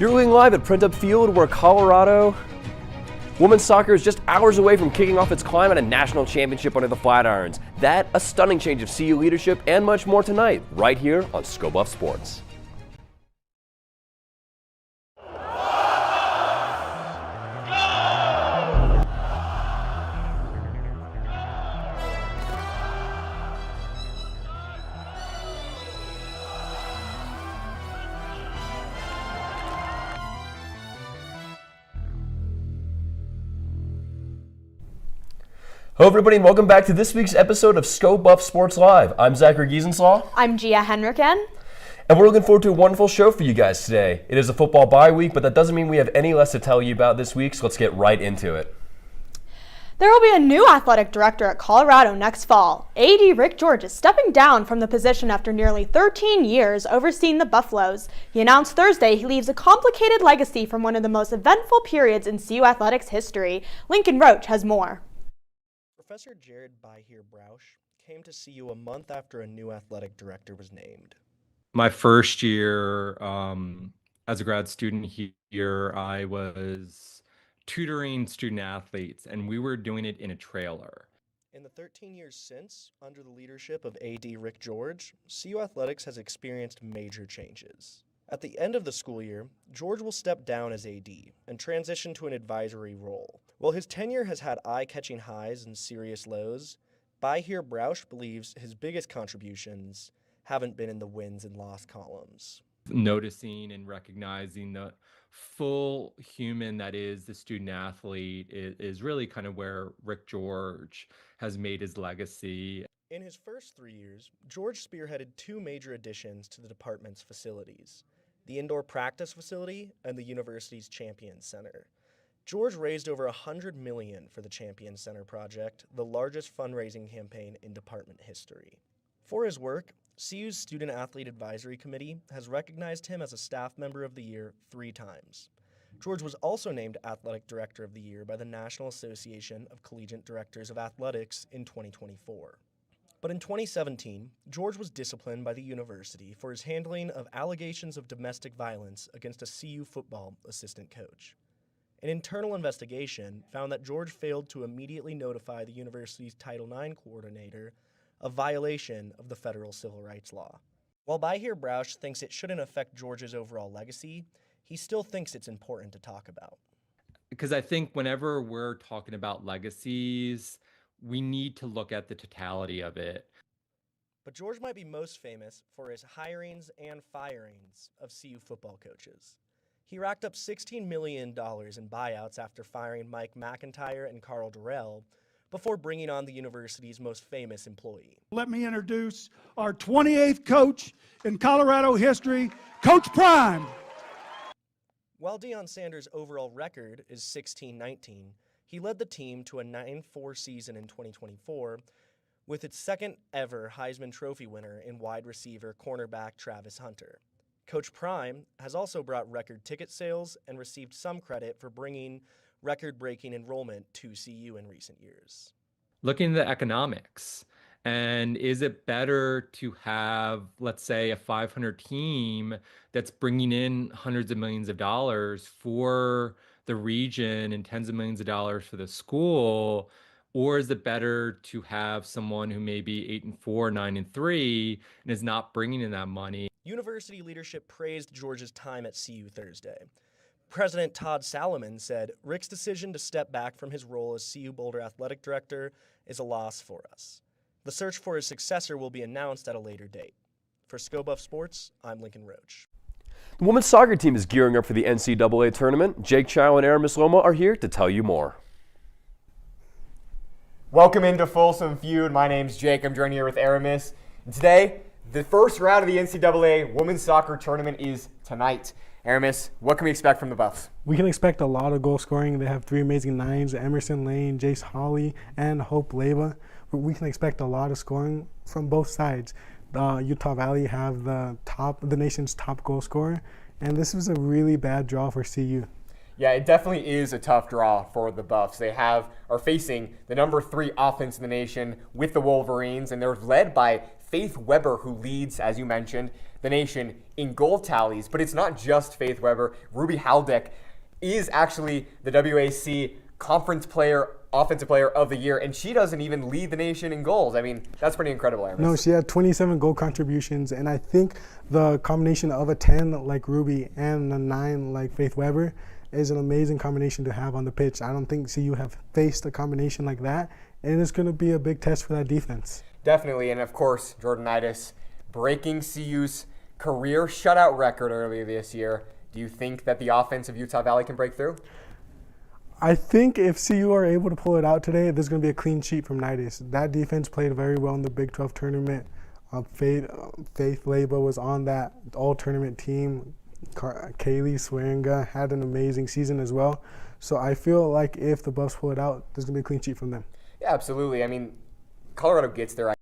You're looking live at Print Up Field, where Colorado women's soccer is just hours away from kicking off its climb at a national championship under the Flatirons. That, a stunning change of CU leadership, and much more tonight, right here on ScoBuff Sports. Hello everybody and welcome back to this week's episode of ScoBuff Sports Live. I'm Zachary Giesenslaw. I'm Gia Henriken. And we're looking forward to a wonderful show for you guys today. It is a football bye week, but that doesn't mean we have any less to tell you about this week, so let's get right into it. There will be a new athletic director at Colorado next fall. AD Rick George is stepping down from the position after nearly 13 years overseeing the Buffaloes. He announced Thursday he leaves a complicated legacy from one of the most eventful periods in CU athletics history. Lincoln Roach has more. Professor Jared Byheer-Brausch came to CU a month after a new athletic director was named. My first year as a grad student here, I was tutoring student athletes, and we were doing it in a trailer. In the 13 years since, under the leadership of AD Rick George, CU athletics has experienced major changes. At the end of the school year, George will step down as AD and transition to an advisory role. While his tenure has had eye-catching highs and serious lows, Byheer-Brausch believes his biggest contributions haven't been in the wins and loss columns. Noticing and recognizing the full human that is the student athlete is really kind of where Rick George has made his legacy. In his first 3 years, George spearheaded two major additions to the department's facilities: the indoor practice facility and the university's Champion Center. George raised over $100 million for the Champion Center project, the largest fundraising campaign in department history. For his work, CU's Student Athlete Advisory Committee has recognized him as a Staff Member of the Year 3 times. George was also named Athletic Director of the Year by the National Association of Collegiate Directors of Athletics in 2024. But in 2017, George was disciplined by the university for his handling of allegations of domestic violence against a CU football assistant coach. An internal investigation found that George failed to immediately notify the university's Title IX coordinator of violation of the federal civil rights law. While Byheer-Brausch thinks it shouldn't affect George's overall legacy, he still thinks it's important to talk about. Because I think whenever we're talking about legacies, we need to look at the totality of it. But George might be most famous for his hirings and firings of CU football coaches. He racked up $16 million in buyouts after firing Mike McIntyre and Carl Durrell before bringing on the university's most famous employee. Let me introduce our 28th coach in Colorado history, Coach Prime. While Deion Sanders' overall record is 16-19, he led the team to a 9-4 season in 2024 with its second ever Heisman Trophy winner in wide receiver cornerback Travis Hunter. Coach Prime has also brought record ticket sales and received some credit for bringing record-breaking enrollment to CU in recent years. Looking at the economics, and is it better to have, let's say, a 500 team that's bringing in hundreds of millions of dollars for the region and tens of millions of dollars for the school, or is it better to have someone who may be 8-4, 9-3, and is not bringing in that money? University leadership praised George's time at CU Thursday. President Todd Salomon said, "Rick's decision to step back from his role as CU Boulder athletic director is a loss for us. The search for his successor will be announced at a later date." For ScoBuff Sports, I'm Lincoln Roach. The women's soccer team is gearing up for the NCAA tournament. Jake Chow and Aramis Loma are here to tell you more. Welcome into Folsom Feud. My name's Jake. I'm joining here with Aramis. And today, the first round of the NCAA women's soccer tournament is tonight. Aramis, what can we expect from the Buffs? We can expect a lot of goal scoring. They have 3 amazing nines: Emerson Lane, Jace Hawley, and Hope Leva. We can expect a lot of scoring from both sides. Utah Valley have the nation's top goal scorer, and this was a really bad draw for CU. Yeah, it definitely is a tough draw for the Buffs. They are facing the number 3 offense in the nation with the Wolverines, and they're led by Faith Weber, who leads, as you mentioned, the nation in goal tallies. But it's not just Faith Weber. Ruby Haldeck is actually the WAC Conference Offensive Player of the Year, and she doesn't even lead the nation in goals. I mean, that's pretty incredible, Aramis. No, she had 27 goal contributions, and I think the combination of a 10 like Ruby and a 9 like Faith Weber is an amazing combination to have on the pitch. I don't think CU have faced a combination like that, and it's going to be a big test for that defense. Definitely, and of course, Jordanitis breaking CU's career shutout record earlier this year. Do you think that the offense of Utah Valley can break through? I think if CU are able to pull it out today, there's going to be a clean sheet from Nidus. That defense played very well in the Big 12 tournament. Faith Leba was on that all-tournament team. Kaylee Swearinga had an amazing season as well. So I feel like if the Buffs pull it out, there's going to be a clean sheet from them. Yeah, absolutely. I mean, Colorado gets there.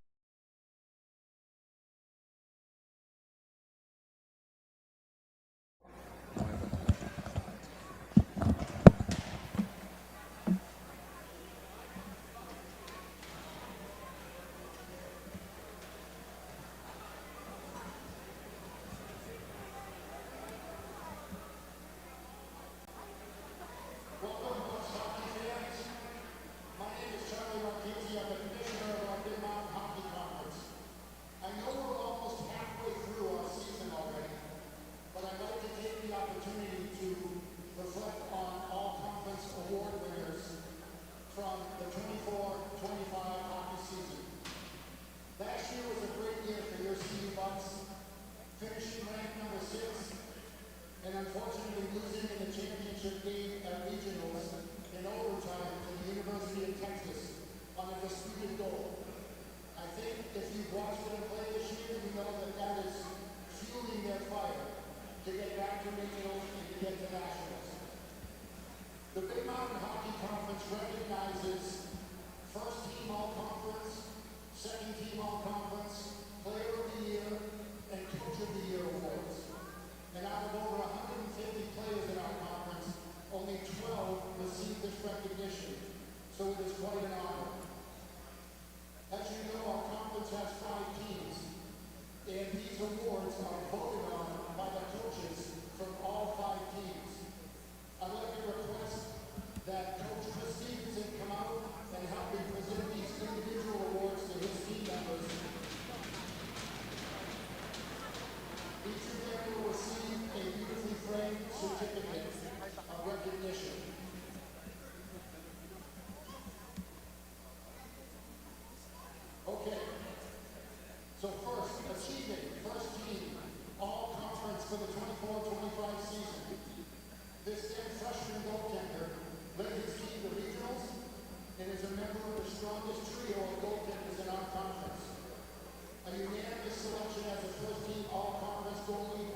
All-Conference goalie,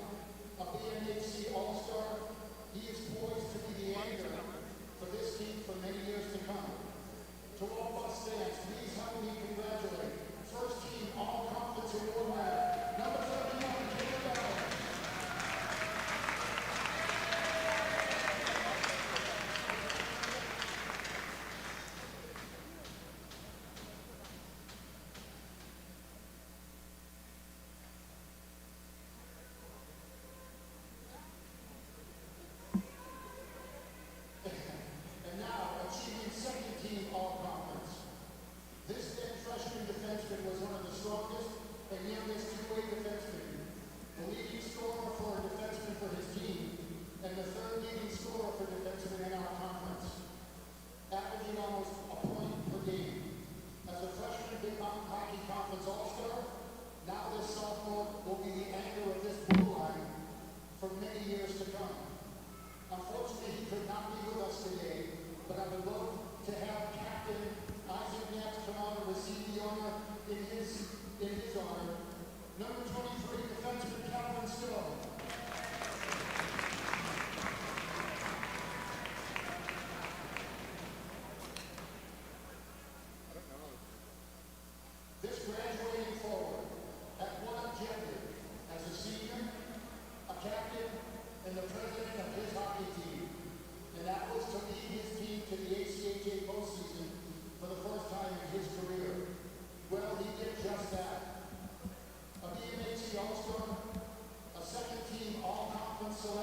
a BMHC All-Star. He is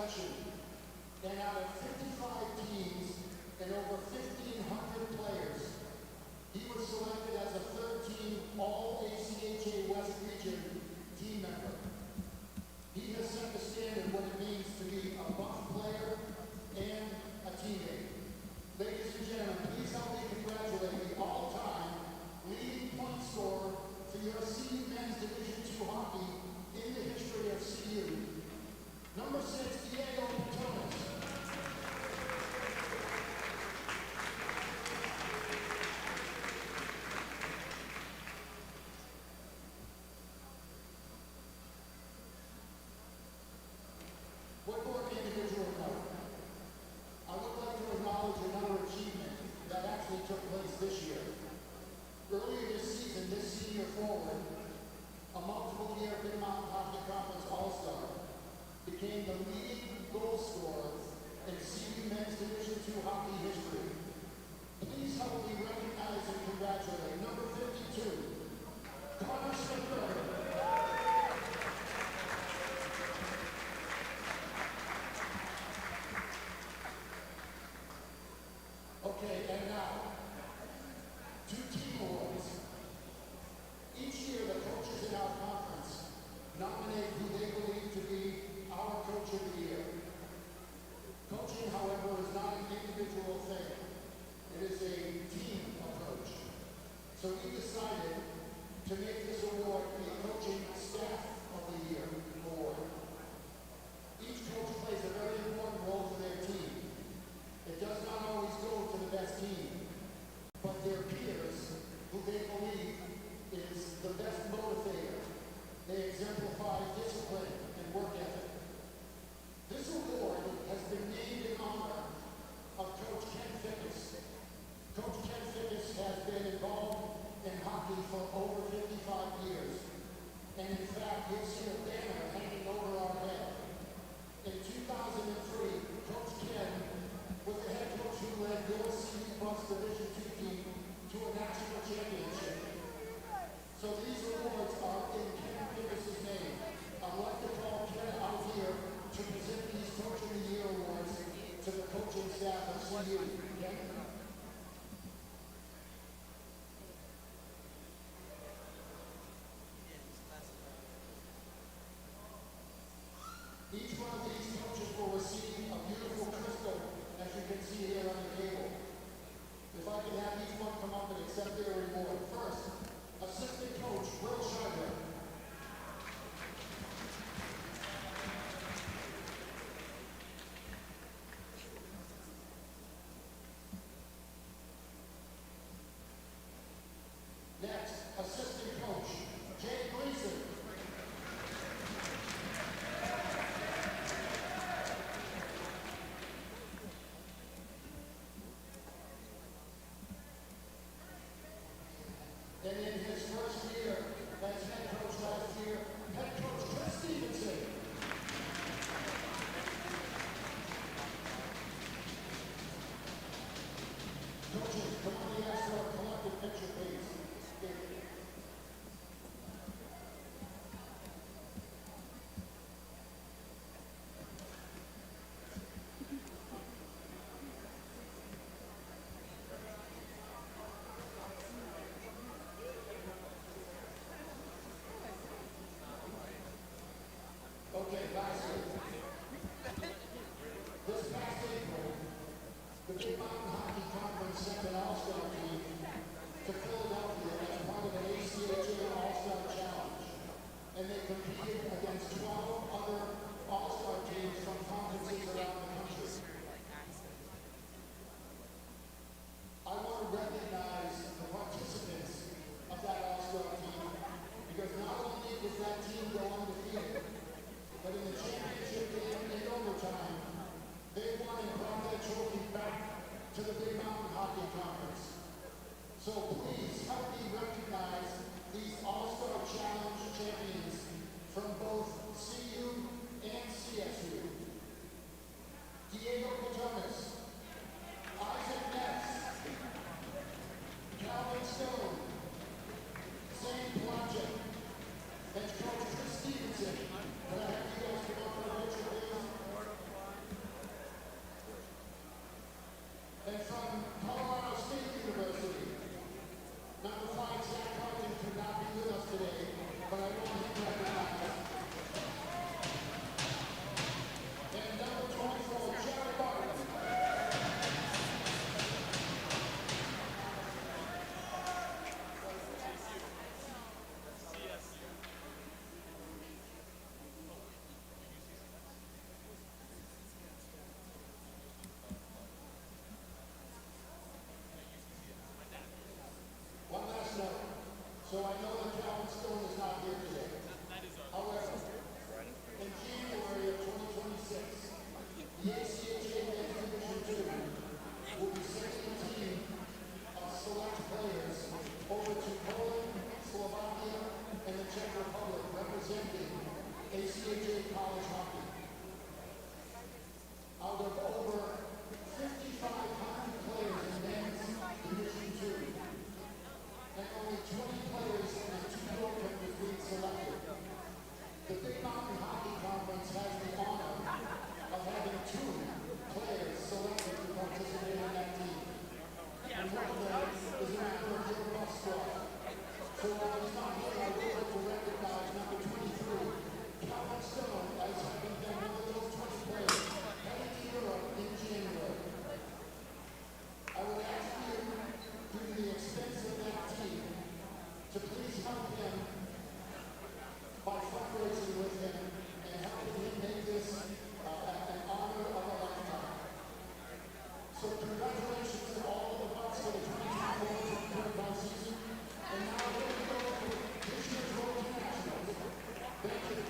selection. And out of 55 teams and over 1,500 players, he was selected as a third-team All-ACHA West Region team member. He has set the standard what it means to be a buff player and a teammate. Ladies and gentlemen, please help me congratulate the all-time leading point scorer for your CU Men's Division II hockey in the history of CU. Number 6, Diego Thomas. What more individual note? I would like to acknowledge another achievement that actually took place this year. Earlier this season, this senior forward, a multiple-year Big Mountain Hockey Conference All-Star, became the leading goal scorer in CU Men's Division II hockey history. Please help me recognize and congratulate number 52, Connor Smith. Okay, and now, 2 team awards. Each year, the coaches in our conference nominate who they believe to be our Coach of the Year. Coaching, however, is not an individual thing. It is a team approach. So we decided to make this award the Coaching Staff of the Year award. Each coach plays a very important role for their team. It does not always go to the best team, but their peers, who they believe is the best motivator. They exemplify discipline and work ethic. This award has been named in honor of Coach Ken Fickus. Coach Ken Fickus has been involved in hockey for over 55 years. And in fact, you'll see a banner hanging over our head. In 2003, Coach Ken was the head coach who led your CU Bucks Division II team to a national championship. So these awards are in Ken Fickus' name. I'd like to call Ken out here to present these Coach of the Year awards to the coaching staff of CU. Ken? Each one of these coaches will receive a beautiful crystal, as you can see here on the table. If I can have each one come up and accept their reward. First, Assistant Coach Will Schreiber. Next, Assistant Coach Jay Gleason. And in his first year as head coach last year, head coach Chris Stevenson. Coaches, come on the ice for a collective picture, please. Okay, lastly, this past April, the Big Mountain Hockey Conference sent an all-star team to Philadelphia as part of an ACHA All-Star Challenge, and they competed against 12 other all-star teams from conferences around the country. I want to recognize the participants of that all-star team, because not only does that team go undefeated, but in the championship game in overtime, they won and brought that trophy back to the Big Mountain Hockey Conference. So please help me recognize these All-Star Challenge champions from both CU and CSU. Diego Thomas, Isaac Ness, Calvin Stone, Zane Plotchett, and Coach Chris Stevenson. Can I have you guys come up for a picture, please? college hockey. Out of over 5,500 players in men's Division II, and only 20 players and 2 goaltenders being selected. The Big Mountain Hockey Conference has the honor of having 2 players selected to participate in that team. And one of them is a member of your bus squad. So while he's not here, I would like to recognize number 23, Calvin Stone, as having been one of those 20 players heading to Europe in January. I would ask you, through the expense of that team, to please help him by fundraising with him and helping him make this an honor of a lifetime. So congratulations to all of the Bucks for the 2024-2025 season. And now here we go for this year's World Internationals. Thank you.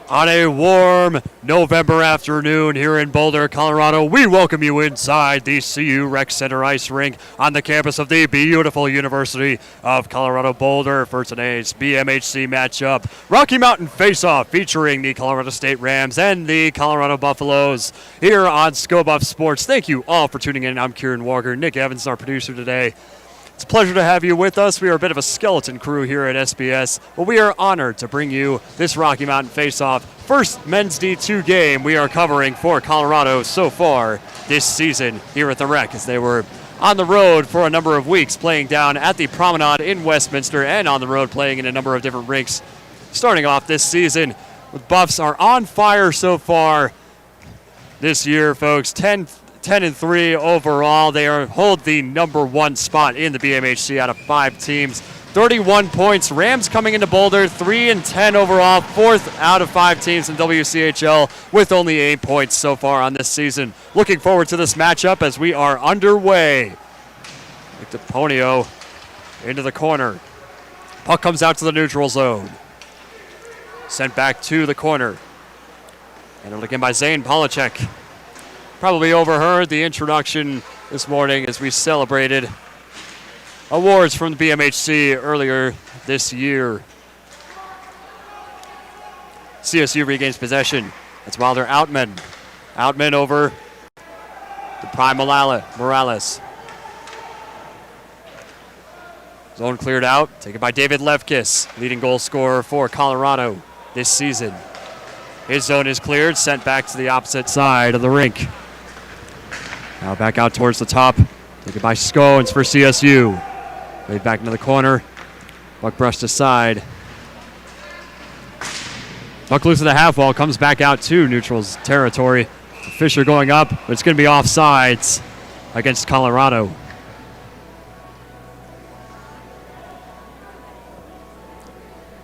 On a warm November afternoon here in Boulder, Colorado, we welcome you inside the CU Rec Center Ice Rink on the campus of the beautiful University of Colorado Boulder for today's BMHC matchup. Rocky Mountain Faceoff featuring the Colorado State Rams and the Colorado Buffaloes here on ScoBuff Sports. Thank you all for tuning in. I'm Kieran Walker. Nick Evans, our producer today. It's a pleasure to have you with us. We are a bit of a skeleton crew here at SBS, but we are honored to bring you this Rocky Mountain Faceoff. First men's D2 game we are covering for Colorado so far this season here at the Rec, as they were on the road for a number of weeks, playing down at the Promenade in Westminster and on the road playing in a number of different rinks starting off this season. The Buffs are on fire so far this year, folks. 10-3 overall. They hold the number one spot in the BMHC out of 5 teams. 31 points. Rams coming into Boulder, 3-10 overall, 4th out of 5 teams in WCHL with only 8 points so far on this season. Looking forward to this matchup as we are underway. Ponio into the corner. Puck comes out to the neutral zone. Sent back to the corner. Handled again by Zane Polacek. Probably overheard the introduction this morning as we celebrated awards from the BMHC earlier this year. CSU regains possession. That's Wilder Outman. Outman over to Prime Morales. Zone cleared out, taken by David Levkis, leading goal scorer for Colorado this season. His zone is cleared, sent back to the opposite side of the rink. Now back out towards the top, taken by Scones for CSU. Laid back into the corner, puck brushed aside. Puck loose of the half wall, comes back out to neutral's territory. Fisher going up, but it's going to be offsides against Colorado.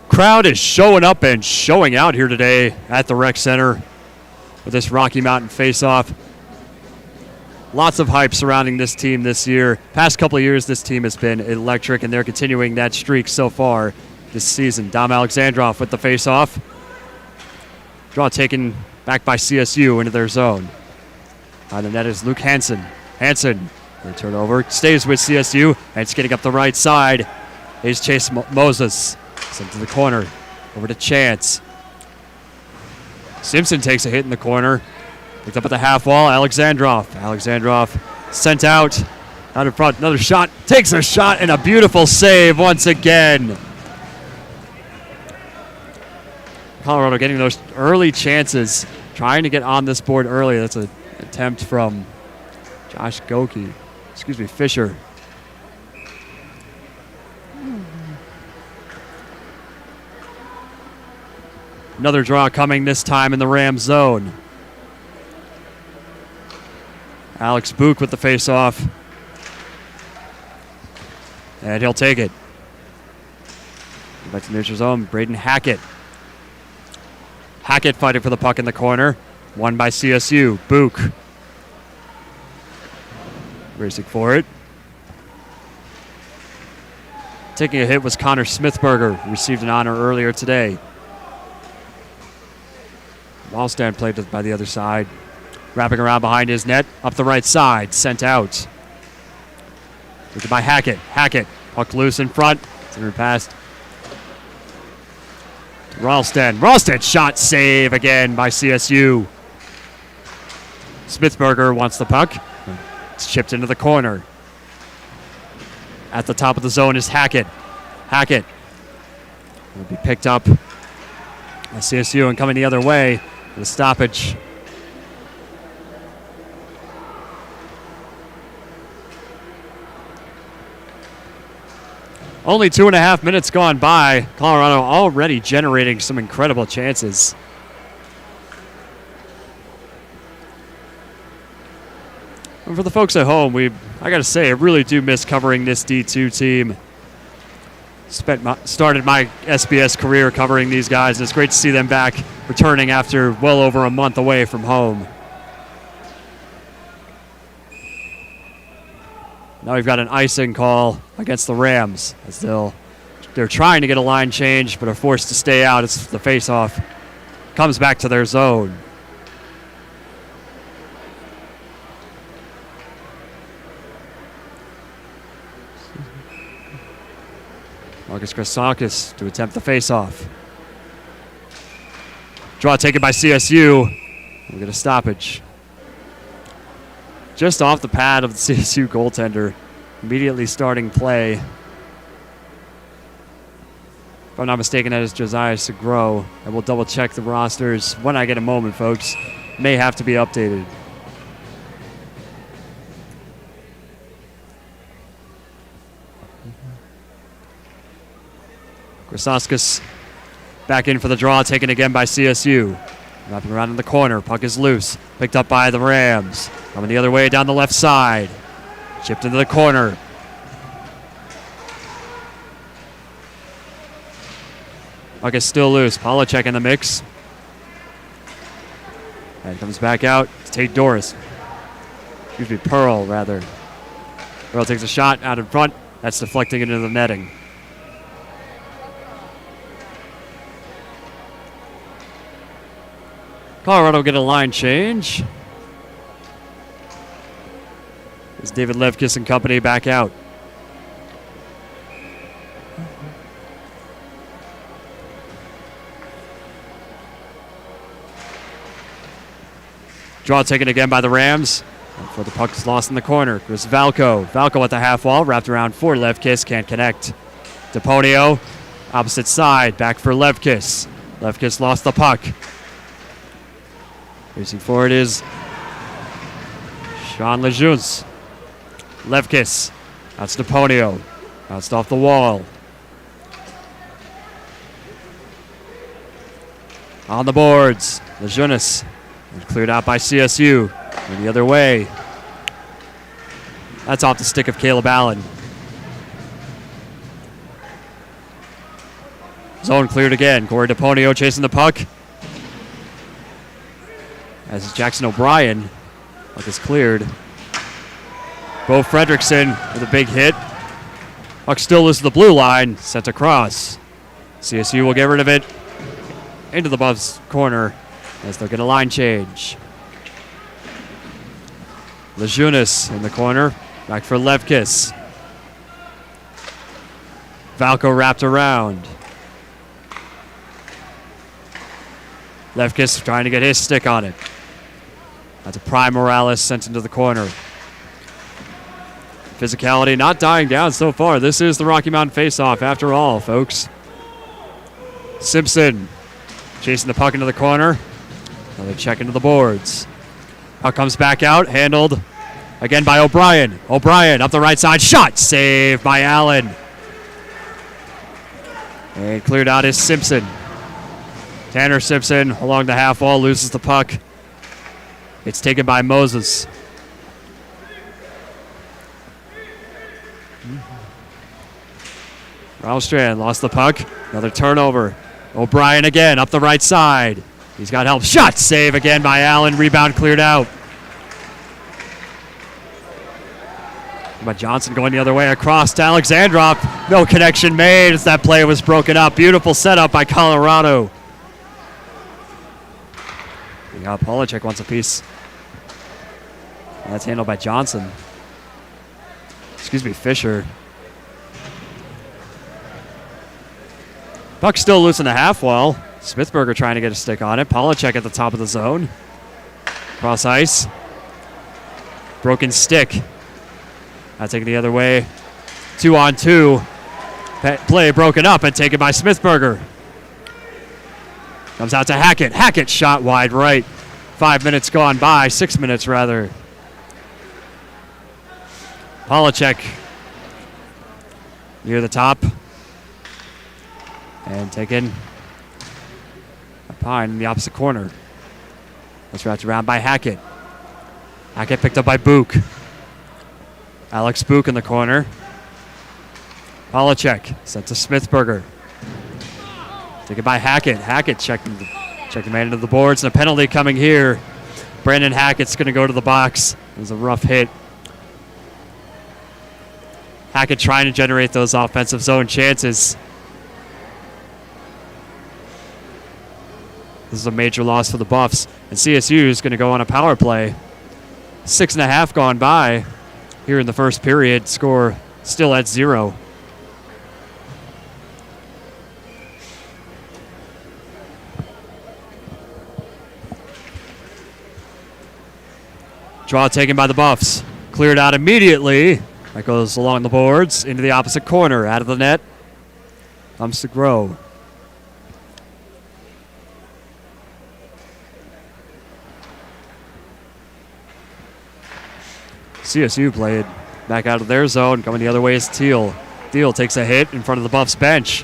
Crowd is showing up and showing out here today at the Rec Center with this Rocky Mountain face-off. Lots of hype surrounding this team this year. Past couple of years, this team has been electric, and they're continuing that streak so far this season. Dom Alexandrov with the face-off. Draw taken back by CSU into their zone. On the net is Luke Hansen. Hansen, the turnover, stays with CSU, and it's getting up the right side. Here's Chase Moses. Sent to the corner. Over to Chance. Simpson takes a hit in the corner. Picked up at the half wall. Alexandrov sent out in front. Another shot. Takes a shot and a beautiful save once again. Colorado getting those early chances. Trying to get on this board early. That's an attempt from Fisher. Another draw coming this time in the Rams zone. Alex Book with the face-off. And he'll take it. Back to neutral zone. Braden Hackett. Hackett fighting for the puck in the corner. Won by CSU. Book. Racing for it. Taking a hit was Connor Smithberger. Received an honor earlier today. Wallstand played by the other side. Wrapping around behind his net. Up the right side. Sent out. Looked by Hackett. Hackett. Puck loose in front. Center passed. Ralston. Ralston shot. Save again by CSU. Smithberger wants the puck. It's chipped into the corner. At the top of the zone is Hackett. Hackett will be picked up by CSU and coming the other way. The stoppage. Only 2.5 minutes gone by. Colorado already generating some incredible chances. And for the folks at home, I got to say, I really do miss covering this D2 team. Started my SBS career covering these guys, and it's great to see them back returning after well over a month away from home. Now we've got an icing call against the Rams as they're trying to get a line change but are forced to stay out as the face-off comes back to their zone. Marcus Krasakis to attempt the face-off. Draw taken by CSU. We get a stoppage. Just off the pad of the CSU goaltender. Immediately starting play. If I'm not mistaken, that is Josiah Segro. I will double check the rosters when I get a moment, folks. May have to be updated. Krasakis back in for the draw, taken again by CSU. Wrapping around in the corner. Puck is loose. Picked up by the Rams. Coming the other way down the left side. Chipped into the corner. Puck is still loose. Polacek in the mix. And comes back out to Tate Doris. Excuse me, Pearl, rather. Pearl takes a shot out in front. That's deflecting into the netting. Colorado get a line change. As David Levkis and company back out. Draw taken again by the Rams. Before the puck is lost in the corner. There's Valco. Valco at the half wall. Wrapped around for Levkis. Can't connect. DePonio. Opposite side. Back for Levkis. Levkis lost the puck. Racing forward is Sean Lejeune. Levkis. That's DePonio. Bounced off the wall. On the boards. Lejeune. Cleared out by CSU. And the other way. That's off the stick of Caleb Allen. Zone cleared again. Corey DePonio chasing the puck. As Jackson O'Brien. Puck is cleared. Bo Fredrickson with a big hit. Puck still loose to the blue line. Sent across. CSU will get rid of it. Into the Buffs corner as they'll get a line change. Lejunas in the corner. Back for Levkis. Valco wrapped around. Levkis trying to get his stick on it. That's a Prime Morales sent into the corner. Physicality not dying down so far. This is the Rocky Mountain Faceoff after all, folks. Simpson chasing the puck into the corner. Another check into the boards. Puck comes back out, handled again by O'Brien. O'Brien up the right side, shot, saved by Allen. And cleared out is Simpson. Tanner Simpson along the half wall, loses the puck. It's taken by Moses. Ralstrand lost the puck. Another turnover. O'Brien again up the right side. He's got help. Shot, save again by Allen. Rebound cleared out. But Johnson going the other way across to Alexandrov. No connection made as that play was broken up. Beautiful setup by Colorado. Polacek wants a piece. That's handled by Johnson. Excuse me, Fisher. Puck still loose in the half wall. Smithberger trying to get a stick on it. Polacek at the top of the zone. Cross ice. Broken stick. Taken the other way. 2-on-2. Play broken up and taken by Smithberger. Comes out to Hackett. Hackett shot wide right. 5 minutes gone by. 6 minutes rather. Polacek near the top. And taken by Pine in the opposite corner. That's wrapped around by Hackett. Hackett picked up by Book. Alex Book in the corner. Polacek sent to Smithberger. Taken by Hackett. Hackett checked the man into the boards, and a penalty coming here. Brandon Hackett's going to go to the box. It was a rough hit. Hackett trying to generate those offensive zone chances. This is a major loss for the Buffs. And CSU is going to go on a power play. 6.5 gone by here in the first period. Score still at 0. Draw taken by the Buffs. Cleared out immediately. That goes along the boards into the opposite corner. Out of the net comes to Grow. CSU played back out of their zone. Coming the other way is Teal. Teal takes a hit in front of the Buffs bench.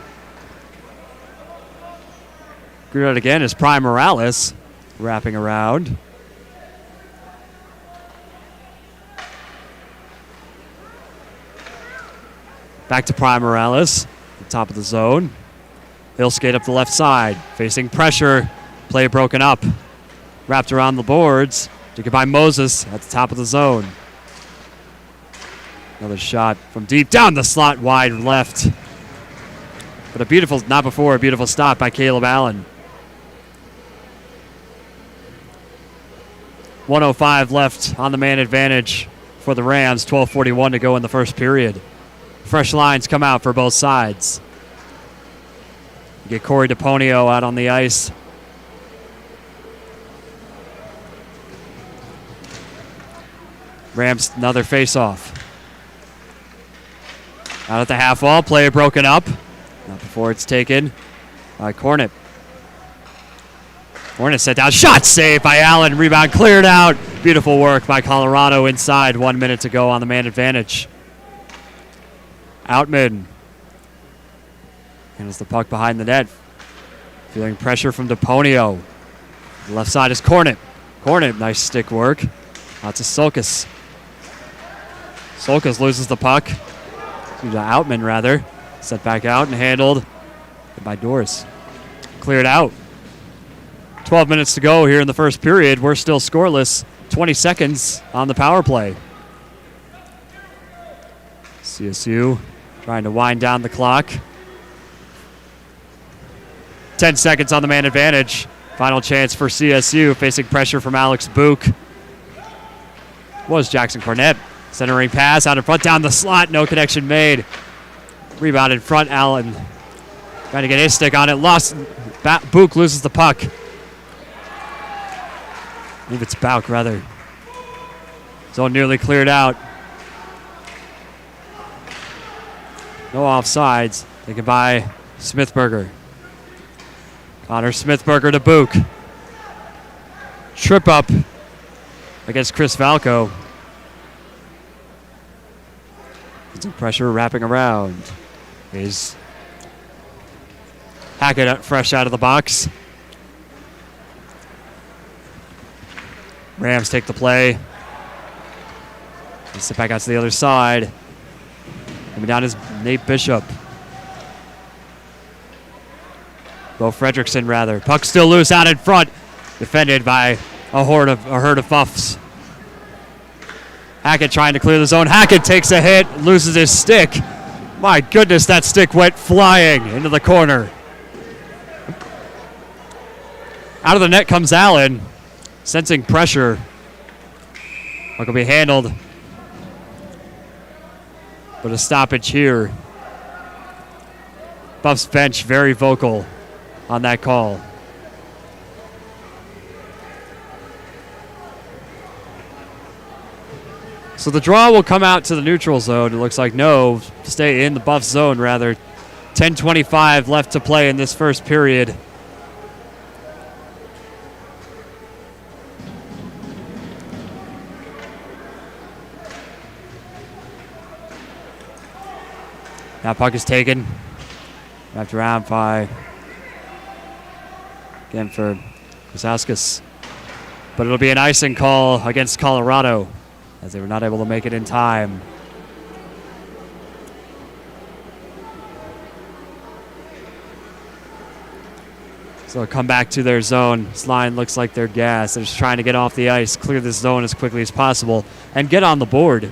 Cleared out again is Prime Morales. Wrapping around. Back to Prime Morales, the top of the zone. He'll skate up the left side, facing pressure. Play broken up. Wrapped around the boards. Taken by Moses at the top of the zone. Another shot from deep down the slot, wide left. But a beautiful, not before, a beautiful stop by Caleb Allen. 1:05 left on the man advantage for the Rams. 12:41 to go in the first period. Fresh lines come out for both sides. You get Corey DePonio out on the ice. Rams another face-off. Out at the half wall, play broken up. Not before it's taken by Cornett. Cornett set down, shot saved by Allen, rebound cleared out. Beautiful work by Colorado inside, 1 minute to go on the man advantage. Outman handles the puck behind the net. Feeling pressure from DePonio. The left side is Cornett. Cornett, nice stick work. Out to Sulkus. Sulkus loses the puck. Outman rather. Set back out and handled by Doris. Cleared out. 12 minutes to go here in the first period. We're still scoreless. 20 seconds on the power play. CSU trying to wind down the clock. 10 seconds on the man advantage. Final chance for CSU, facing pressure from Alex Book. Was Jackson Cornett. Centering pass out in front, down the slot, no connection made. Rebound in front, Allen. Trying to get his stick on it, lost. Book loses the puck. I believe it's Bauk, rather. Zone nearly cleared out. No offsides. Taken by Smithberger. Connor Smithberger to Book. Trip up against Chris Valco. Some pressure wrapping around. Is Hackett fresh out of the box. Rams take the play. They sit back out to the other side. Coming down is Nate Bishop. Bo Fredrickson, rather. Puck still loose out in front. Defended by a herd of Buffs. Hackett trying to clear the zone. Hackett takes a hit, loses his stick. My goodness, that stick went flying into the corner. Out of the net comes Allen, sensing pressure. Puck will be handled. But a stoppage here. Buffs bench very vocal on that call. So the draw will come out to the neutral zone. It looks like no, stay in the Buff zone rather. 10:25 left to play in this first period. Now puck is taken. Wrapped around by, again for Kosauskas. But it'll be an icing call against Colorado, as they were not able to make it in time. So they'll come back to their zone. This line looks like they're gassed. They're just trying to get off the ice, clear this zone as quickly as possible, and get on the board.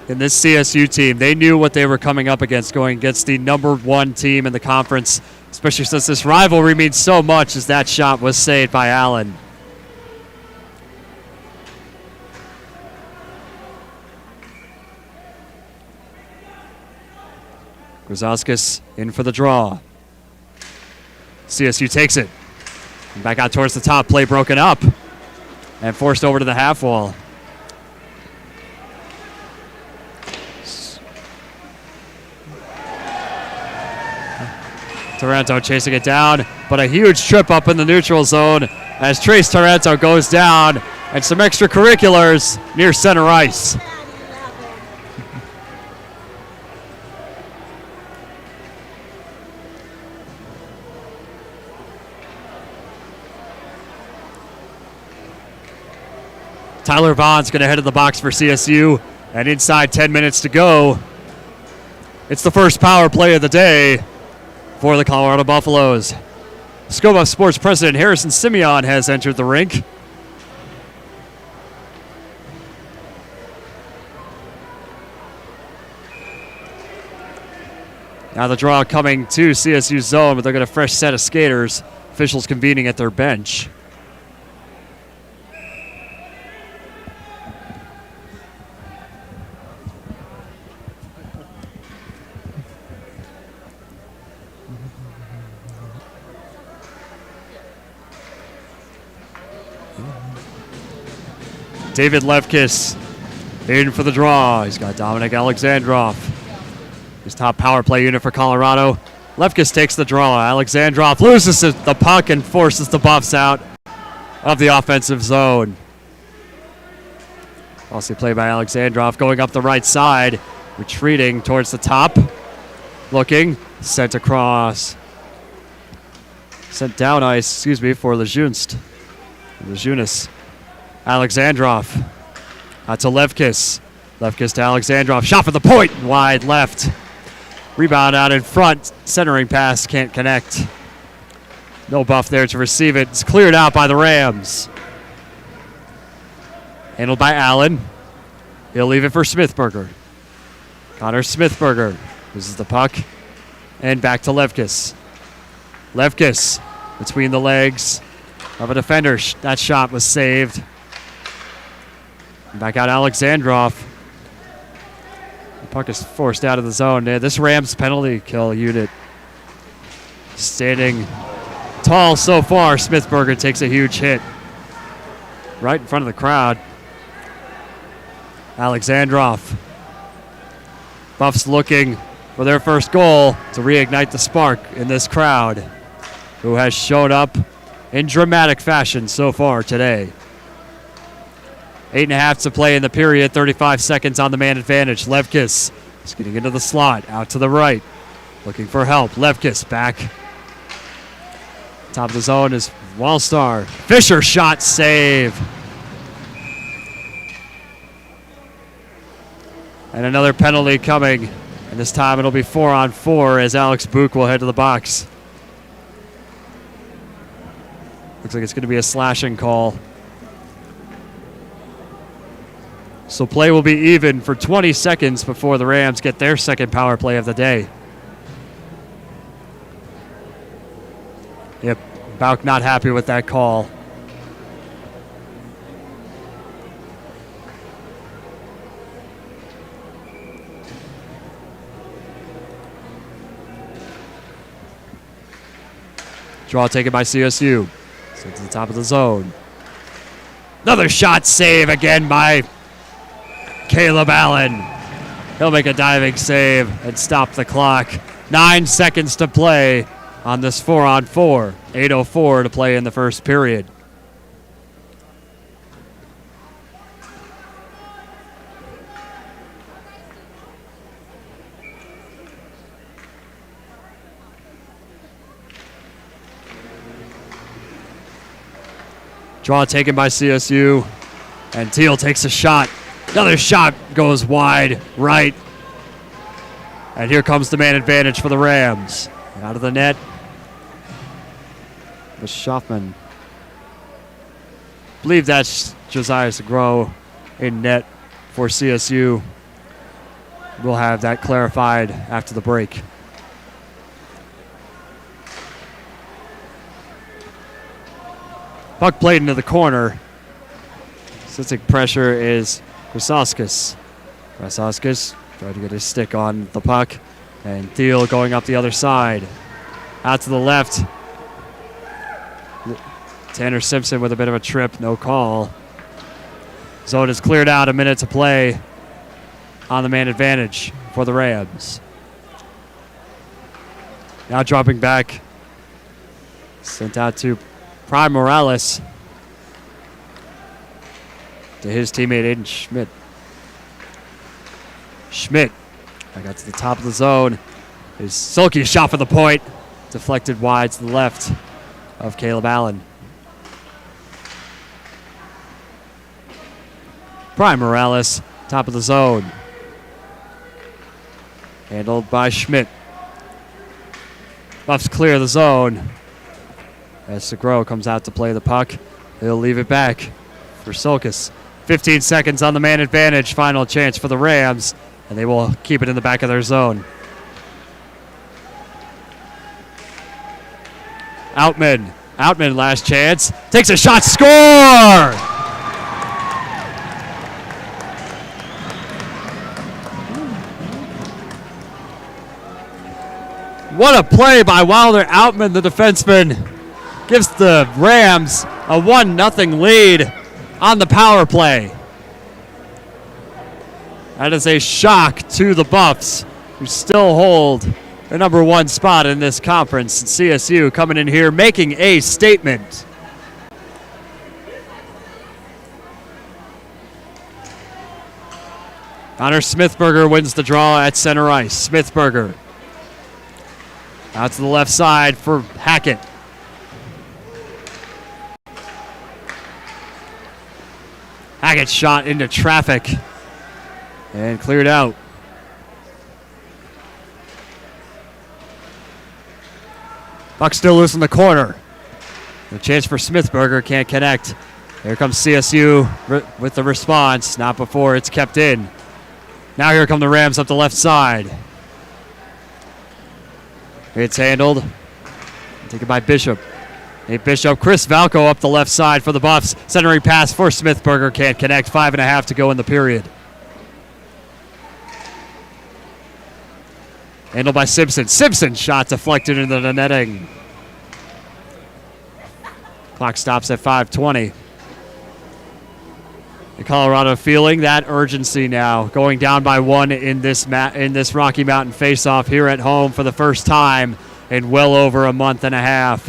And this CSU team, they knew what they were coming up against, going against the #1 team in the conference, especially since this rivalry means so much, as that shot was saved by Allen. Grozowskis in for the draw. CSU takes it. And back out towards the top, play broken up and forced over to the half wall. Taranto chasing it down, but a huge trip up in the neutral zone as Trace Taranto goes down, and some extracurriculars near center ice. Tyler Vaughn's going to head to the box for CSU. And inside 10 minutes to go, it's the first power play of the day for the Colorado Buffaloes. Scoba Sports President Harrison Simeon has entered the rink. Now the draw coming to CSU's zone, but they're going to fresh set of skaters. Officials convening at their bench. David Levkis in for the draw. He's got Dominic Alexandrov, his top power play unit for Colorado. Levkis takes the draw. Alexandrov loses the puck and forces the Buffs out of the offensive zone. Also played by Alexandrov going up the right side, retreating towards the top. Looking, sent across. Sent down ice, for Lejunis. Alexandrov out to Levkis. Levkis to Alexandrov. Shot for the point. Wide left. Rebound out in front. Centering pass can't connect. No Buff there to receive it. It's cleared out by the Rams. Handled by Allen. He'll leave it for Smithberger. Connor Smithberger loses the puck. And back to Levkis. Levkis between the legs of a defender. That shot was saved. Back out Alexandrov. The puck is forced out of the zone. This Rams penalty kill unit standing tall so far. Smithberger takes a huge hit right in front of the crowd. Alexandrov. Buffs looking for their first goal to reignite the spark in this crowd, who has shown up in dramatic fashion so far today. 8.5 to play in the period, 35 seconds on the man advantage. Levkis is getting into the slot, out to the right, looking for help. Levkis back. Top of the zone is Wallstar. Fisher shot save. And another penalty coming. And this time it'll be 4-on-4 as Alex Book will head to the box. Looks like it's going to be a slashing call. So play will be even for 20 seconds before the Rams get their second power play of the day. Yep, Bauk not happy with that call. Draw taken by CSU. So to the top of the zone. Another shot save again by Caleb Allen. He'll make a diving save and stop the clock. 9 seconds to play on this 4-on-4. 8:04 to play in the first period. Draw taken by CSU, and Teal takes a shot. Another shot goes wide right. And here comes the man advantage for the Rams. Out of the net. The Schaffman. I believe that's Josiah Segro in net for CSU. We'll have that clarified after the break. Puck played into the corner. Sensing pressure is Krasauskas. Krasauskas tried to get his stick on the puck. And Thiel going up the other side. Out to the left. Tanner Simpson with a bit of a trip, no call. Zone is cleared out, a minute to play on the man advantage for the Rams. Now dropping back. Sent out to Prime Morales. To his teammate Aiden Schmidt. Schmidt back out to the top of the zone. His silky shot for the point. Deflected wide to the left of Caleb Allen. Prime Morales top of the zone. Handled by Schmidt. Buffs clear the zone. As Segro comes out to play the puck, he'll leave it back for Sulkus. 15 seconds on the man advantage. Final chance for the Rams, and they will keep it in the back of their zone. Outman. Outman, last chance. Takes a shot. Score! What a play by Wilder Outman, the defenseman. Gives the Rams a 1-0 lead on the power play. That is a shock to the Buffs, who still hold the number 1 spot in this conference. And CSU coming in here making a statement. Connor Smithberger wins the draw at center ice. Smithberger out to the left side for Hackett. Hackett shot into traffic and cleared out. Puck still loose in the corner. A chance for Smithberger, can't connect. Here comes CSU with the response. Not before it's kept in. Now here come the Rams up the left side. It's handled. Taken by Bishop. Nate Bishop, Chris Valco up the left side for the Buffs. Centering pass for Smithberger, can't connect. 5.5 to go in the period. Handled by Simpson. Simpson shot deflected into the netting. Clock stops at 5:20. The Colorado feeling that urgency now, going down by 1 in this Rocky Mountain faceoff here at home for the first time in well over a month and a half.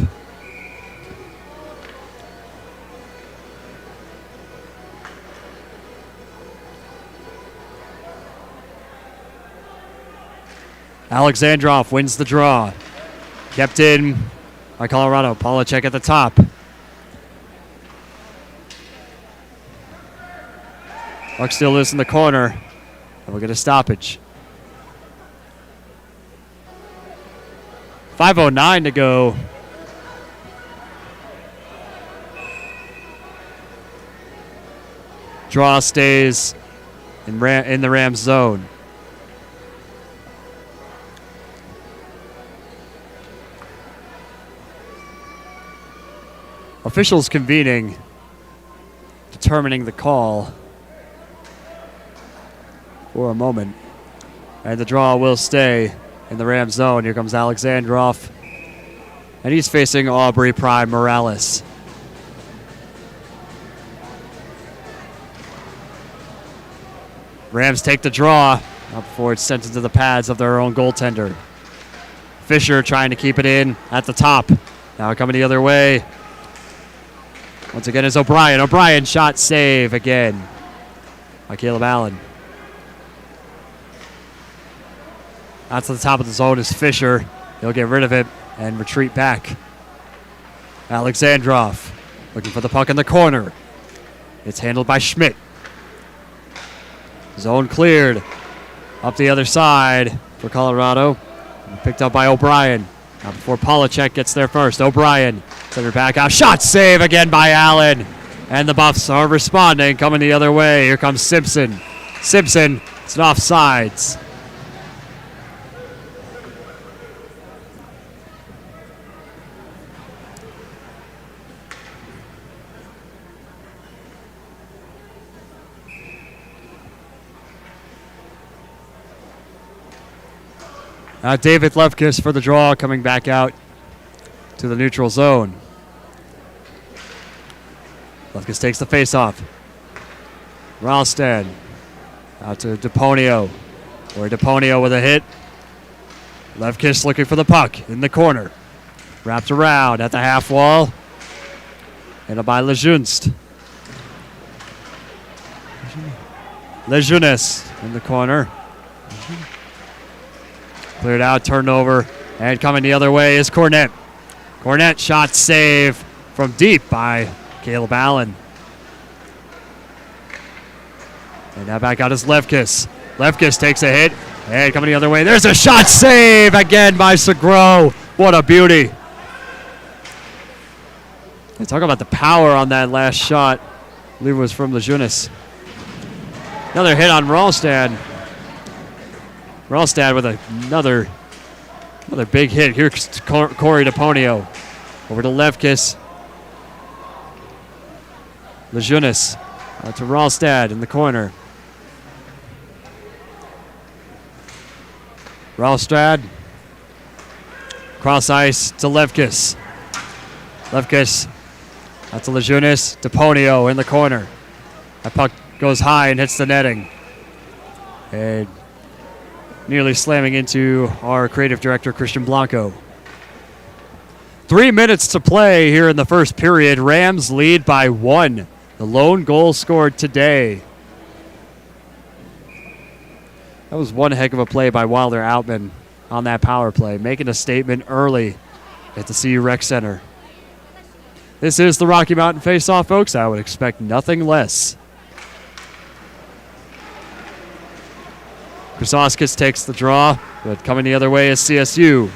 Alexandrov wins the draw. Kept in by Colorado. Polacek at the top. Puck still loose in the corner. And we'll get a stoppage. 5:09 to go. Draw stays in the Rams zone. Officials convening, determining the call for a moment. And the draw will stay in the Rams zone. Here comes Alexandrov. And he's facing Aubrey Prime Morales. Rams take the draw up before it's sent into the pads of their own goaltender. Fisher trying to keep it in at the top. Now coming the other way. Once again is O'Brien. O'Brien shot save again by Caleb Allen. Out to the top of the zone is Fisher. He'll get rid of it and retreat back. Alexandrov looking for the puck in the corner. It's handled by Schmidt. Zone cleared. Up the other side for Colorado. Picked up by O'Brien. Now before Polacek gets there first. O'Brien center back out. Shot save again by Allen. And the Buffs are responding, coming the other way. Here comes Simpson. Simpson, it's an offsides. David Lefkis for the draw, coming back out to the neutral zone. Lefkis takes the faceoff. Ralston out to DePonio. Or DePonio with a hit. Lefkis looking for the puck in the corner. Wrapped around at the half wall. And by Lejunst. Lejunas in the corner. Cleared out, turned over, and coming the other way is Cornett. Cornett shot save from deep by Caleb Allen. And now back out is Lefkis. Lefkis takes a hit. And coming the other way. There's a shot save again by Segro. What a beauty. And talk about the power on that last shot. I believe it was from Lejunas. Another hit on Ralstad. Ralstad with another big hit. Here's Corey DePonio. Over to Lefkis. Lejunas. Out to Ralstad in the corner. Ralstad. Cross ice to Lefkis. Lefkis. Out to Lejunas. DePonio in the corner. That puck goes high and hits the netting. And nearly slamming into our creative director, Christian Blanco. 3 minutes to play here in the first period. Rams lead by 1. The lone goal scored today. That was one heck of a play by Wilder Outman on that power play, making a statement early at the CU Rec Center. This is the Rocky Mountain Faceoff, folks. I would expect nothing less. Krasauskas takes the draw, but coming the other way is CSU.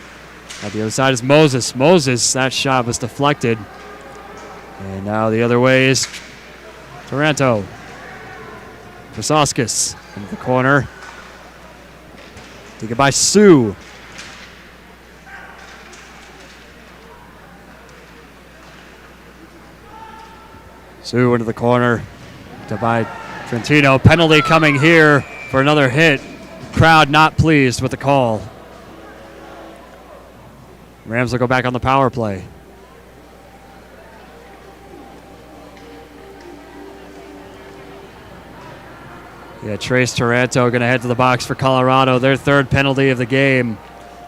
At the other side is Moses. Moses, that shot was deflected. And now the other way is Taranto. Krasauskas into the corner. Taken by Sue. Sue into the corner. By Trentino. Penalty coming here for another hit. Crowd not pleased with the call. Rams will go back on the power play. Yeah, Trace Taranto going to head to the box for Colorado. Their third penalty of the game.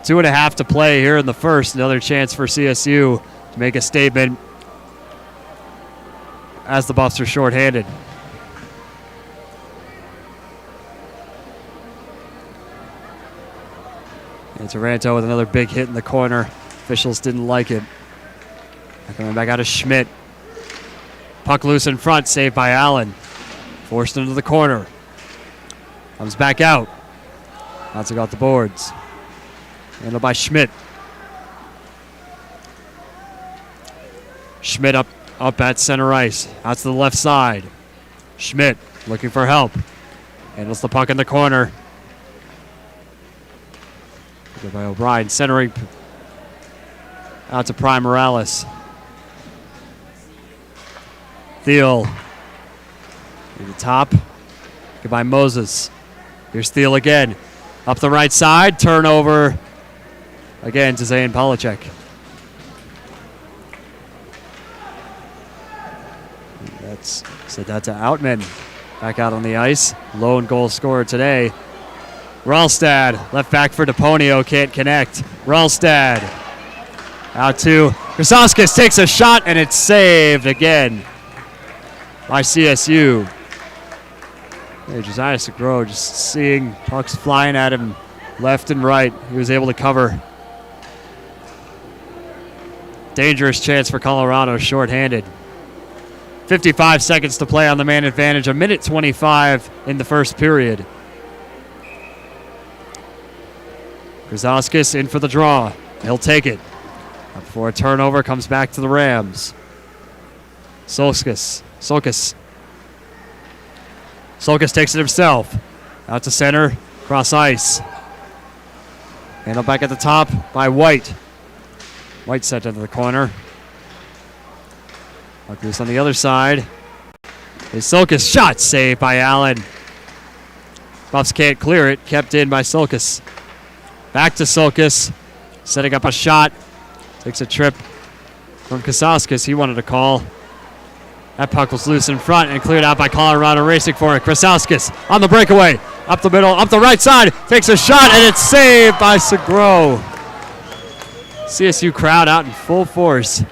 2.5 to play here in the first. Another chance for CSU to make a statement as the Buffs are shorthanded. And Taranto with another big hit in the corner. Officials didn't like it. Coming back out of Schmidt. Puck loose in front, saved by Allen. Forced into the corner. Comes back out. That's got the boards. Handled by Schmidt. Schmidt up at center ice. Out to the left side. Schmidt looking for help. Handles the puck in the corner. Good by O'Brien, centering out to Prime Morales. Thiel in the top. Goodbye Moses. Here's Thiel again. Up the right side. Turnover again to Zayn Polacek. That's so that's Outman back out on the ice. Lone goal scorer today. Ralstad, left back for DePonio, can't connect. Ralstad out to Krasauskas, takes a shot and it's saved again by CSU. Hey, Josiah Segro just seeing pucks flying at him left and right. He was able to cover. Dangerous chance for Colorado, shorthanded. 55 seconds to play on the man advantage, a minute 25 in the first period. Krasauskas in for the draw. He'll take it. Before a turnover, comes back to the Rams. Solkis takes it himself. Out to center, cross ice. Handled back at the top by White. White sent into the corner. Puck loose on the other side. Is Solkis, shot saved by Allen. Buffs can't clear it, kept in by Solkis. Back to Solkis, setting up a shot. Takes a trip from Krasauskas. He wanted a call. That puck was loose in front and cleared out by Colorado, racing for it. Krasauskas on the breakaway. Up the middle, up the right side. Takes a shot and it's saved by Segro. CSU crowd out in full force.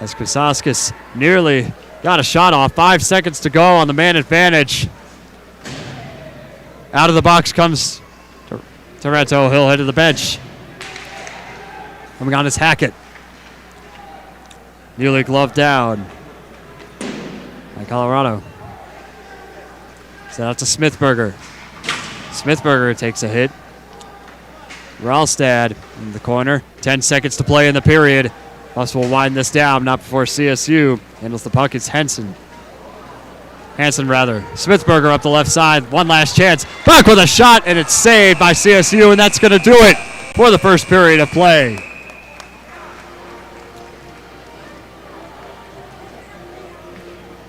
As Krasauskas nearly got a shot off. 5 seconds to go on the man advantage. Out of the box comes Taranto. He'll head to the bench. Coming on is Hackett. Nearly gloved down by Colorado. Send out to Smithberger. Smithberger takes a hit. Ralstad in the corner. 10 seconds to play in the period. Buffs will wind this down, not before CSU handles the puck. It's Hansen, Smithberger up the left side. One last chance. Back with a shot, and it's saved by CSU, and that's going to do it for the first period of play.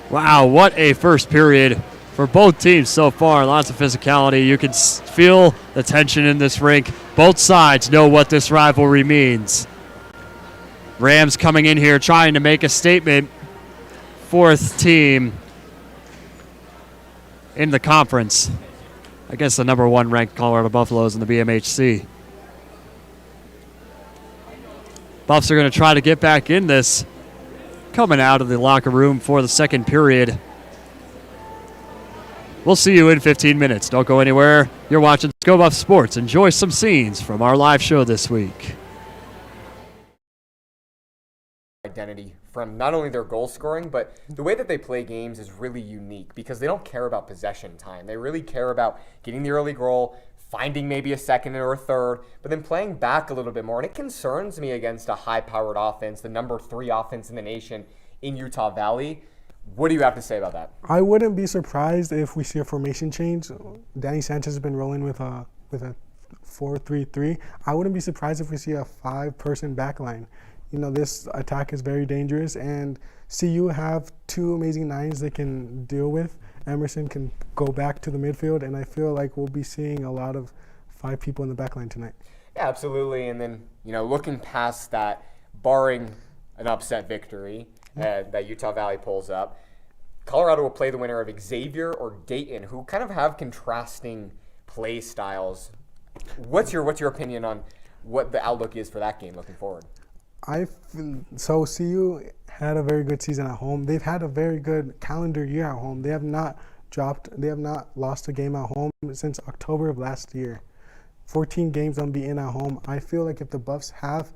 Wow, what a first period for both teams so far. Lots of physicality. You can feel the tension in this rink. Both sides know what this rivalry means. Rams coming in here trying to make a statement. Fourth team in the conference against the number 1 ranked Colorado Buffaloes in the BMHC. Buffs are going to try to get back in this, coming out of the locker room for the second period. We'll see you in 15 minutes. Don't go anywhere. You're watching Go Buff Sports. Enjoy some scenes from our live show this week. Identity from not only their goal scoring, but the way that they play games is really unique because they don't care about possession time. They really care about getting the early goal, finding maybe a second or a third, but then playing back a little bit more. And it concerns me against a high-powered offense, the number 3 offense in the nation in Utah Valley. What do you have to say about that? I wouldn't be surprised if we see a formation change. Danny Sanchez has been rolling with a 4-3-3. I wouldn't be surprised if we see a 5-person backline. You know, this attack is very dangerous, and CU have 2 amazing 9s they can deal with. Emerson can go back to the midfield, and I feel like we'll be seeing a lot of 5 people in the backline tonight. Yeah, absolutely. And then, looking past that, barring an upset victory that Utah Valley pulls up, Colorado will play the winner of Xavier or Dayton, who kind of have contrasting play styles. What's your opinion on what the outlook is for that game looking forward? So CU had a very good season at home. They've had a very good calendar year at home. They have not lost a game at home since October of last year. 14 games unbeaten at home. I feel like if the Buffs have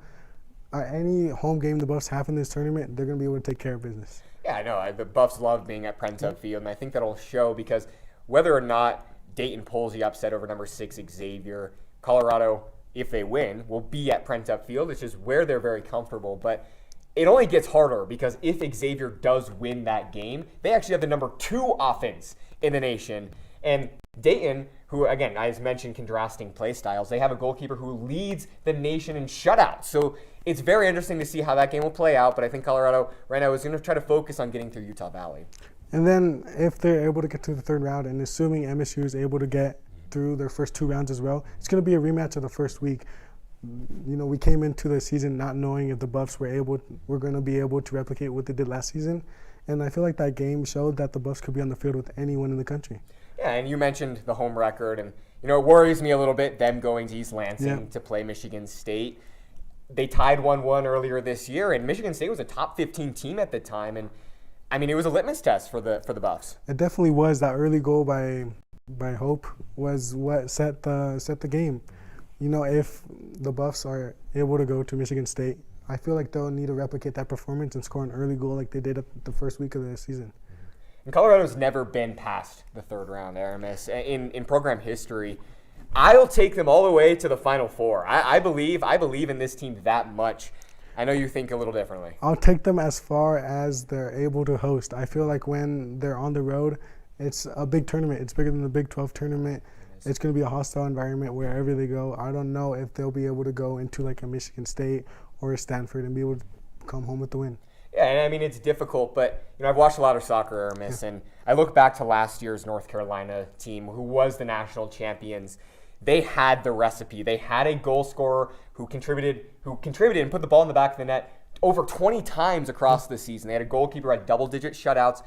any home game the Buffs have in this tournament, they're going to be able to take care of business. Yeah, I know. The Buffs love being at Prentub Field, and I think that'll show because whether or not Dayton pulls the upset over number 6 Xavier, Colorado, if they win, will be at Prentub Field, which is where they're very comfortable. But it only gets harder because if Xavier does win that game, they actually have the number 2 offense in the nation. And Dayton, who, again, as mentioned, contrasting play styles, they have a goalkeeper who leads the nation in shutouts. So it's very interesting to see how that game will play out. But I think Colorado right now is going to try to focus on getting through Utah Valley. And then if they're able to get to the third round, and assuming MSU is able to get through their first 2 rounds as well, it's going to be a rematch of the first week. We came into the season not knowing if the Buffs were going to be able to replicate what they did last season. And I feel like that game showed that the Buffs could be on the field with anyone in the country. Yeah, and you mentioned the home record, and it worries me a little bit, them going to East Lansing to play Michigan State. They tied 1-1 earlier this year, and Michigan State was a top 15 team at the time, and it was a litmus test for the Buffs. It definitely was. That early goal by Hope was what set the game. If the Buffs are able to go to Michigan State, I feel like they'll need to replicate that performance and score an early goal like they did at the first week of the season. And Colorado's never been past the third round, Aramis. In program history, I'll take them all the way to the Final Four. I believe in this team that much. I know you think a little differently. I'll take them as far as they're able to host. I feel like when they're on the road, it's a big tournament. It's bigger than the Big 12 tournament. It's going to be a hostile environment wherever they go. I don't know if they'll be able to go into like a Michigan State or a Stanford and be able to come home with the win. Yeah, and it's difficult, but I've watched a lot of soccer, Aramis, and I look back to last year's North Carolina team, who was the national champions. They had the recipe. They had a goal scorer who contributed and put the ball in the back of the net over 20 times across the season. They had a goalkeeper at double-digit shutouts,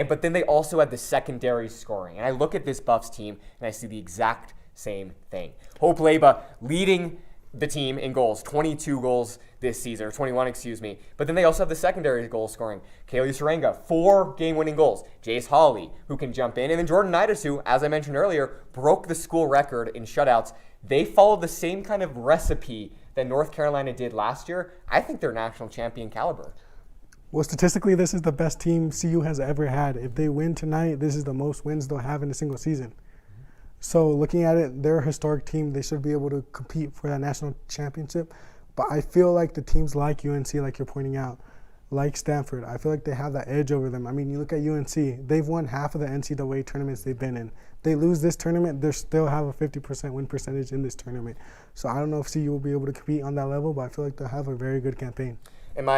but then they also had the secondary scoring. And I look at this Buffs team, and I see the exact same thing. Hope Leba leading the team in goals, 22 goals this season, or 21, excuse me. But then they also have the secondary goal scoring. Kaylee Serenga, 4 game-winning goals. Jace Hawley, who can jump in. And then Jordan Nidus, who, as I mentioned earlier, broke the school record in shutouts. They followed the same kind of recipe that North Carolina did last year. I think they're national champion caliber. Well, statistically, this is the best team CU has ever had. If they win tonight, this is the most wins they'll have in a single season. So looking at it, they're a historic team. They should be able to compete for that national championship. But I feel like the teams like UNC, like you're pointing out, like Stanford, I feel like they have that edge over them. I mean, you look at UNC, they've won half of the NCAA tournaments they've been in. They lose this tournament, they still have a 50% win percentage in this tournament. So I don't know if CU will be able to compete on that level, but I feel like they'll have a very good campaign. And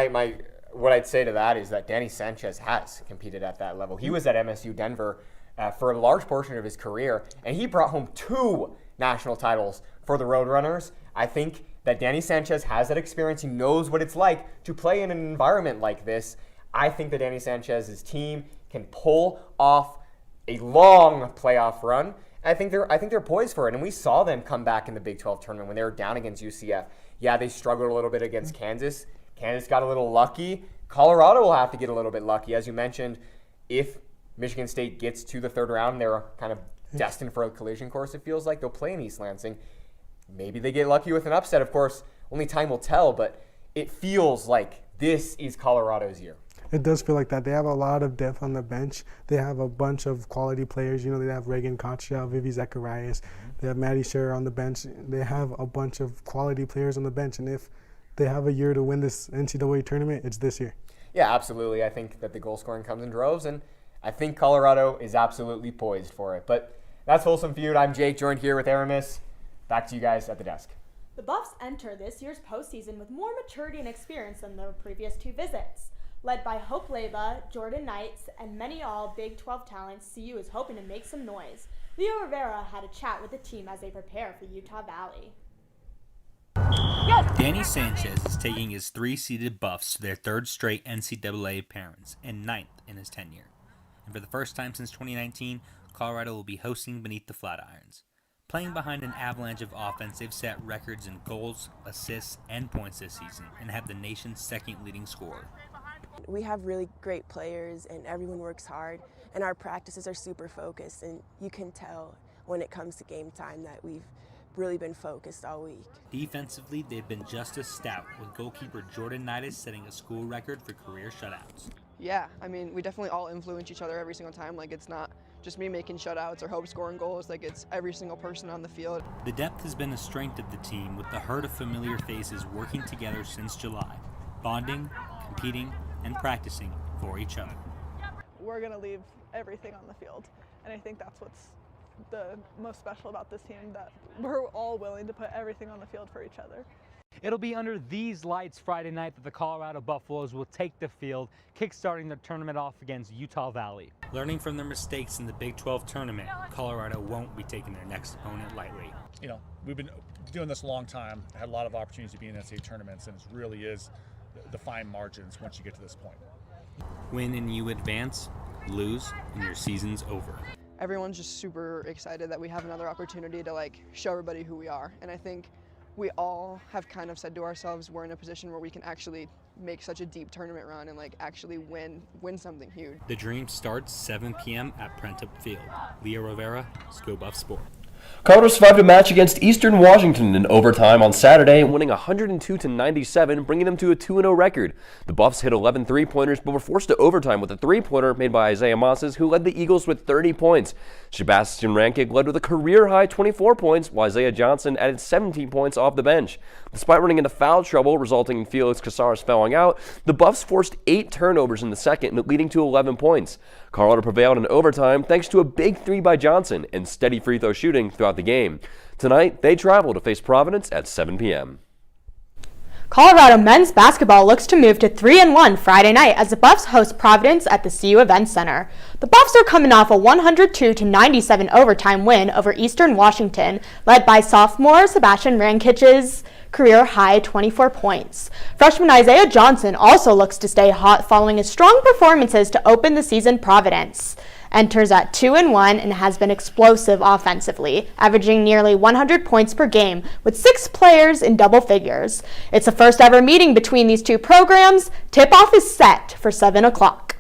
what I'd say to that is that Danny Sanchez has competed at that level. He was at MSU Denver for a large portion of his career, and he brought home 2 national titles for the Roadrunners. I think that Danny Sanchez has that experience. He knows what it's like to play in an environment like this. I think that Danny Sanchez's team can pull off a long playoff run. I think they're poised for it, and we saw them come back in the Big 12 tournament when they were down against UCF. Yeah, they struggled a little bit against Kansas. Kansas got a little lucky. Colorado will have to get a little bit lucky. As you mentioned, if Michigan State gets to the third round, they're kind of destined for a collision course, it feels like. They'll play in East Lansing. Maybe they get lucky with an upset. Of course, only time will tell, but it feels like this is Colorado's year. It does feel like that. They have a lot of depth on the bench. They have a bunch of quality players. You know, they have Reagan Kotschow, Vivi Zacharias. They have Maddie Scherer on the bench. They have a bunch of quality players on the bench, and if they have a year to win this NCAA tournament, it's this year. Yeah, absolutely. I think that the goal scoring comes in droves, and I think Colorado is absolutely poised for it. But that's Wholesome Feud. I'm Jake, joined here with Aramis. Back to you guys at the desk. The Buffs enter this year's postseason with more maturity and experience than their previous 2 visits. Led by Hope Leyva, Jordan Knights, and many all Big 12 talents, CU is hoping to make some noise. Leo Rivera had a chat with the team as they prepare for Utah Valley. Danny Sanchez is taking his 3-seeded Buffs to their 3rd straight NCAA appearance and 9th in his tenure. And for the first time since 2019, Colorado will be hosting beneath the Flatirons. Playing behind an avalanche of offense, they've set records in goals, assists, and points this season and have the nation's 2nd leading scorer. We have really great players and everyone works hard, and our practices are super focused, and you can tell when it comes to game time that we've really been focused all week. Defensively, they've been just as stout, with goalkeeper Jordan Knights setting a school record for career shutouts. Yeah, I mean, we definitely all influence each other every single time. Like, it's not just me making shutouts or Hope scoring goals. Like, it's every single person on the field. The depth has been a strength of the team, with the herd of familiar faces working together since July, bonding, competing, and practicing for each other. We're going to leave everything on the field, and I think that's what's the most special about this team, that we're all willing to put everything on the field for each other. It'll be under these lights Friday night that the Colorado Buffaloes will take the field, kickstarting their tournament off against Utah Valley. Learning from their mistakes in the Big 12 tournament, Colorado won't be taking their next opponent lightly. You know, we've been doing this a long time, had a lot of opportunities to be in NCAA tournaments, and it really is the fine margins once you get to this point. Win and you advance, lose and your season's over. Everyone's just super excited that we have another opportunity to show everybody who we are, and I think we all have kind of said to ourselves we're in a position where we can actually make such a deep tournament run and actually win something huge. The dream starts 7 p.m. at Prentup Field. Leo Rivera, Sco Buff Sport. Colorado survived a match against Eastern Washington in overtime on Saturday, winning 102-97, bringing them to a 2-0 record. The Buffs hit 11 3-pointers, but were forced to overtime with a 3-pointer made by Isaiah Mosses, who led the Eagles with 30 points. Sebastian Rankig led with a career-high 24 points, while Isaiah Johnson added 17 points off the bench. Despite running into foul trouble, resulting in Felix Casares fouling out, the Buffs forced 8 turnovers in the second, leading to 11 points. Colorado prevailed in overtime thanks to a big 3 by Johnson and steady free throw shooting throughout the game. Tonight, they travel to face Providence at 7 p.m. Colorado men's basketball looks to move to 3-1 Friday night as the Buffs host Providence at the CU Event Center. The Buffs are coming off a 102-97 overtime win over Eastern Washington, led by sophomore Sebastian Rankic's career-high 24 points. Freshman Isaiah Johnson also looks to stay hot following his strong performances to open the season. Providence enters at 2-1 and has been explosive offensively, averaging nearly 100 points per game with 6 players in double figures. It's the first ever meeting between these two programs. Tip-off is set for 7 o'clock.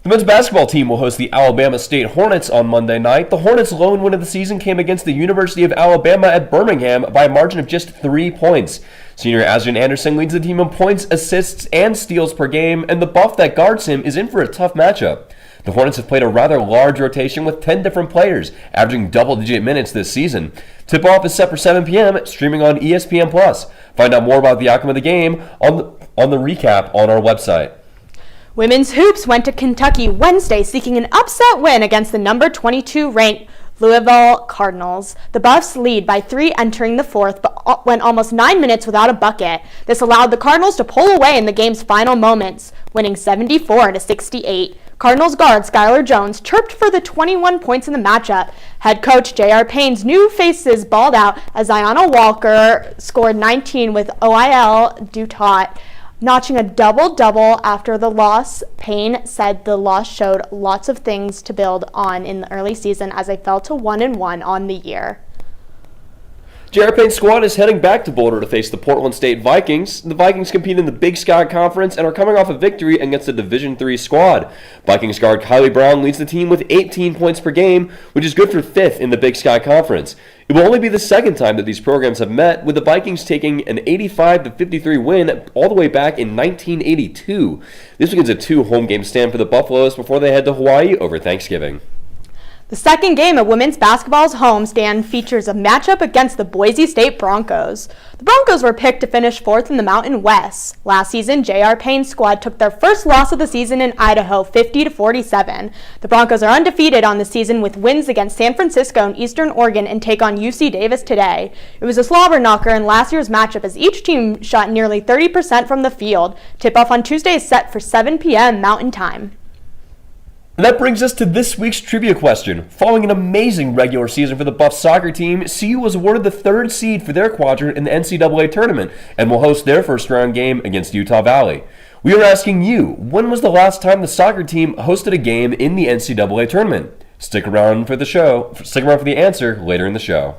The men's basketball team will host the Alabama State Hornets on Monday night. The Hornets' lone win of the season came against the University of Alabama at Birmingham by a margin of just 3 points. Senior Asden Anderson leads the team in points, assists, and steals per game, and the buff that guards him is in for a tough matchup. The Hornets have played a rather large rotation with 10 different players, averaging double-digit minutes this season. Tip-off is set for 7 p.m., streaming on ESPN+. Find out more about the outcome of the game on the recap on our website. Women's hoops went to Kentucky Wednesday seeking an upset win against the number 22 ranked Louisville Cardinals. The Buffs lead by 3 entering the fourth, but went almost 9 minutes without a bucket. This allowed the Cardinals to pull away in the game's final moments, winning 74-68. Cardinals guard Skylar Jones chirped for the 21 points in the matchup. Head coach J.R. Payne's new faces balled out as Ziona Walker scored 19 with OIL Dutot, notching a double-double after the loss. Payne said the loss showed lots of things to build on in the early season as they fell to 1-1 on the year. J.R. Payne's squad is heading back to Boulder to face the Portland State Vikings. The Vikings compete in the Big Sky Conference and are coming off a victory against the Division III squad. Vikings guard Kylie Brown leads the team with 18 points per game, which is good for 5th in the Big Sky Conference. It will only be the second time that these programs have met, with the Vikings taking an 85-53 win all the way back in 1982. This begins a 2 home game stand for the Buffaloes before they head to Hawaii over Thanksgiving. The second game of women's basketball's homestand features a matchup against the Boise State Broncos. The Broncos were picked to finish 4th in the Mountain West. Last season, J.R. Payne's squad took their first loss of the season in Idaho, 50-47. The Broncos are undefeated on the season with wins against San Francisco and Eastern Oregon and take on UC Davis today. It was a slobber knocker in last year's matchup as each team shot nearly 30% from the field. Tip-off on Tuesday is set for 7 p.m. Mountain Time. And that brings us to this week's trivia question. Following an amazing regular season for the Buffs soccer team, CU was awarded the 3rd seed for their quadrant in the NCAA tournament and will host their first round game against Utah Valley. We are asking you, when was the last time the soccer team hosted a game in the NCAA tournament? Stick around for the answer later in the show.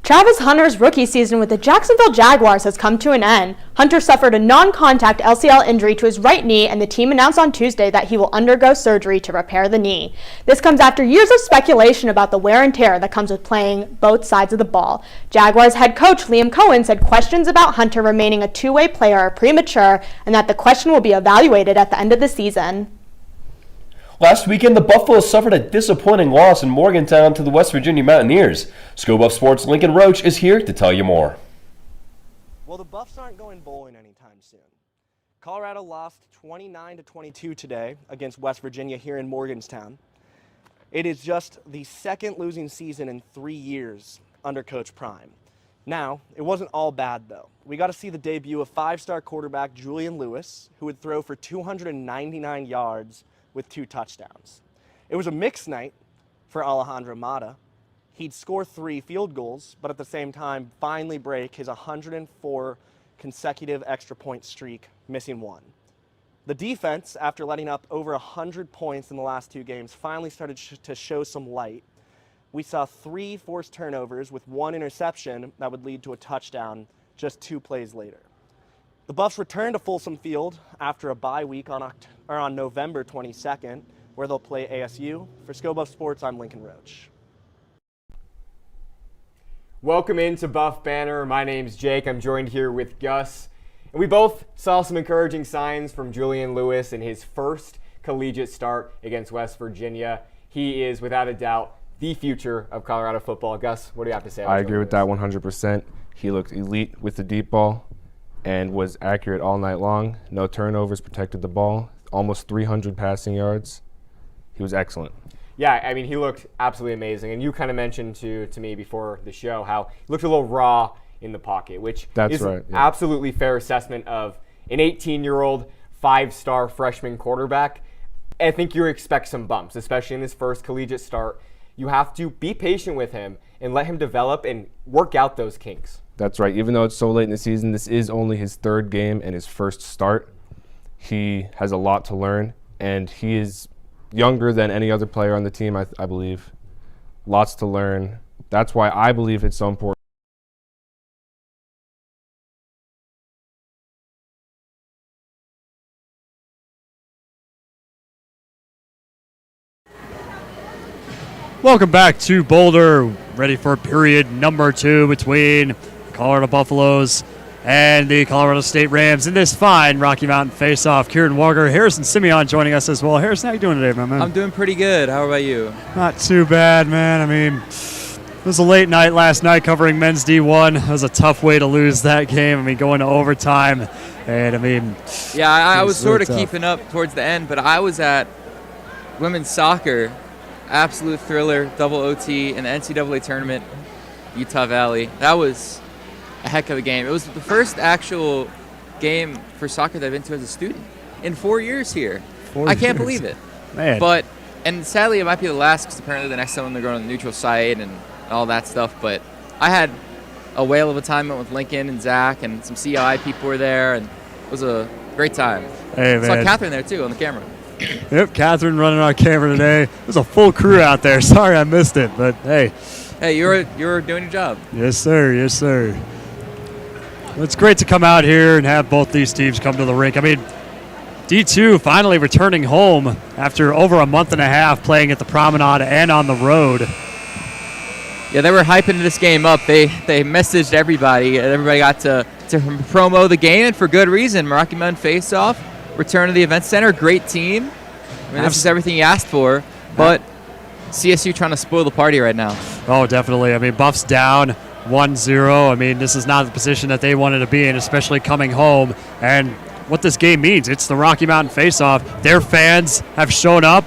Travis Hunter's rookie season with the Jacksonville Jaguars has come to an end. Hunter suffered a non-contact LCL injury to his right knee, and the team announced on Tuesday that he will undergo surgery to repair the knee. This comes after years of speculation about the wear and tear that comes with playing both sides of the ball. Jaguars head coach Liam Cohen said questions about Hunter remaining a two-way player are premature and that the question will be evaluated at the end of the season. Last weekend, the Buffaloes suffered a disappointing loss in Morgantown to the West Virginia Mountaineers. Scobuff Sports' Lincoln Roach is here to tell you more. Well, the Buffs aren't going bowling anytime soon. Colorado lost 29-22 today against West Virginia here in Morgantown. It is just the second losing season in 3 years under Coach Prime. Now, it wasn't all bad, though. We got to see the debut of 5-star quarterback Julian Lewis, who would throw for 299 yards with 2 touchdowns. It was a mixed night for Alejandro Mata. He'd score 3 field goals, but at the same time finally break his 104 consecutive extra point streak, missing 1. The defense, after letting up over 100 points in the last 2 games, finally started to show some light. We saw 3 forced turnovers with 1 interception that would lead to a touchdown just 2 plays later. The Buffs returned to Folsom Field after a bye week on November 22nd, where they'll play ASU. For Scobuff Sports, I'm Lincoln Roach. Welcome into Buff Banner. My name's Jake. I'm joined here with Gus. And we both saw some encouraging signs from Julian Lewis in his first collegiate start against West Virginia. He is, without a doubt, the future of Colorado football. Gus, what do you have to say? I agree with that 100%. He looked elite with the deep ball and was accurate all night long. No turnovers, protected the ball. Almost 300 passing yards. He was excellent. Yeah, I mean, he looked absolutely amazing. And you kind of mentioned to me before the show how he looked a little raw in the pocket, which That's is right, an yeah. absolutely fair assessment of an 18-year-old, 5-star freshman quarterback. I think you expect some bumps, especially in his first collegiate start. You have to be patient with him and let him develop and work out those kinks. That's right. Even though it's so late in the season, this is only his third game and his first start. He has a lot to learn, and he is younger than any other player on the team, I believe. Lots to learn. That's why I believe it's so important. Welcome back to Boulder. Ready for period number 2 between Colorado Buffaloes and the Colorado State Rams in this fine Rocky Mountain face-off. Kieran Walker, Harrison Simeon joining us as well. Harrison, how you doing today, my man? I'm doing pretty good. How about you? Not too bad, man. I mean, it was a late night last night covering men's D1. It was a tough way to lose that game. I mean, going to overtime. And, I mean... Yeah, I was sort of tough. keeping up towards the end, but I was at women's soccer. Absolute thriller, double OT in the NCAA tournament, Utah Valley. That was a heck of a game. It was the first actual game for soccer that I've been to as a student in 4 years here. 4 I can't years. believe it. Man. And sadly, it might be the last because apparently the next time they're going to the neutral site and all that stuff. But I had a whale of a time with Lincoln and Zach, and some CI people were there, and it was a great time. Hey, Saw man. Catherine there too on the camera. Yep, Catherine running our camera today. There's a full crew out there. Sorry I missed it, but hey. Hey, you were doing your job. Yes, sir. Yes, sir. Well, it's great to come out here and have both these teams come to the rink. I mean, D2 finally returning home after over a month and a half playing at the Promenade and on the road. Yeah, they were hyping this game up. They messaged everybody, and everybody got to promo the game, and for good reason. Rocky Mountain Faceoff, return to the event center, great team. I mean, this is everything you asked for, but CSU trying to spoil the party right now. Oh, definitely. I mean, Buffs down 1-0. I mean, this is not the position that they wanted to be in, especially coming home. And what this game means, it's the Rocky Mountain Faceoff. Their fans have shown up.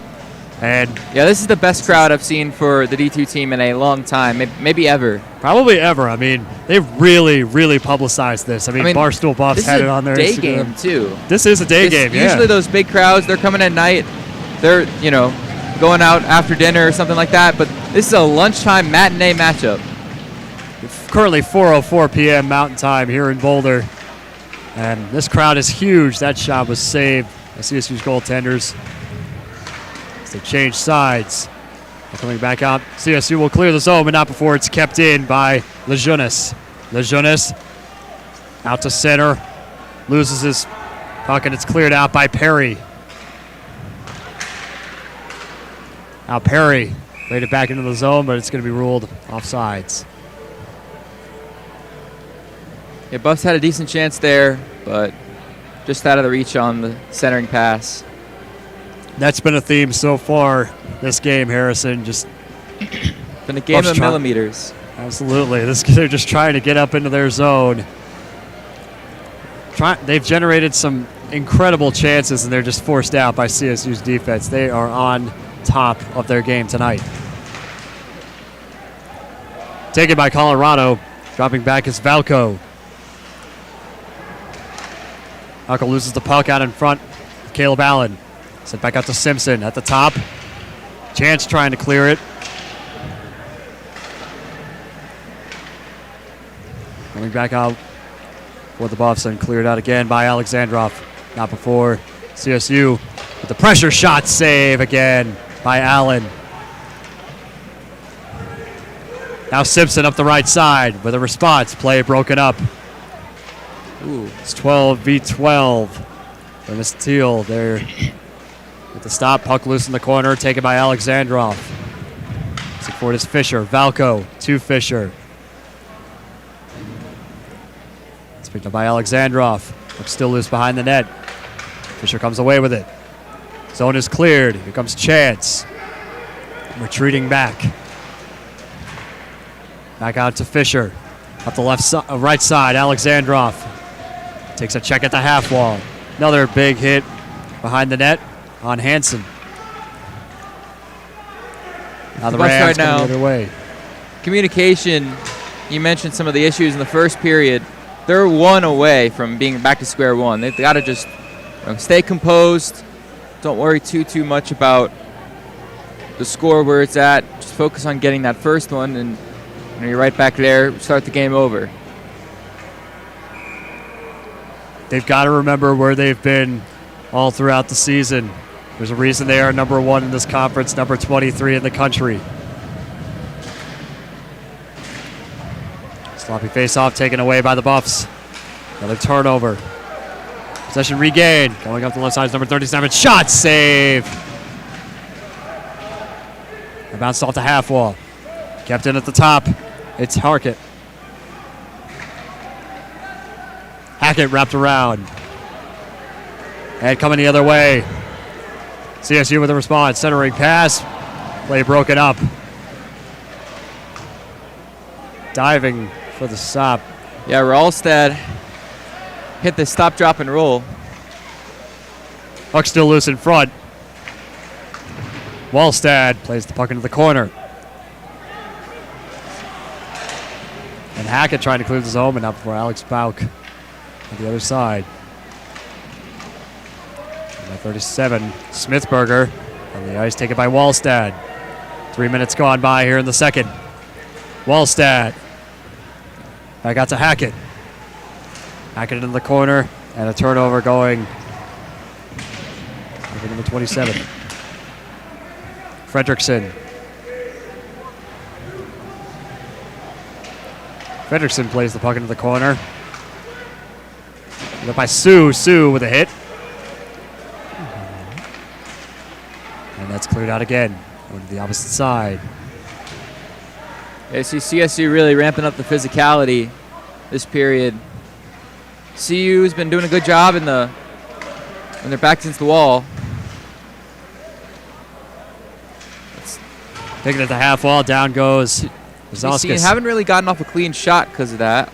And yeah, this is the best crowd I've seen for the D2 team in a long time, maybe ever. Probably ever. I mean, they've really, really publicized this. I mean Barstool Buffs had it on their day Instagram. game too. This is a day game, yeah. Usually those big crowds, they're coming at night. They're, going out after dinner or something like that. But this is a lunchtime matinee matchup. Currently 4:04 p.m. Mountain Time here in Boulder. And this crowd is huge. That shot was saved by CSU's goaltenders. As they change sides. They're coming back out. CSU will clear the zone, but not before it's kept in by Lejeunesse. Lejeunesse out to center. Loses his puck, and it's cleared out by Perry. Now Perry laid it back into the zone, but it's going to be ruled offsides. Yeah, Buffs had a decent chance there, but just out of the reach on the centering pass. That's been a theme so far this game, Harrison. Just been a game of millimeters. Absolutely. They're just trying to get up into their zone. They've generated some incredible chances, and they're just forced out by CSU's defense. They are on top of their game tonight. Taken by Colorado. Dropping back is Valco. Valco loses the puck out in front. Caleb Allen. Sent back out to Simpson at the top. Chance trying to clear it. Coming back out for the Buffs and cleared out again by Alexandrov. Not before CSU with the pressure shot save again by Allen. Now Simpson up the right side with a response. Play broken up. Ooh, it's 12v12. And it's Teal there with the stop. Puck loose in the corner, taken by Alexandrov. Support is Fisher. Valco to Fisher. It's picked up by Alexandrov. Puck still loose behind the net. Fisher comes away with it. Zone is cleared. Here comes Chance. Retreating back. Back out to Fisher. Up the right side, Alexandrov. Takes a check at the half wall. Another big hit behind the net on Hansen. Now the Buffs Rams right coming now. the other way. Communication, you mentioned some of the issues in the first period. They're one away from being back to square one. They've got to just stay composed. Don't worry too much about the score where it's at. Just focus on getting that first one, and you're right back there. Start the game over. They've got to remember where they've been all throughout the season. There's a reason they are number 1 in this conference, number 23 in the country. Sloppy face-off taken away by the Buffs. Another turnover. Possession regained. Going up the left side is number 37. Shot save. And bounced off the half wall. Kept in at the top. It's Harkett. Hackett wrapped around. And coming the other way. CSU with a response. Centering pass. Play broken up. Diving for the stop. Yeah, Ralstad hit the stop, drop, and roll. Puck still loose in front. Wallstad plays the puck into the corner. And Hackett trying to clear the zone, and up for Alex Bauk on the other side. Number 37, Smithberger on the ice, taken by Wallstad. 3 minutes gone by here in the second. Wallstad. Back out to Hackett. Hackett into the corner, and a turnover going. Number 27. Fredrickson. Fredrickson plays the puck into the corner. Up by Sue. Sue with a hit. And that's cleared out again. Going to the opposite side. Yeah, see CSU really ramping up the physicality this period. CU's been doing a good job when their back against the wall. Taking it to half wall, down goes Zauskas. Haven't really gotten off a clean shot because of that.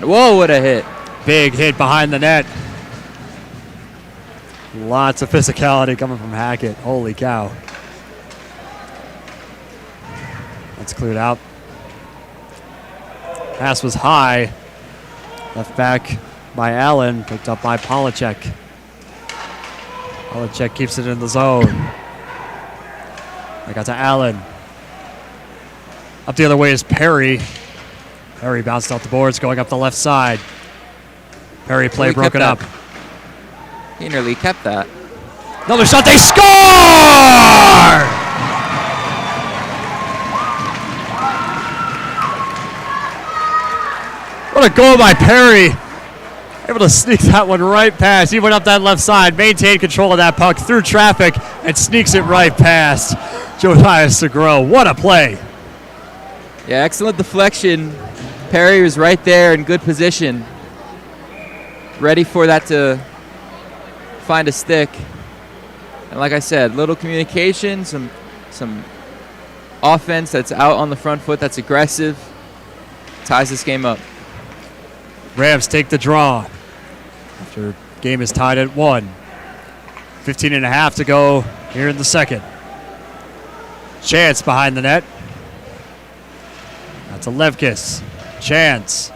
Whoa, what a hit. Big hit behind the net. Lots of physicality coming from Hackett. Holy cow. That's cleared out. Pass was high. Left back by Allen. Picked up by Polacek. Polacek keeps it in the zone. I got to Allen. Up the other way is Perry. Perry bounced off the boards, going up the left side. Perry play broken up. He nearly kept that. Another shot, they score! What a goal by Perry. Able to sneak that one right past. He went up that left side, maintained control of that puck through traffic, and sneaks it right past Josiah Segro. What a play. Yeah, excellent deflection. Perry was right there in good position. Ready for that to find a stick. And like I said, little communication, some offense that's out on the front foot, that's aggressive. Ties this game up. Rams take the draw after game is tied at 1. 15 and a half to go here in the second. Chance behind the net. That's a Levkis. Chance.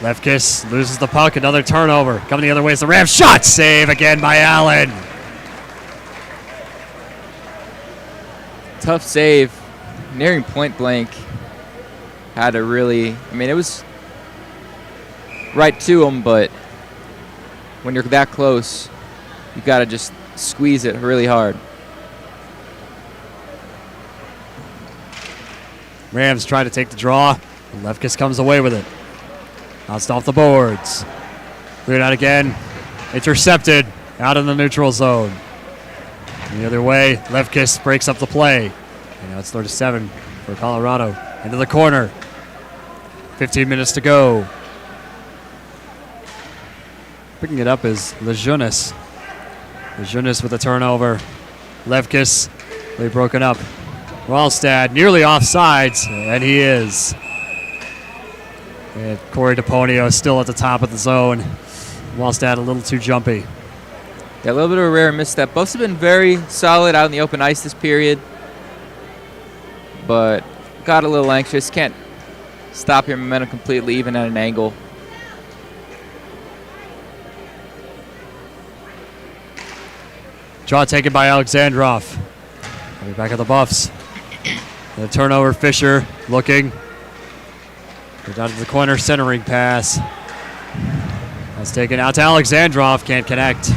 Levkis loses the puck. Another turnover. Coming the other way is the Rams. Shot save again by Allen. Tough save. Nearing point blank. Had to really, I mean, it was right to him, but when you're that close, you got to just squeeze it really hard. Rams trying to take the draw. Lefkis comes away with it. Bounced off the boards. Cleared out again. Intercepted. Out in the neutral zone. The other way, Lefkis breaks up the play. And now it's 37 for Colorado. Into the corner. 15 minutes to go. Picking it up is Lejunas. Lejunas with a turnover. Lefkis, they broken up. Wallstad nearly offsides, and he is. And Corey DePonio still at the top of the zone. Wallstad a little too jumpy. Yeah, a little bit of a rare misstep. Buffs have been very solid out in the open ice this period, but got a little anxious. Can't stop your momentum completely, even at an angle. Draw taken by Alexandrov. Coming back at the Buffs. The turnover, Fisher looking. Goes down to the corner, centering pass. That's taken out to Alexandrov, can't connect.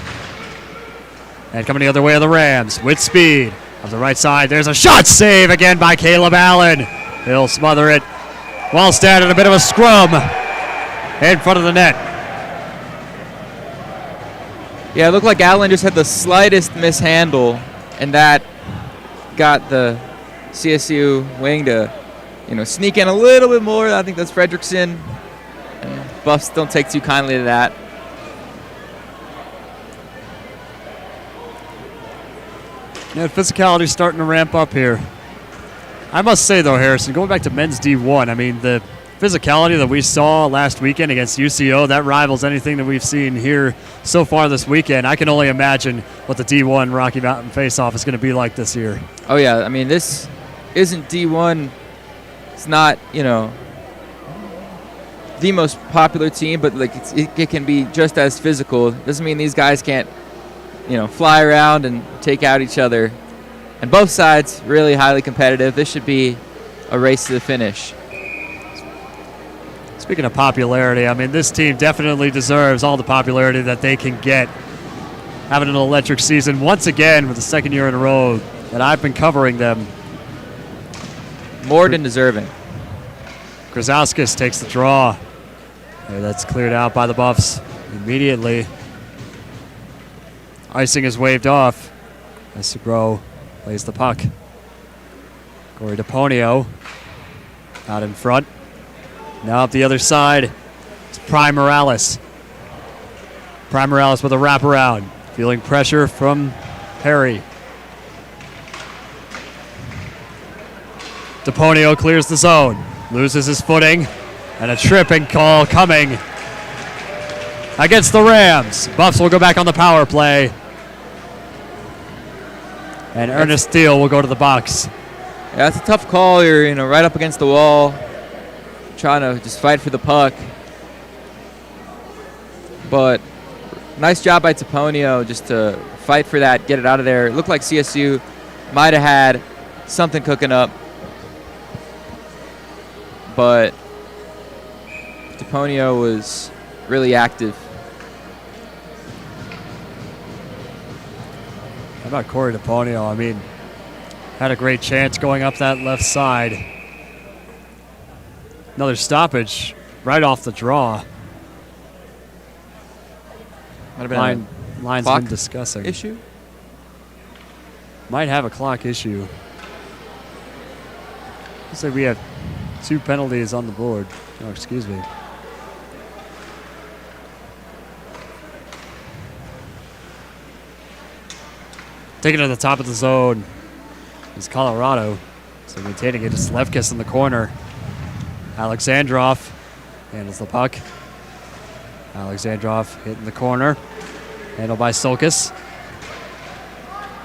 And coming the other way of the Rams with speed. On the right side, there's a shot save again by Caleb Allen. He'll smother it. Wallstad in a bit of a scrum in front of the net. Yeah, it looked like Allen just had the slightest mishandle, and that got the CSU wing to, sneak in a little bit more. I think that's Fredrickson. And Buffs don't take too kindly to that. Yeah, physicality's starting to ramp up here. I must say, though, Harrison, going back to men's D1, I mean, the physicality that we saw last weekend against UCO, that rivals anything that we've seen here so far this weekend. I can only imagine what the D1 Rocky Mountain Faceoff is going to be like this year. Oh, yeah. I mean, this isn't D1. It's not, the most popular team, but like it can be just as physical. Doesn't mean these guys can't, fly around and take out each other. And both sides really highly competitive. This should be a race to the finish. Speaking of popularity, I mean, this team definitely deserves all the popularity that they can get. Having an electric season once again for the second year in a row that I've been covering them. More than deserving. Krasowskis takes the draw. And that's cleared out by the Buffs immediately. Icing is waved off as Segro plays the puck. Corey DePonio out in front. Now up the other side, it's Prime Morales. Prime Morales with a wraparound. Feeling pressure from Perry. DePonio clears the zone. Loses his footing. And a tripping call coming against the Rams. Buffs will go back on the power play. And Ernest Steele will go to the box. Yeah, that's a tough call. You're right up against the wall, trying to just fight for the puck. But nice job by Toponio just to fight for that, get it out of there. It looked like CSU might have had something cooking up, but Toponio was really active. How about Corey DePonio? I mean, had a great chance going up that left side. Another stoppage right off the draw. Might have been Line's clock been discussing. issue? Might have a clock issue. Looks like we have 2 penalties on the board. Oh, excuse me. Taking it to the top of the zone is Colorado. So maintaining it is Levkis in the corner. Alexandrov handles the puck. Alexandrov hitting the corner. Handled by Sulkis.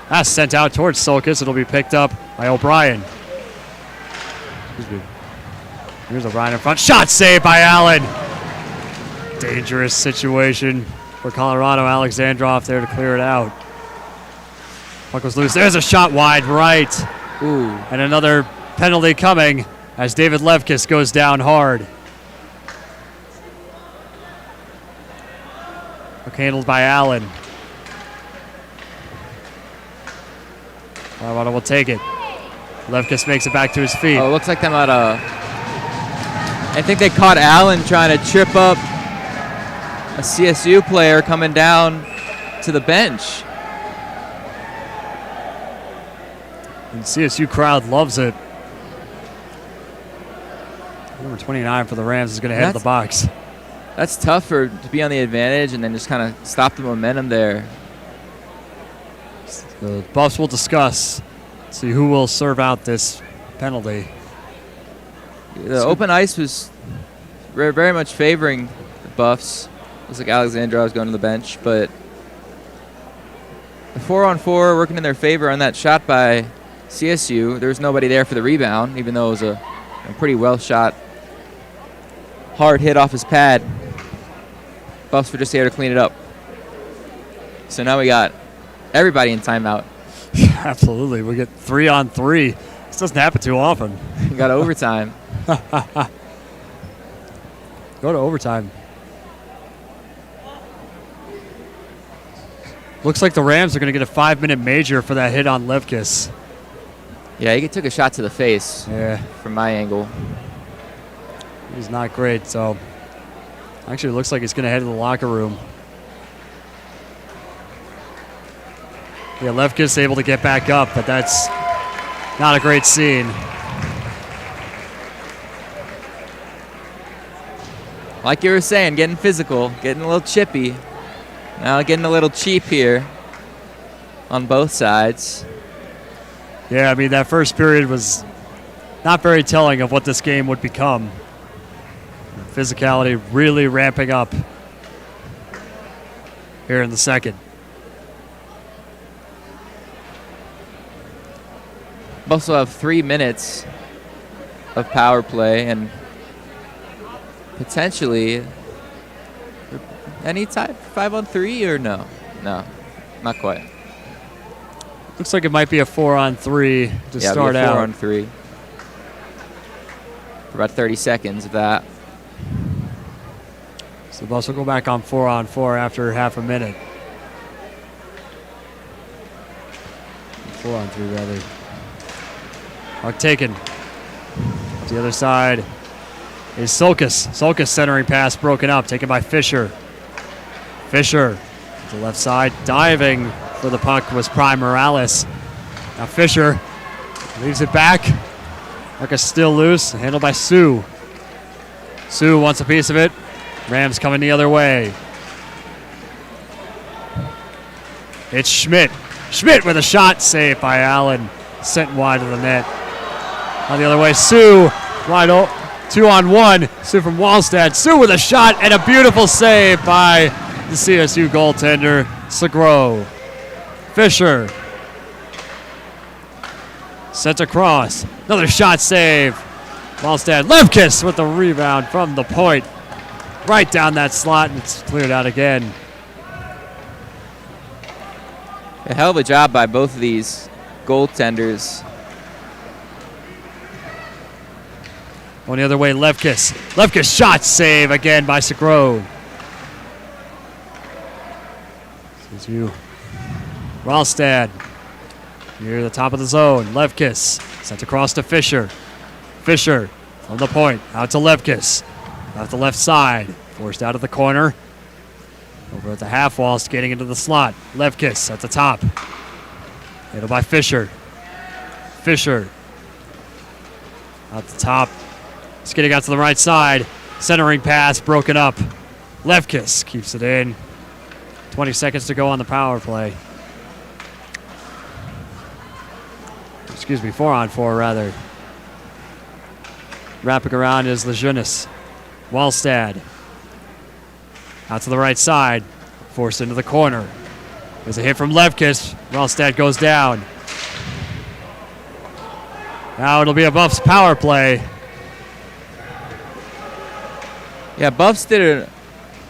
That's sent out towards Sulkis. It'll be picked up by O'Brien. Excuse me. Here's O'Brien in front. Shot saved by Allen. Dangerous situation for Colorado. Alexandrov there to clear it out. Puck was loose. There's a shot wide right. Ooh. And another penalty coming as David Levkis goes down hard. Puck handled by Allen. Colorado will take it. Levkis makes it back to his feet. Oh, it looks like they might I think they caught Allen trying to trip up a CSU player coming down to the bench. And CSU crowd loves it. Number 29 for the Rams is going to head to the box. That's tough to be on the advantage and then just kind of stop the momentum there. The Buffs will discuss, see who will serve out this penalty. The open ice was very much favoring the Buffs. Looks like Alexandrov was going to the bench, but The 4-on-4 working in their favor on that shot by CSU. There was nobody there for the rebound, even though it was a pretty well shot. Hard hit off his pad. Buffs were just here to clean it up. So now we got everybody in timeout. Absolutely. We get 3-on-3. This doesn't happen too often. We got overtime. Go to overtime. Looks like the Rams are going to get a 5-minute major for that hit on Levkis. Yeah, he took a shot to the face. Yeah. From my angle. He's not great, so actually it looks like he's going to head to the locker room. Yeah, Levkis able to get back up, but that's not a great scene. Like you were saying, getting physical, getting a little chippy. Now getting a little cheap here on both sides. Yeah, I mean, that first period was not very telling of what this game would become. Physicality really ramping up here in the second. Buffs will have 3 minutes of power play and potentially any type 5-on-3 or no? No, not quite. Looks like it might be a 4-on-3 to start out. 4-on-3 for about 30 seconds of that. So the Buffs will go back on 4-on-4 after half a minute. 4-on-3 rather. Puck taken. To the other side is Sulkus. Sulkus centering pass broken up, taken by Fisher. Fisher to the left side, diving for the puck was Prime Morales. Now Fisher leaves it back. Puck is still loose, handled by Sue. Sue wants a piece of it. Rams coming the other way. It's Schmidt. Schmidt with a shot, saved by Allen. Sent wide of the net. On the other way, Sue wide open. 2-on-1. Sue from Wallstad. Sue with a shot and a beautiful save by the CSU goaltender, Segro. Fisher. Sent across. Another shot save. Wallstad. Levkis with the rebound from the point. Right down that slot, and it's cleared out again. A hell of a job by both of these goaltenders. On the other way, Levkis. Levkis shot save again by Segro. This is you. Wallstad. Near the top of the zone. Levkis. Sent across to Fisher. Fisher on the point. Out to Levkis. Out the left side. Forced out of the corner. Over at the half wall, skating into the slot. Levkis at the top. Handled by Fisher. Fisher. Out the top. Skating out to the right side. Centering pass broken up. Levkis keeps it in. 20 seconds to go on the power play. Excuse me, 4-on-4 rather. Wrapping around is Lejeunesse. Wallstad. Out to the right side. Forced into the corner. There's a hit from Levkis. Wallstad goes down. Now it'll be a Buffs power play. Yeah, Buffs did a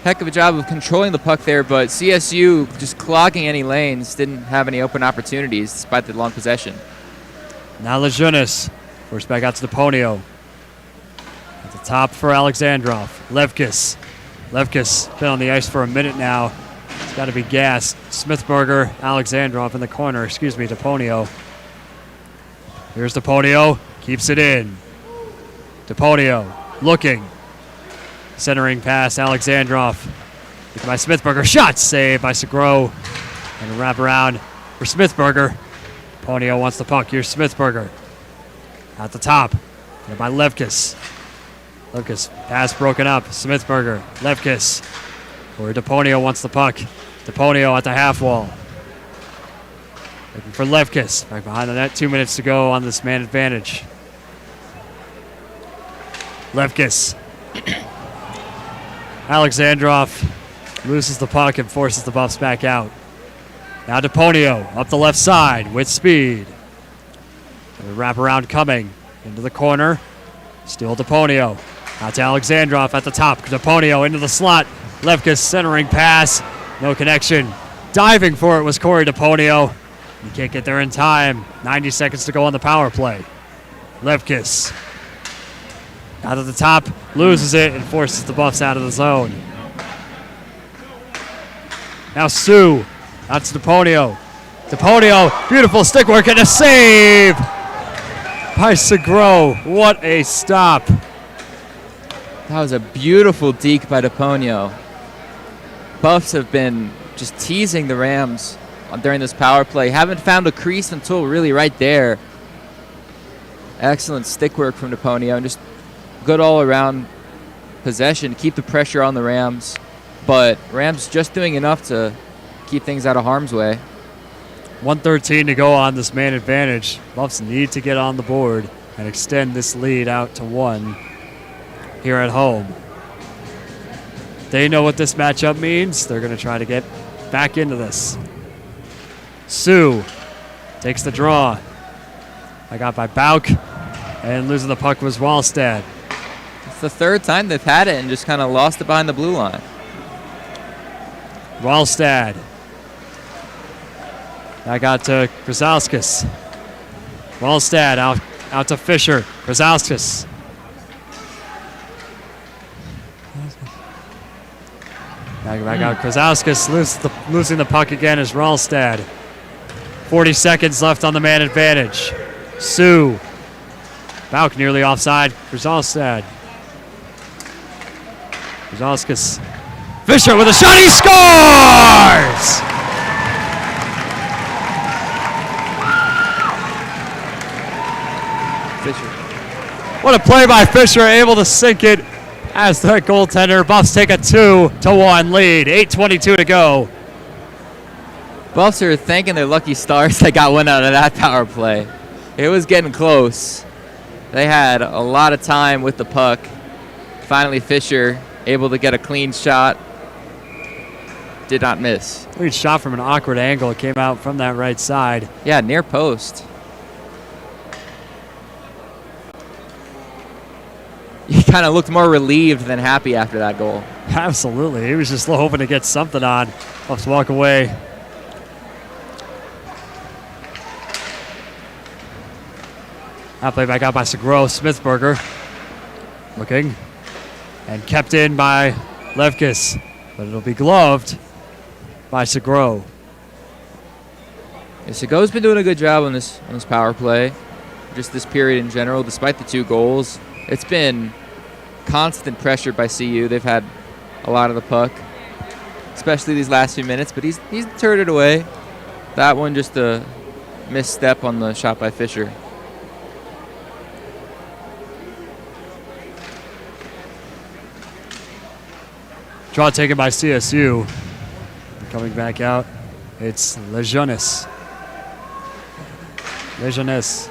heck of a job of controlling the puck there, but CSU just clogging any lanes, didn't have any open opportunities despite the long possession. Now Lejeunesse. Forced back out to Deponio. At the top for Alexandrov. Levkis. Levkis been on the ice for a minute now. It's got to be gassed. Smithberger, Alexandrov in the corner. Excuse me, Deponio. Here's Deponio. Keeps it in. Deponio looking. Centering pass, Alexandrov. Taken by Smithberger. Shot saved by Segro. And a wrap around for Smithberger. Deponio wants the puck. Here's Smithberger. At the top. And by Levkis. Levkis, pass broken up. Smithberger. Levkis. Where Deponio wants the puck. Deponio at the half wall. Looking for Levkis. Back behind the net. 2 minutes to go on this man advantage. Levkis. Alexandrov loses the puck and forces the Buffs back out. Now DePonio up the left side with speed. The wraparound coming into the corner. Still DePonio. Out to Alexandrov at the top. DePonio into the slot. Levkis centering pass. No connection. Diving for it was Corey DePonio. He can't get there in time. 90 seconds to go on the power play. Levkis. Out at the top. Loses it and forces the Buffs out of the zone. Now Sue. That's DePonio. DePonio, beautiful stick work and a save by Segro. What a stop. That was a beautiful deke by DePonio. Buffs have been just teasing the Rams during this power play. Haven't found a crease until really right there. Excellent stick work from DePonio and just good all-around possession. Keep the pressure on the Rams. But Rams just doing enough to keep things out of harm's way. 1:13 to go on this man advantage. Buffs need to get on the board and extend this lead out to 1 here at home. They know what this matchup means. They're going to try to get back into this. Sue takes the draw. I got by Bauk, and losing the puck was Wallstad. It's the third time they've had it and just kind of lost it behind the blue line. Wallstad. I got to Krasowskis. Wallstad out to Fisher. Krasowskis. Back out Krasowskis losing the puck again is Wallstad. 40 seconds left on the man advantage. Sue. Bauk nearly offside. Krasowskis. Krasowskis. Fisher with a shot. He scores! Fisher. What a play by Fisher, able to sink it as the goaltender. Buffs take a 2-1 lead. 8:22 to go. Buffs are thanking their lucky stars they got one out of that power play. It was getting close. They had a lot of time with the puck. Finally, Fisher able to get a clean shot. Did not miss. Great shot from an awkward angle. It came out from that right side. Yeah, near post. He kind of looked more relieved than happy after that goal. Absolutely. He was just hoping to get something on. Buffs walk away. That play back out by Segro. Smithberger looking and kept in by Levkis, but it'll be gloved by Segro. Yeah, Sego's been doing a good job on this power play. Just this period in general, despite the 2 goals. It's been constant pressure by CU. They've had a lot of the puck, especially these last few minutes, but he's deterred it away. That one just a misstep on the shot by Fisher. Draw taken by CSU. Coming back out, it's Lejeunesse. Lejeunesse.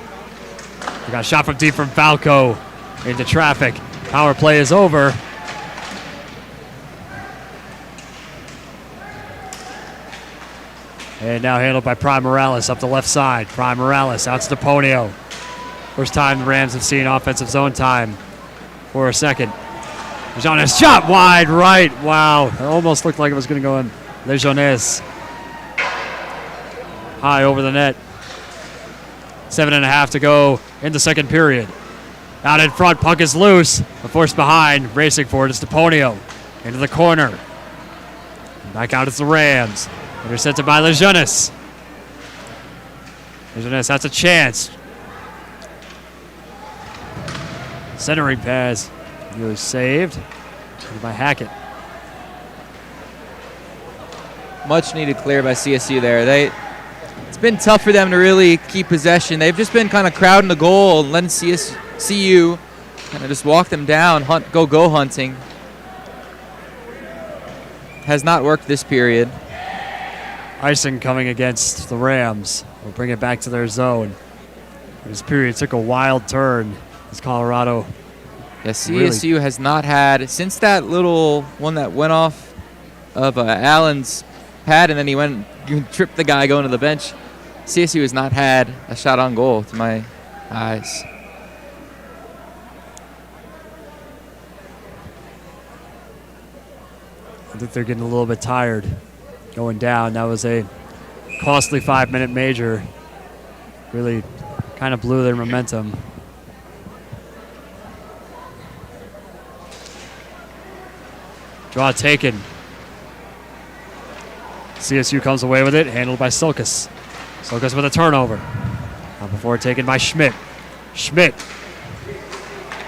We got a shot from deep from Falco into traffic. Power play is over. And now handled by Prime Morales up the left side. Prime Morales out to DePonio. First time the Rams have seen offensive zone time for a second. Lejeunesse shot wide right. Wow, it almost looked like it was going to go in. Lejeunesse. High over the net. 7.5 to go in the second period. Out in front, puck is loose. A force behind, racing for it is DePonio. Into the corner. Back out is the Rams. Intercepted by Lejeunesse. Lejeunesse has a chance. Centering pass. Really saved by Hackett. Much needed clear by CSU there. It's been tough for them to really keep possession. They've just been kind of crowding the goal and letting CU kind of just walk them down, go hunting. Has not worked this period. Icing coming against the Rams. We'll bring it back to their zone. This period took a wild turn as Colorado. Yeah, CSU has not had, since that little one that went off of Allen's pad and then he went tripped the guy going to the bench. CSU has not had a shot on goal to my eyes. I think they're getting a little bit tired going down. That was a costly 5-minute major. Really kind of blew their momentum. Draw taken. CSU comes away with it, handled by Sulkus. Sulkus with a turnover. Now before taken by Schmidt. Schmidt.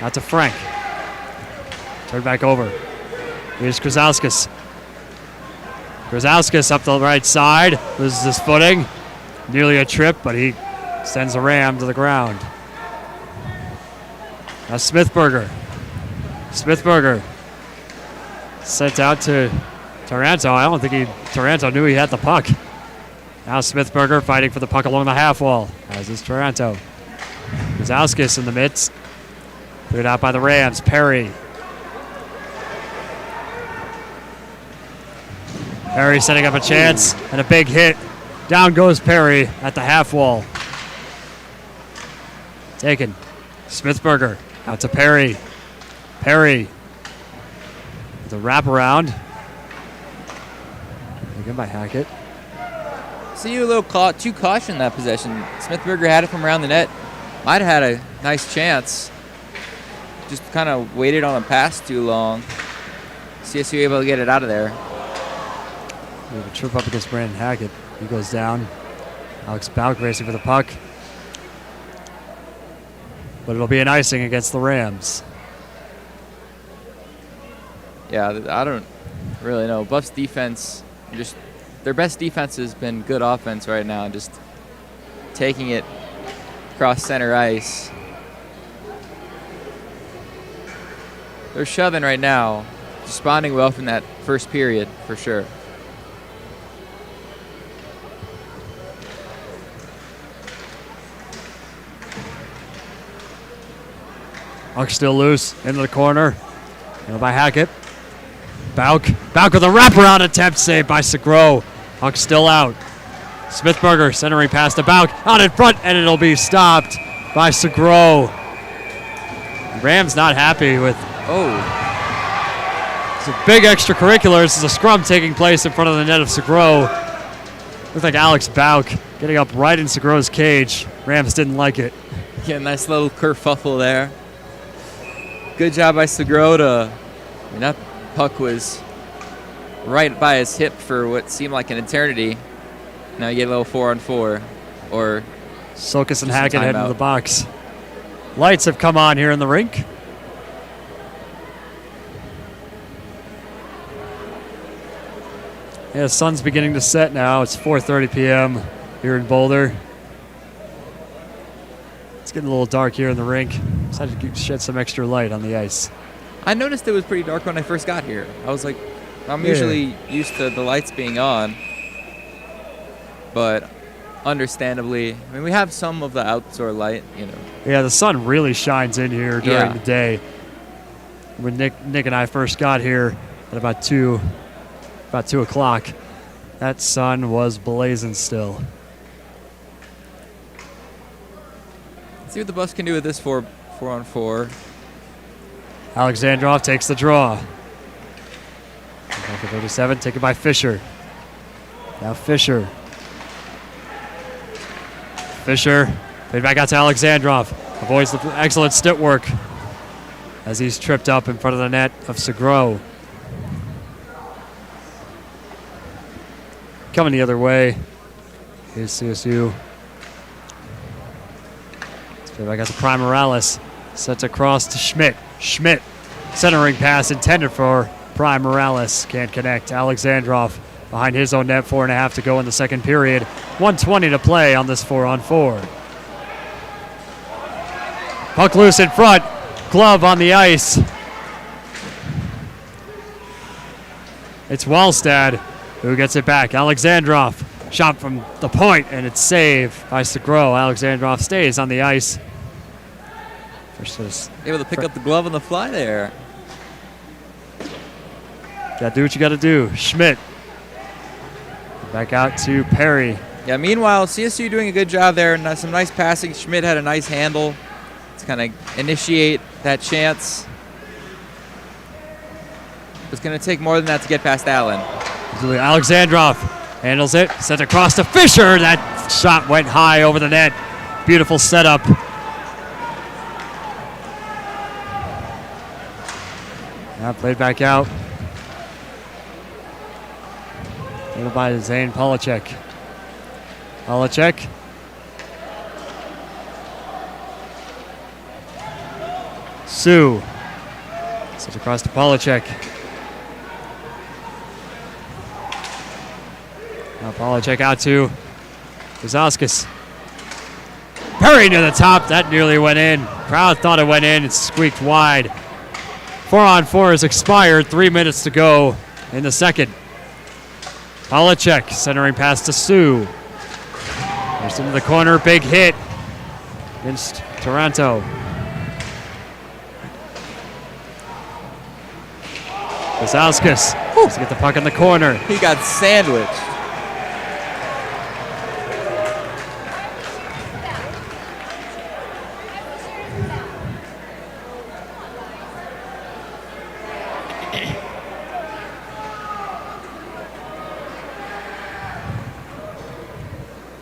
Out to Frank. Turned back over. Here's Krzauskas. Krzauskas up the right side. Loses his footing. Nearly a trip, but he sends a ram to the ground. Now Smithberger. Smithberger. Sent out to Taranto. I don't think Taranto knew he had the puck. Now Smithberger fighting for the puck along the half wall, as is Taranto. Krzauskas in the midst. Cleared out by the Rams. Perry. Perry setting up a chance and a big hit. Down goes Perry at the half wall. Taken. Smithberger out to Perry. Perry. The wraparound. Taken by Hackett. See you a little too cautious in that possession. Smithberger had it from around the net. Might have had a nice chance. Just kind of waited on a pass too long. CSU able to get it out of there. We have a trip up against Brandon Hackett. He goes down. Alex Bauk racing for the puck. But it'll be an icing against the Rams. Yeah, I don't really know. Buffs defense, their best defense has been good offense right now. Just taking it across center ice. They're shoving right now. Responding well from that first period, for sure. Puck still loose into the corner. Handled by Hackett. Bauk with a wraparound attempt, saved by Segro. Puck still out. Smithberger centering pass to Bauk. Out in front, and it'll be stopped by Segro. Rams not happy with. It's a big extracurricular. This is a scrum taking place in front of the net of Segro. Looks like Alex Bauk getting up right in Segro's cage. Rams didn't like it. Yeah, nice little kerfuffle there. Good job by Segro that puck was right by his hip for what seemed like an eternity. Now you get a little 4-on-4. Or Sulkus and Hackett heading to the box. Lights have come on here in the rink. Yeah, the sun's beginning to set now. It's 4:30 p.m. here in Boulder. It's getting a little dark here in the rink. Decided to shed some extra light on the ice. I noticed it was pretty dark when I first got here. I was like, I'm usually used to the lights being on. But understandably, I mean, we have some of the outdoor light, you know. Yeah, the sun really shines in here during the day. When Nick and I first got here at about 2 o'clock, that sun was blazing still. Let's see what the Buffs can do with this 4-on-4. Alexandrov takes the draw. 37, taken by Fisher. Now Fisher. Played back out to Alexandrov. Avoids the excellent stick work as he's tripped up in front of the net of Segro. Coming the other way is CSU. Played back out to Prime Morales. Sets across to Schmidt. Schmidt, centering pass intended for Prime Morales. Can't connect. Alexandrov behind his own net. 4.5 to go in the second period. 1:20 to play on this 4-on-4. Puck loose in front. Glove on the ice. It's Wallstad who gets it back. Alexandrov shot from the point, and it's saved by Segro. Alexandrov stays on the ice. Able to pick up the glove on the fly there. Gotta do what you gotta do. Schmidt. Back out to Perry. Yeah, meanwhile, CSU doing a good job there. Some nice passing. Schmidt had a nice handle to kind of initiate that chance. It's going to take more than that to get past Allen. Alexandrov handles it, sent across to Fisher. That shot went high over the net. Beautiful setup. Now played back out. Handled by Zane Polacek. Polacek. Sue. Sent across to Polacek. Now Polacek out to Kazauskas. Perry near the top. That nearly went in. Crowd thought it went in. It squeaked wide. 4-on-4 has expired. 3 minutes to go in the second. Polacek centering pass to Sue. There's into the corner. Big hit against Toronto. Kazauskas to get the puck in the corner. He got sandwiched.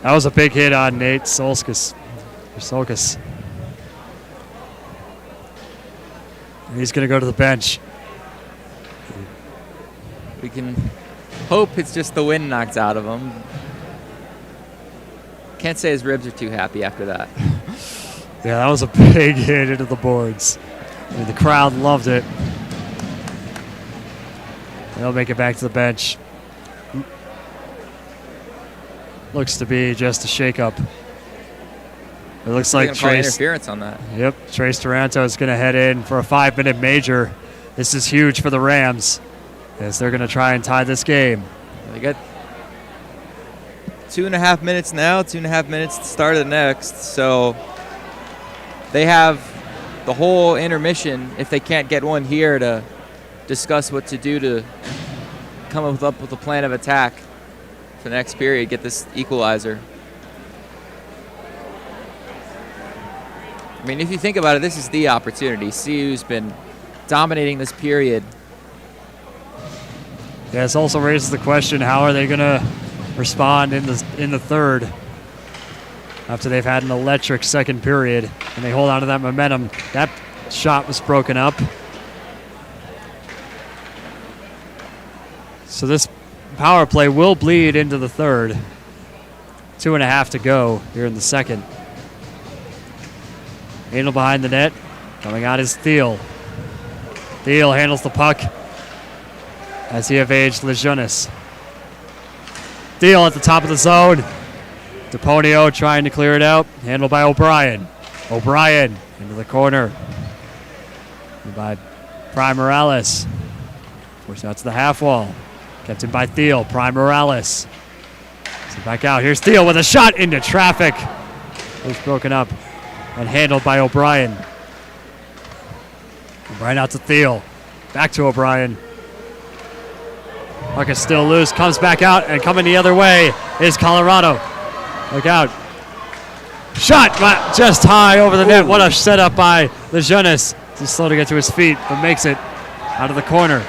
That was a big hit on Nate Solskis. And he's going to go to the bench. We can hope it's just the wind knocked out of him. Can't say his ribs are too happy after that. Yeah, that was a big hit into the boards. I mean, the crowd loved it. They'll make it back to the bench. Looks to be just a shakeup. It looks like Trace interference on that. Yep, Trace Taranto is going to head in for a 5-minute major. This is huge for the Rams as they're going to try and tie this game. They got 2.5 minutes now, 2.5 minutes to start the next. So they have the whole intermission, if they can't get one here, to discuss what to do to come up with a plan of attack for the next period, get this equalizer. I mean, if you think about it, this is the opportunity. CU's been dominating this period. Yeah, this also raises the question, how are they going to respond in the third after they've had an electric second period and they hold on to that momentum. That shot was broken up. So this power play will bleed into the third. 2.5 to go here in the second. Handle behind the net. Coming out is Thiel. Thiel handles the puck as he evades Lejeunesse. Thiel at the top of the zone. DePonio trying to clear it out. Handled by O'Brien. O'Brien into the corner. By Prime Morales. Forced out to the half wall. Kept in by Thiel. Prime Morales. So back out. Here's Thiel with a shot into traffic. It was broken up and handled by O'Brien. O'Brien out to Thiel. Back to O'Brien. Puck is still loose. Comes back out, and coming the other way is Colorado. Look out. Shot just high over the net. What a setup by Lejeunesse. He's slow to get to his feet, but makes it out of the corner.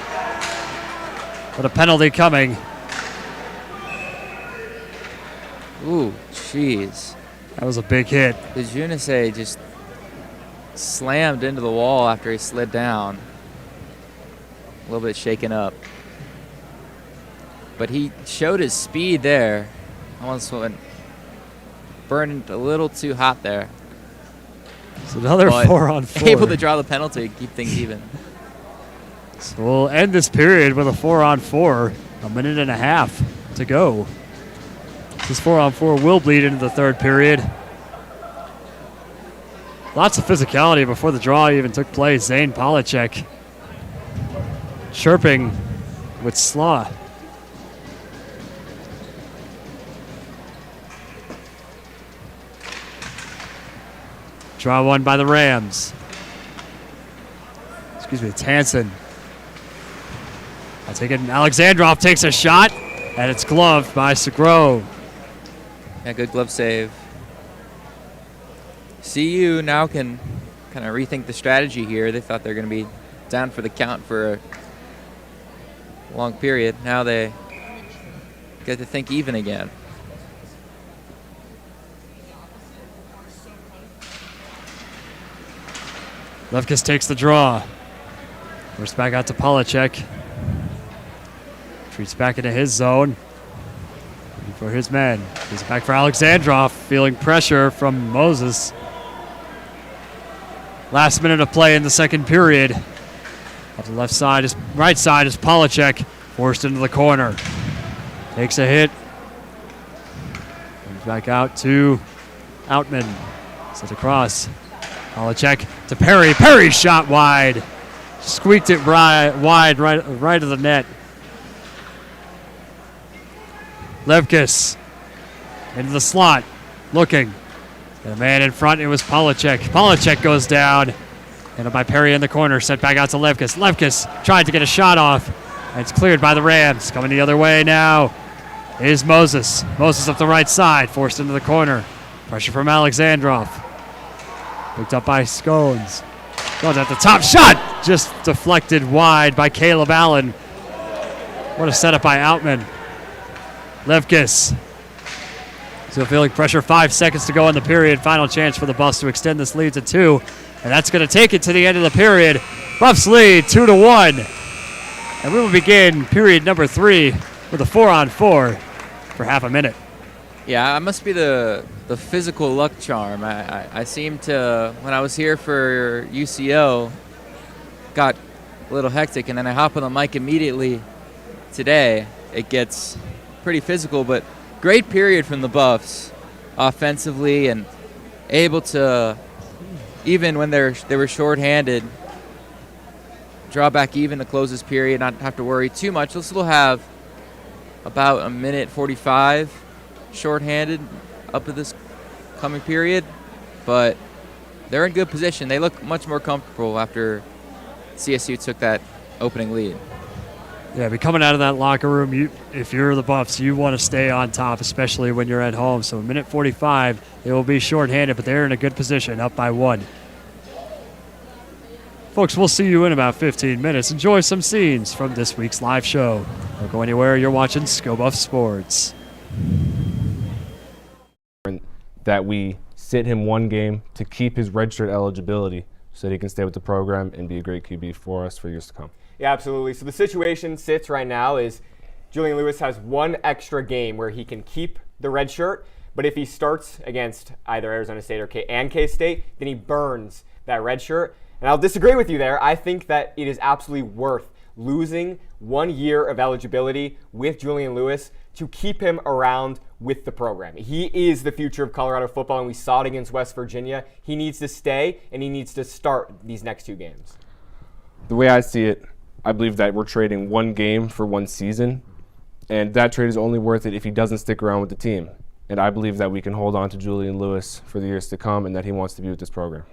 But a penalty coming. Ooh, jeez. That was a big hit. Lejeunesse just slammed into the wall after he slid down. A little bit shaken up. But he showed his speed there. Almost went burned a little too hot there. It's another 4-on-4. Able to draw the penalty, keep things even. So we'll end this period with a 4-on-4. 1.5 minutes to go. This 4-on-4 will bleed into the third period. Lots of physicality before the draw even took place. Zane Polacek chirping with slaw. Draw one by the Rams. Excuse me, it's Hansen. I take it. Alexandrov takes a shot. And it's gloved by Segrove. Yeah, good glove save. CU now can kind of rethink the strategy here. They thought they were going to be down for the count for a long period. Now they get to think even again. Lefkis takes the draw. Forced back out to Polacek. Treats back into his zone. Looking for his man. He's back for Alexandrov, feeling pressure from Moses. Last minute of play in the second period. Off the left side, right side is Polacek, forced into the corner. Takes a hit. Comes back out to Outman. Sets across. Polacek to Perry. Perry shot wide. Squeaked it wide, right of the net. Levkis into the slot, looking. And a man in front, it was Polacek. Polacek goes down. And by Perry in the corner, sent back out to Levkis. Levkis tried to get a shot off. And it's cleared by the Rams. Coming the other way now is Moses. Moses up the right side, forced into the corner. Pressure from Alexandrov. Picked up by Scones. Goes at the top. Shot! Just deflected wide by Caleb Allen. What a setup by Outman. Levkis. Still feeling pressure. 5 seconds to go in the period. Final chance for the Buffs to extend this lead to 2. And that's going to take it to the end of the period. Buffs lead 2-1. And we will begin period number 3 with a 4-on-4 for half a minute. Yeah, it must be the physical luck charm. I seem to, when I was here for UCO, got a little hectic, and then I hop on the mic immediately today. It gets pretty physical, but great period from the Buffs offensively, and able to, even when they were shorthanded, draw back even to close this period, not have to worry too much. They'll still have about a minute 45 shorthanded up to this coming period, but they're in good position. They look much more comfortable after CSU took that opening lead. Yeah, but coming out of that locker room, if you're the Buffs, you want to stay on top, especially when you're at home. So a minute 45, they will be shorthanded, but they're in a good position, up by 1. Folks, we'll see you in about 15 minutes. Enjoy some scenes from this week's live show. Don't go anywhere. You're watching ScoBuff Sports. That we sit him one game to keep his redshirt eligibility so that he can stay with the program and be a great QB for us for years to come. Yeah, absolutely. So the situation sits right now is Julian Lewis has one extra game where he can keep the red shirt, but if he starts against either Arizona State or K-State, then he burns that red shirt. And I'll disagree with you there. I think that it is absolutely worth losing 1 year of eligibility with Julian Lewis to keep him around with the program. He is the future of Colorado football, and we saw it against West Virginia. He needs to stay, and he needs to start these next 2 games. The way I see it, I believe that we're trading 1 game for 1 season, and that trade is only worth it if he doesn't stick around with the team. And I believe that we can hold on to Julian Lewis for the years to come and that he wants to be with this program.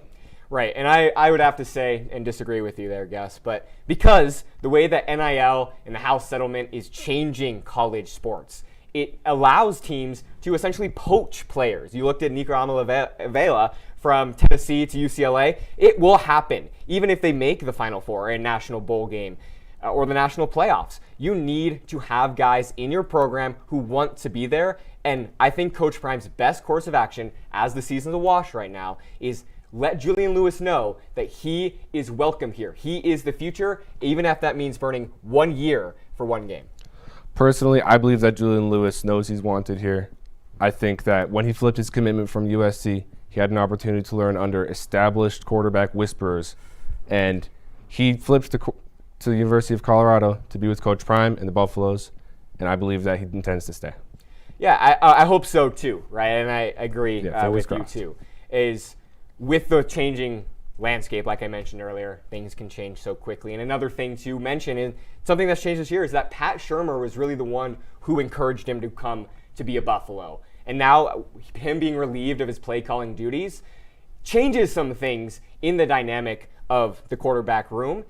Right, and I would have to say and disagree with you there, Gus, but because the way that NIL and the house settlement is changing college sports, it allows teams to essentially poach players. You looked at Nico Amala from Tennessee to UCLA. It will happen, even if they make the Final Four or a national bowl game or the national playoffs. You need to have guys in your program who want to be there, and I think Coach Prime's best course of action, as the season's awash right now, is let Julian Lewis know that he is welcome here. He is the future, even if that means burning 1 year for 1 game. Personally, I believe that Julian Lewis knows he's wanted here. I think that when he flipped his commitment from USC, he had an opportunity to learn under established quarterback whisperers, and he flipped to the University of Colorado to be with Coach Prime and the Buffaloes, and I believe that he intends to stay. Yeah, I hope so too, right? And I agree with crossed. you too. Is with the changing landscape, like I mentioned earlier, things can change so quickly. And another thing to mention is something that's changed this year is that Pat Shurmur was really the one who encouraged him to come to be a Buffalo. And now him being relieved of his play calling duties changes some things in the dynamic of the quarterback room.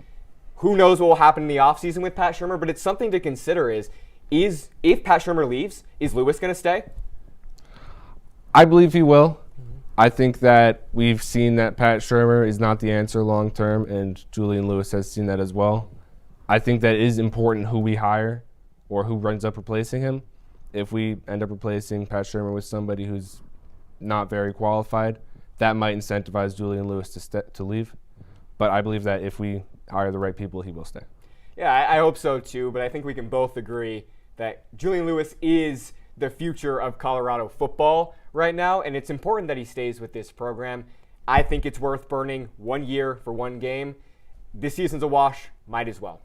Who knows what will happen in the offseason with Pat Shurmur, but it's something to consider is if Pat Shurmur leaves, is Lewis going to stay? I believe he will. I think that we've seen that Pat Shurmur is not the answer long term, and Julian Lewis has seen that as well. I think that it is important who we hire or who ends up replacing him. If we end up replacing Pat Shurmur with somebody who's not very qualified, that might incentivize Julian Lewis to leave. But I believe that if we hire the right people, he will stay. Yeah, I hope so too, but I think we can both agree that Julian Lewis is the future of Colorado football right now, and it's important that he stays with this program. I think it's worth burning 1 year for one game. This season's a wash, might as well.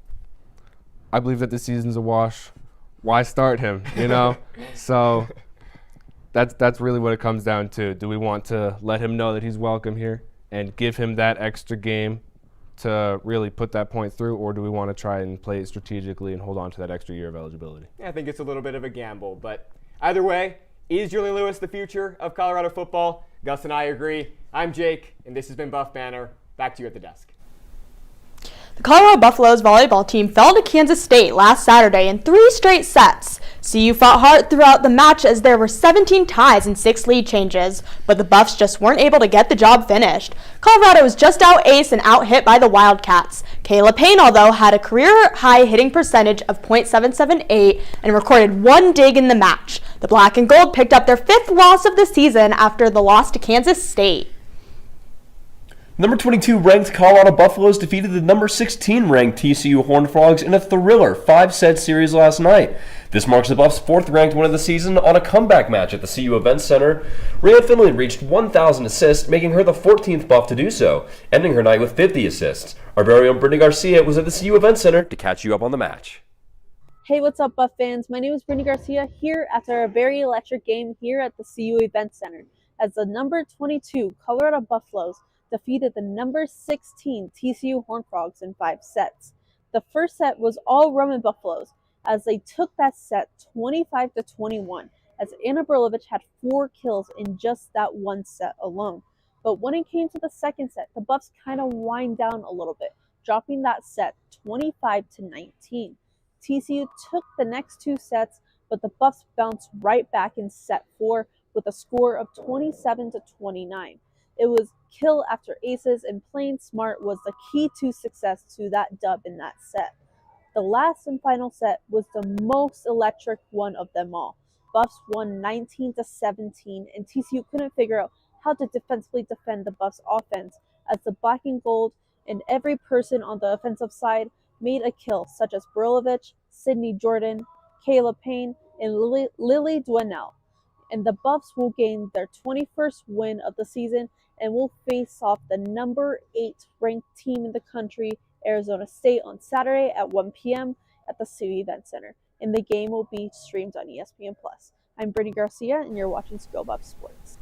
I believe that this season's a wash. Why start him, you know? So that's really what it comes down to. Do we want to let him know that he's welcome here and give him that extra game to really put that point through, or do we want to try and play it strategically and hold on to that extra year of eligibility? I think it's a little bit of a gamble, but either way, is Julian Lewis the future of Colorado football? Gus and I agree. I'm Jake, and this has been Buff Banner. Back to you at the desk. The Colorado Buffaloes volleyball team fell to Kansas State last Saturday in 3 straight sets. CU fought hard throughout the match as there were 17 ties and 6 lead changes, but the Buffs just weren't able to get the job finished. Colorado was just out-aced and out-hit by the Wildcats. Kayla Payne, although, had a career-high hitting percentage of .778 and recorded 1 dig in the match. The Black and Gold picked up their 5th loss of the season after the loss to Kansas State. Number 22 ranked Colorado Buffaloes defeated the number 16 ranked TCU Horned Frogs in a thriller 5-set series last night. This marks the Buffs' 4th ranked win of the season on a comeback match at the CU Events Center. Rhea Finley reached 1,000 assists, making her the 14th Buff to do so, ending her night with 50 assists. Our very own Brittany Garcia was at the CU Events Center to catch you up on the match. Hey, what's up, Buff fans? My name is Brittany Garcia here after a very electric game here at the CU Events Center as the number 22 Colorado Buffaloes defeated the number 16 TCU Horned Frogs in 5 sets. The first set was all Roman Buffaloes as they took that set 25-21 as Anna Burlovich had 4 kills in just that one set alone. But when it came to the second set, the Buffs kind of wind down a little bit, dropping that set 25-19. TCU took the next 2 sets, but the Buffs bounced right back in set 4 with a score of 27-29. It was kill after aces, and playing smart was the key to success to that dub in that set. The last and final set was the most electric one of them all. Buffs won 19-17, and TCU couldn't figure out how to defensively defend the Buffs' offense as the Black and Gold and every person on the offensive side made a kill, such as Burlovich, Sydney Jordan, Kayla Payne, and Lily Duenel. And the Buffs will gain their 21st win of the season and will face off the number 8 ranked team in the country, Arizona State, on Saturday at 1 p.m. at the CU Event Center. And the game will be streamed on ESPN+. I'm Brittany Garcia, and you're watching Skill Buff Sports.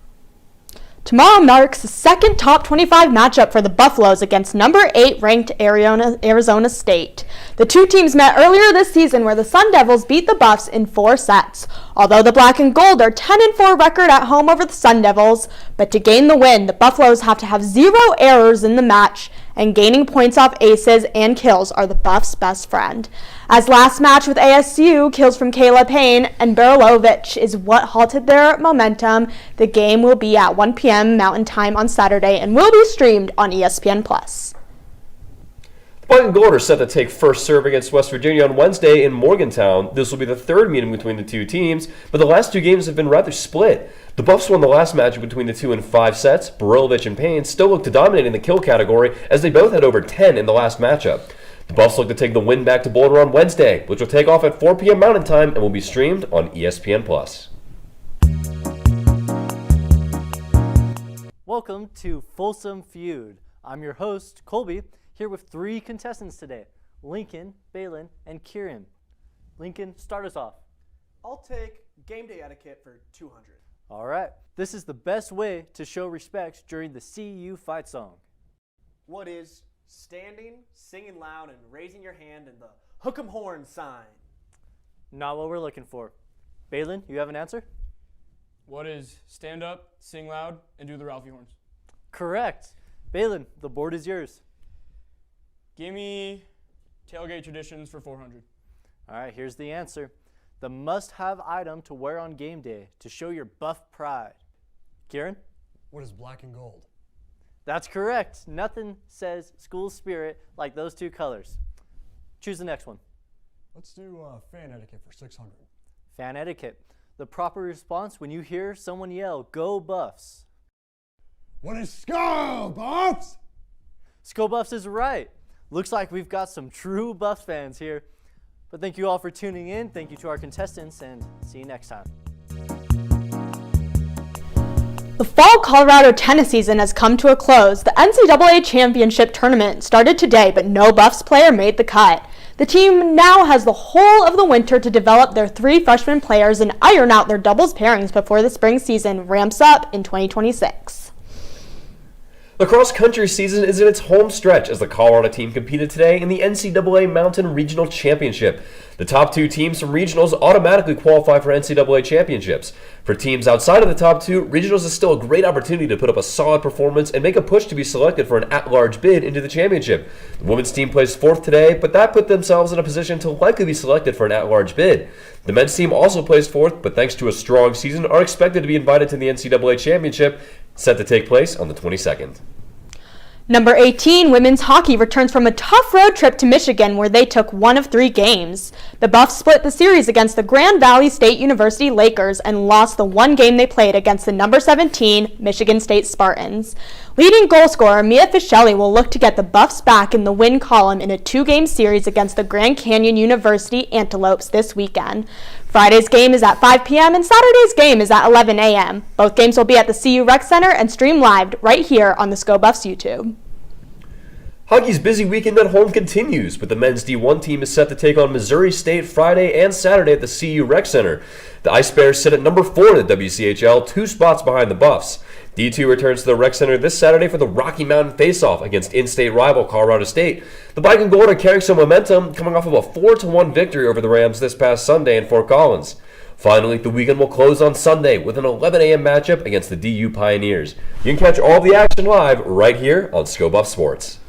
Tomorrow marks the second top 25 matchup for the Buffaloes against number 8 ranked Arizona State. The two teams met earlier this season where the Sun Devils beat the Buffs in 4 sets. Although the Black and Gold are 10-4 record at home over the Sun Devils, but to gain the win, the Buffaloes have to have 0 errors in the match, and gaining points off aces and kills are the Buffs' best friend. As last match with ASU, kills from Kayla Payne and Berilovich is what halted their momentum. The game will be at 1 p.m. Mountain Time on Saturday and will be streamed on ESPN+. The Black and Gold are set to take first serve against West Virginia on Wednesday in Morgantown. This will be the 3rd meeting between the two teams, but the last 2 games have been rather split. The Buffs won the last match between the two in 5 sets. Berilovich and Payne still look to dominate in the kill category as they both had over 10 in the last matchup. The Buffs look to take the win back to Boulder on Wednesday, which will take off at 4 p.m. Mountain Time and will be streamed on ESPN+. Welcome to Folsom Feud. I'm your host, Colby, here with 3 contestants today, Lincoln, Balin, and Kieran. Lincoln, start us off. I'll take game day etiquette for 200. All right. This is the best way to show respect during the CU fight song. What is standing, singing loud, and raising your hand in the hook 'em horn sign? Not what we're looking for. Balin, you have an answer? What is stand up, sing loud, and do the Ralphie horns? Correct. Balin, the board is yours. Give me tailgate traditions for 400. All right, here's the answer. the must-have item to wear on game day to show your Buff pride. Kieran? What is black and gold? That's correct. Nothing says school spirit like those two colors. Choose the next one. Let's do fan etiquette for 600. Fan etiquette. The proper response when you hear someone yell, "Go Buffs." What is Skull Buffs? Skull Buffs is right. Looks like we've got some true Buffs fans here. But thank you all for tuning in. Thank you to our contestants, and see you next time. The fall Colorado tennis season has come to a close. The NCAA championship tournament started today, but no Buffs player made the cut. The team now has the whole of the winter to develop their 3 freshman players and iron out their doubles pairings before the spring season ramps up in 2026. The cross-country season is in its home stretch as the Colorado team competed today in the NCAA Mountain Regional Championship. The top 2 teams from regionals automatically qualify for NCAA championships. For teams outside of the top 2, regionals is still a great opportunity to put up a solid performance and make a push to be selected for an at-large bid into the championship. The women's team placed 4th today, but that put themselves in a position to likely be selected for an at-large bid. The men's team also placed 4th, but thanks to a strong season, are expected to be invited to the NCAA championship, set to take place on the 22nd. Number 18, women's hockey returns from a tough road trip to Michigan where they took 1 of 3 games. The Buffs split the series against the Grand Valley State University Lakers and lost the 1 game they played against the number 17 Michigan State Spartans. Leading goal scorer Mia Fischelli will look to get the Buffs back in the win column in a 2-game series against the Grand Canyon University Antelopes this weekend. Friday's game is at 5 p.m. and Saturday's game is at 11 a.m. Both games will be at the CU Rec Center and stream live right here on the Sko Buffs YouTube. Hockey's busy weekend at home continues, but the men's D1 team is set to take on Missouri State Friday and Saturday at the CU Rec Center. The Ice Bears sit at number 4 in the WCHL, 2 spots behind the Buffs. D2 returns to the Rec Center this Saturday for the Rocky Mountain Faceoff against in-state rival Colorado State. The Black and Gold are carrying some momentum, coming off of a 4-1 victory over the Rams this past Sunday in Fort Collins. Finally, the weekend will close on Sunday with an 11 a.m. matchup against the DU Pioneers. You can catch all the action live right here on Sko Buff Sports.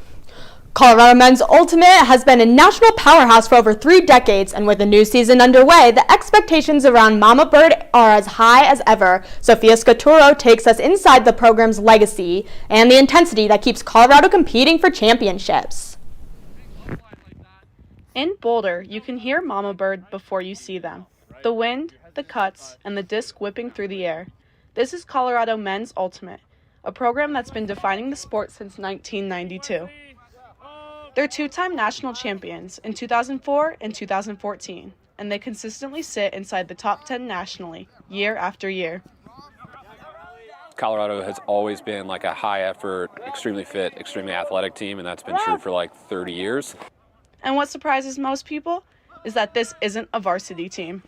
Colorado Men's Ultimate has been a national powerhouse for over 3 decades, and with a new season underway, the expectations around Mama Bird are as high as ever. Sophia Scaturo takes us inside the program's legacy and the intensity that keeps Colorado competing for championships. In Boulder, you can hear Mama Bird before you see them. The wind, the cuts, and the disc whipping through the air. This is Colorado Men's Ultimate, a program that's been defining the sport since 1992. They're 2-time national champions in 2004 and 2014, and they consistently sit inside the top 10 nationally, year after year. Colorado has always been like a high-effort, extremely fit, extremely athletic team, and that's been true for like 30 years. And what surprises most people is that this isn't a varsity team.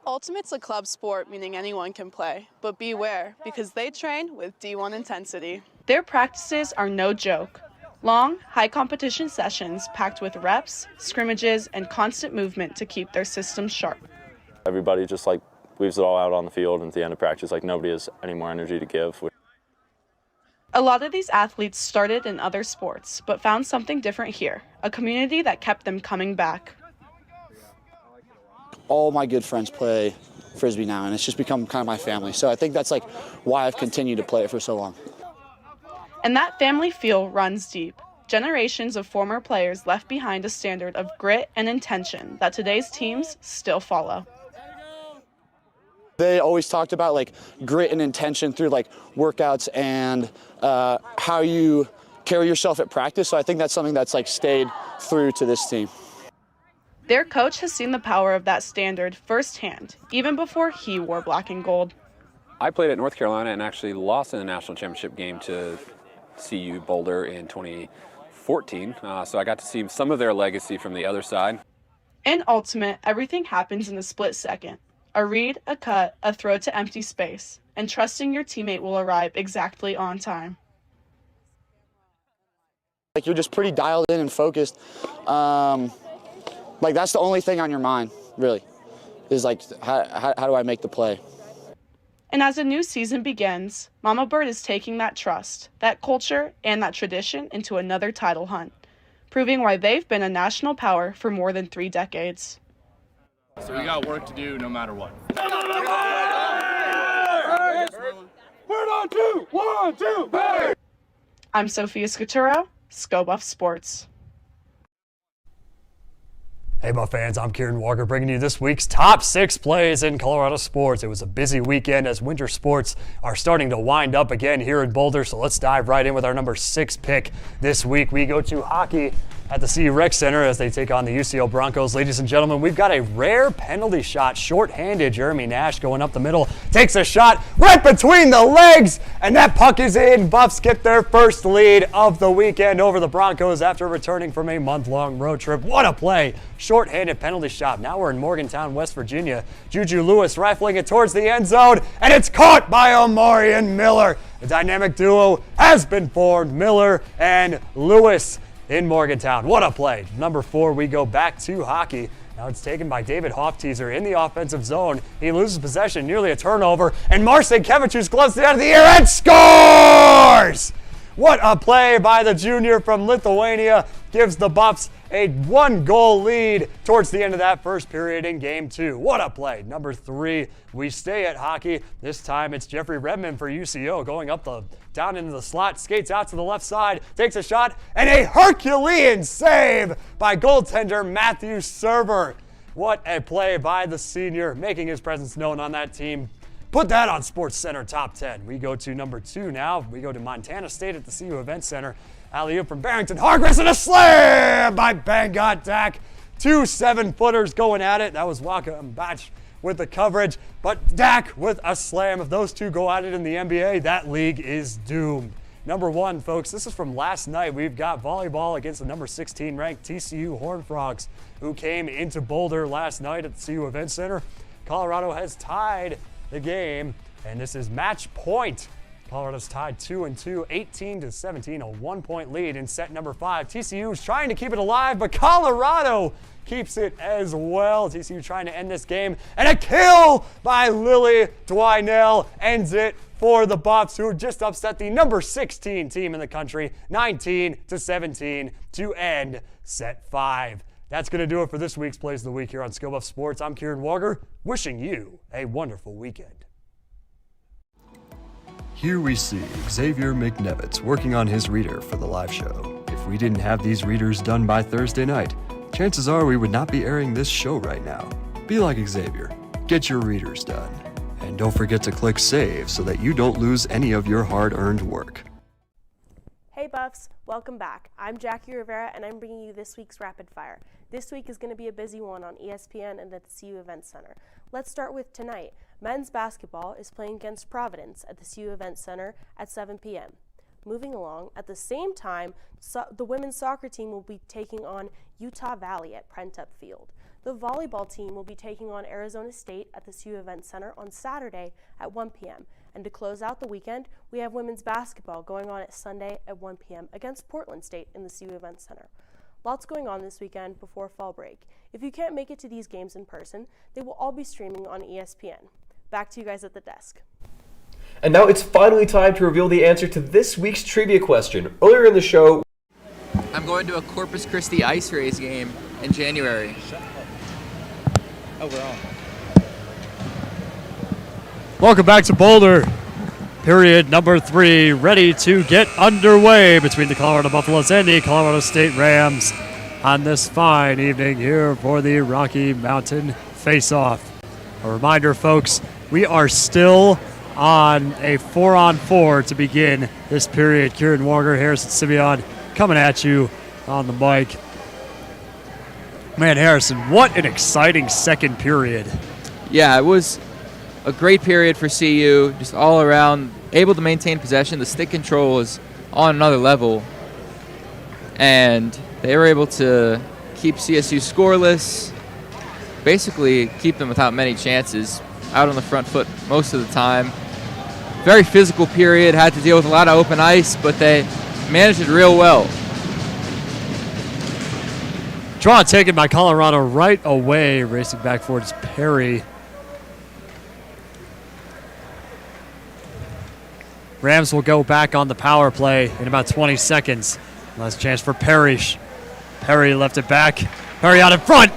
Ultimate's a club sport, meaning anyone can play, but beware, because they train with D1 intensity. Their practices are no joke. Long, high-competition sessions packed with reps, scrimmages, and constant movement to keep their systems sharp. Everybody just like leaves it all out on the field, and at the end of practice, like nobody has any more energy to give. A lot of these athletes started in other sports, but found something different here, a community that kept them coming back. All my good friends play Frisbee now, and it's just become kind of my family. So I think that's like why I've continued to play it for so long. And that family feel runs deep. Generations of former players left behind a standard of grit and intention that today's teams still follow. They always talked about like grit and intention through like workouts and how you carry yourself at practice. So I think that's something that's like stayed through to this team. Their coach has seen the power of that standard firsthand, even before he wore black and gold. I played at North Carolina and actually lost in the national championship game to CU Boulder in 2014, so I got to see some of their legacy from the other side. In Ultimate, everything happens in a split second. A read, a cut, a throw to empty space, and trusting your teammate will arrive exactly on time. Like you're just pretty dialed in and focused. Like that's the only thing on your mind, really, is like how do I make the play? And as a new season begins, Mama Bird is taking that trust, that culture, and that tradition into another title hunt, proving why they've been a national power for more than 3 decades. So we got work to do no matter what. I'm Sophia Scaturo, ScoBuff Sports. Hey Buff fans, I'm Kieran Walker bringing you this week's top 6 plays in Colorado sports. It was a busy weekend as winter sports are starting to wind up again here in Boulder, so let's dive right in with our number 6 pick this week. We go to hockey at the CU Rec Center as they take on the UCO Broncos. Ladies and gentlemen, we've got a rare penalty shot, shorthanded. Jeremy Nash going up the middle, takes a shot right between the legs, and that puck is in. Buffs get their first lead of the weekend over the Broncos after returning from a month-long road trip. What a play! Shorthanded penalty shot. Now we're in Morgantown, West Virginia. Juju Lewis rifling it towards the end zone, and it's caught by Omarion Miller. The dynamic duo has been formed, Miller and Lewis in Morgantown. What a play. Number 4, we go back to hockey. Now it's taken by David Hofteaser in the offensive zone. He loses possession, nearly a turnover, and Marcin Kevichus gloves it out of the air and scores! What a play by the junior from Lithuania. Gives the Buffs a 1-goal lead towards the end of that first period in Game 2. What a play. Number 3, we stay at hockey. This time it's Jeffrey Redmond for UCO going up down into the slot, skates out to the left side, takes a shot, and a Herculean save by goaltender Matthew Server. What a play by the senior, making his presence known on that team. Put that on Sports Center Top 10. We go to number 2 now. We go to Montana State at the CU Event Center. Alley-oop from Barrington Hargress and a slam by Bangot Dak. 2 7-footers going at it. That was Waka Mbach with the coverage, but Dak with a slam. If those two go at it in the NBA, that league is doomed. Number 1, folks, this is from last night. We've got volleyball against the number 16 ranked TCU Horned Frogs, who came into Boulder last night at the CU Event Center. Colorado has tied the game, and this is match point. Colorado's tied 2-2, 18-17, a 1-point lead in set number 5. TCU is trying to keep it alive, but Colorado keeps it as well. TCU trying to end this game, and a kill by Lily Dwinell ends it for the Buffs, who just upset the number 16 team in the country, 19-17 to end set 5. That's going to do it for this week's Plays of the Week here on ScoBuff Sports. I'm Kieran Walker, wishing you a wonderful weekend. Here we see Xavier McNevitz working on his reader for the live show. If we didn't have these readers done by Thursday night, chances are we would not be airing this show right now. Be like Xavier. Get your readers done. And don't forget to click save so that you don't lose any of your hard-earned work. Hey Buffs, welcome back. I'm Jackie Rivera and I'm bringing you this week's Rapid Fire. This week is going to be a busy one on ESPN and at the CU Event Center. Let's start with tonight. Men's basketball is playing against Providence at the CU Event Center at 7 p.m. Moving along, at the same time, the women's soccer team will be taking on Utah Valley at Prentup Field. The volleyball team will be taking on Arizona State at the CU Event Center on Saturday at 1 p.m. And to close out the weekend, we have women's basketball going on at Sunday at 1 p.m. against Portland State in the CU Event Center. Lots going on this weekend before fall break. If you can't make it to these games in person, they will all be streaming on ESPN. Back to you guys at the desk. And now it's finally time to reveal the answer to this week's trivia question. Earlier in the show, I'm going to a Corpus Christi ice race game in January. Overall. Welcome back to Boulder. Period number 3, ready to get underway between the Colorado Buffaloes and the Colorado State Rams on this fine evening here for the Rocky Mountain Faceoff. A reminder, folks, we are still on a 4-on-4 to begin this period. Kieran Walker, Harrison Simeon coming at you on the mic. Man, Harrison, what an exciting second period. Yeah, it was a great period for CU, just all around, able to maintain possession. The stick control was on another level, and they were able to keep CSU scoreless, basically keep them without many chances, out on the front foot most of the time. Very physical period, had to deal with a lot of open ice, but they managed it real well. Draw taken by Colorado right away, racing back towards Perry. Rams will go back on the power play in about 20 seconds. Last chance for Perry. Perry left it back. Perry out in front.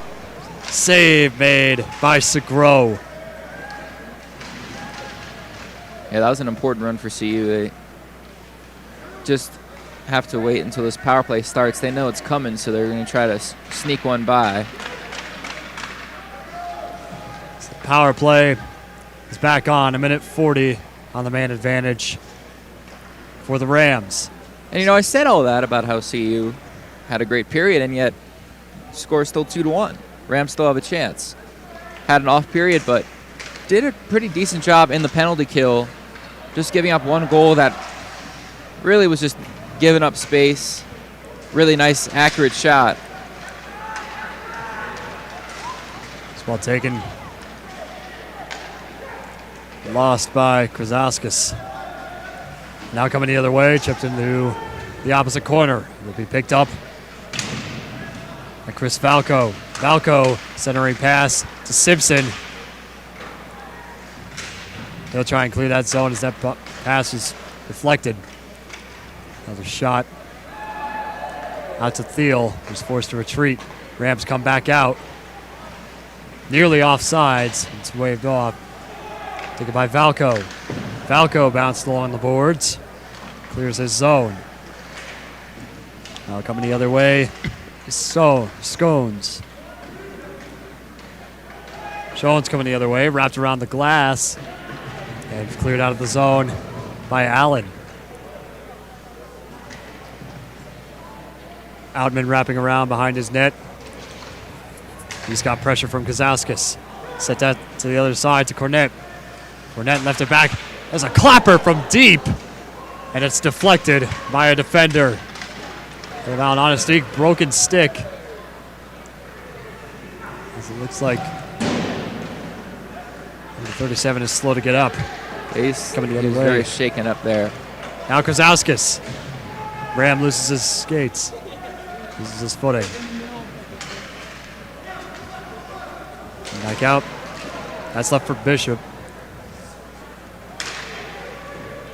Save made by Segro. Yeah, that was an important run for CU. They just have to wait until this power play starts. They know it's coming, so they're going to try to sneak one by. So the power play is back on, 1:40 on the man advantage for the Rams. And, you know, I said all that about how CU had a great period, and yet score is still 2-1. Rams still have a chance. Had an off period, but did a pretty decent job in the penalty kill, just giving up one goal that really was just giving up space. Really nice, accurate shot. It's well taken. Lost by Krasauskas. Now coming the other way, chipped into the opposite corner. Will be picked up by Chris Valco. Valco centering pass to Simpson. He'll try and clear that zone as that pass is deflected. Another shot out to Thiel, who's forced to retreat. Rams come back out. Nearly offsides. It's waved off. Taken by Valco. Valco bounced along the boards. Clears his zone. Now coming the other way is Scones. Jones coming the other way, wrapped around the glass. And cleared out of the zone by Allen. Outman wrapping around behind his net. He's got pressure from Kazauskas. Set that to the other side to Cornette. Cornette left it back. There's a clapper from deep. And it's deflected by a defender. Without honesty, broken stick. As it looks like number 37 is slow to get up. He's coming the other way. Very shaken up there. Now Krasauskas. Ram loses his skates. Loses his footing. Back out. That's left for Bishop.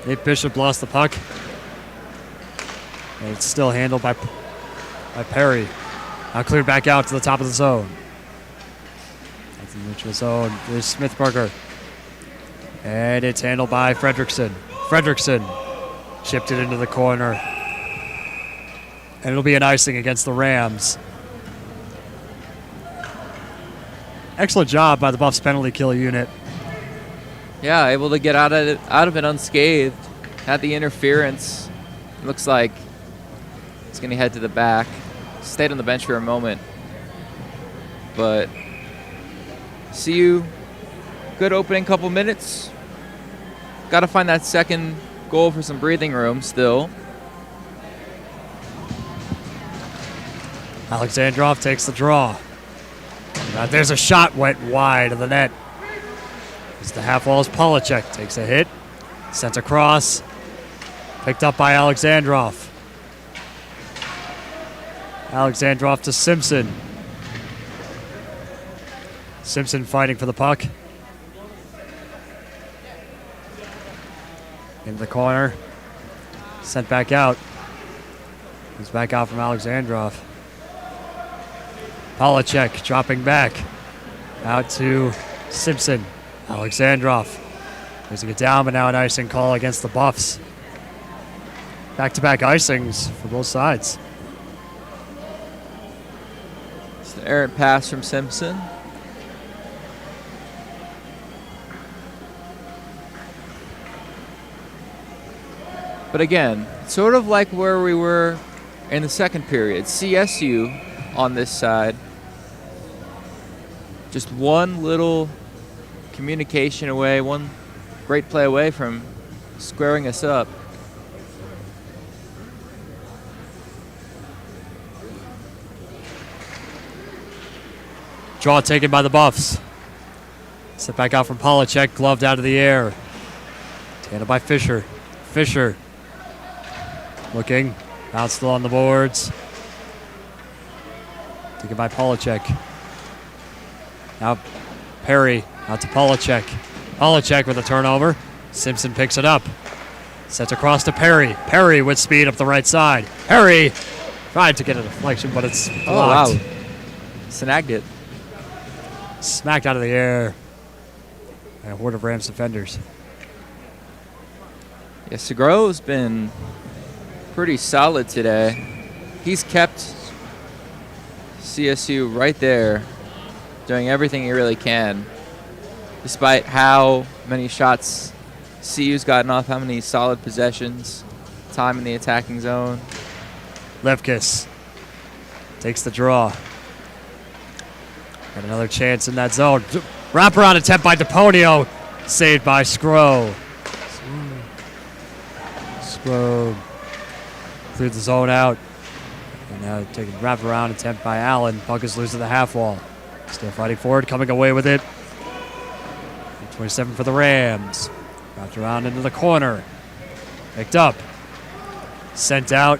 Nate Bishop lost the puck. And it's still handled by Perry. Now cleared back out to the top of the zone. That's the neutral zone. There's Smith-Parker. And it's handled by Fredrickson. Fredrickson chipped it into the corner. And it'll be an icing against the Rams. Excellent job by the Buffs penalty kill unit. Yeah, able to get out of it unscathed. Had the interference. Looks like it's going to head to the back. Stayed on the bench for a moment. But CU, good opening couple minutes. Got to find that second goal for some breathing room still. Alexandrov takes the draw. There's a shot went wide of the net. As the half wall's Polacek takes a hit. Sent across. Picked up by Alexandrov. Alexandrov to Simpson. Simpson fighting for the puck. Into the corner. Sent back out. Comes back out from Alexandrov. Polacek dropping back. Out to Simpson. Alexandrov. Losing it down, but now an icing call against the Buffs. Back-to-back icings for both sides. It's an errant pass from Simpson. But again, sort of like where we were in the second period. CSU on this side. Just one little communication away, one great play away from squaring us up. Draw taken by the Buffs. Set back out from Polacek, gloved out of the air. Handled by Fisher. Fisher looking, out still on the boards. Taken by Polacek. Now Perry out to Polacek. Polacek with a turnover. Simpson picks it up. Sets across to Perry. Perry with speed up the right side. Perry tried to get a deflection, but it's blocked. Oh, wow. Snagged it. smacked out of the air by a horde of Rams defenders. Yeah, Segro's been pretty solid today. He's kept CSU right there, doing everything he really can, despite how many shots CU's gotten off, how many solid possessions, time in the attacking zone. Lefkis takes the draw. Got another chance in that zone. Wraparound attempt by DePonio, saved by Scro. Scro cleared the zone out. And now taking wraparound attempt by Allen. Puck is loose to the half wall. Still fighting forward, coming away with it. 27 for the Rams. Wrapped around into the corner. Picked up. Sent out.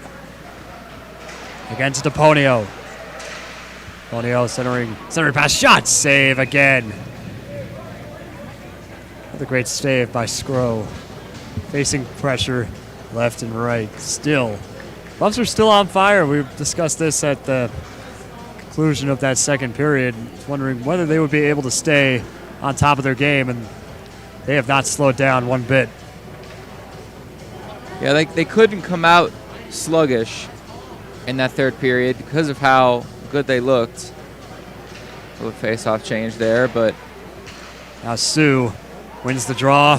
Against DePonio. DePonio centering pass. Shot. Save again. Another great save by Scro. Facing pressure left and right. Still. Buffs are still on fire. We discussed this at the conclusion of that second period. Wondering whether they would be able to stay on top of their game, and they have not slowed down one bit. Yeah, they couldn't come out sluggish in that third period because of how good they looked. A little face-off change there, but now Sue wins the draw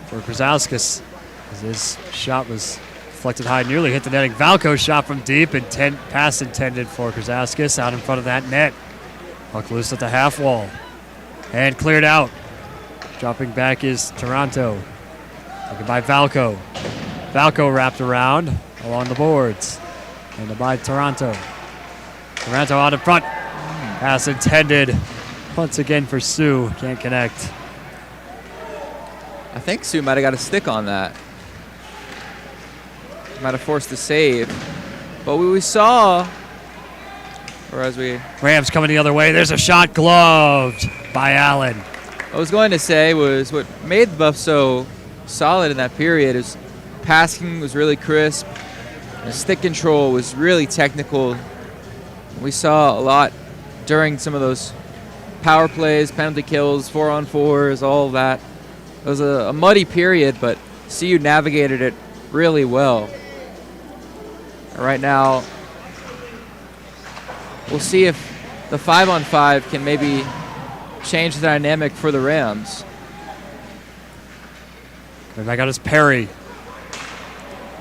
for Krzauskas as his shot was deflected high, nearly hit the netting. Valco shot from deep, pass intended for Krzauskas out in front of that net. Puck loose at the half wall and cleared out. Dropping back is Toronto. Taken by Valco. Valco wrapped around along the boards. And by Toronto. Toronto out in front. Pass intended. Once again for Sue. Can't connect. I think Sue might have got a stick on that. Might have forced the save. But we saw, or as we... Rams coming the other way. There's a shot gloved by Allen. What I was going to say was what made the Buffs so solid in that period is passing was really crisp. The stick control was really technical. We saw a lot during some of those power plays, penalty kills, 4-on-4s, all of that. It was a muddy period, but CU navigated it really well. Right now, we'll see if the 5-on-5 can maybe change the dynamic for the Rams. And back out is Perry.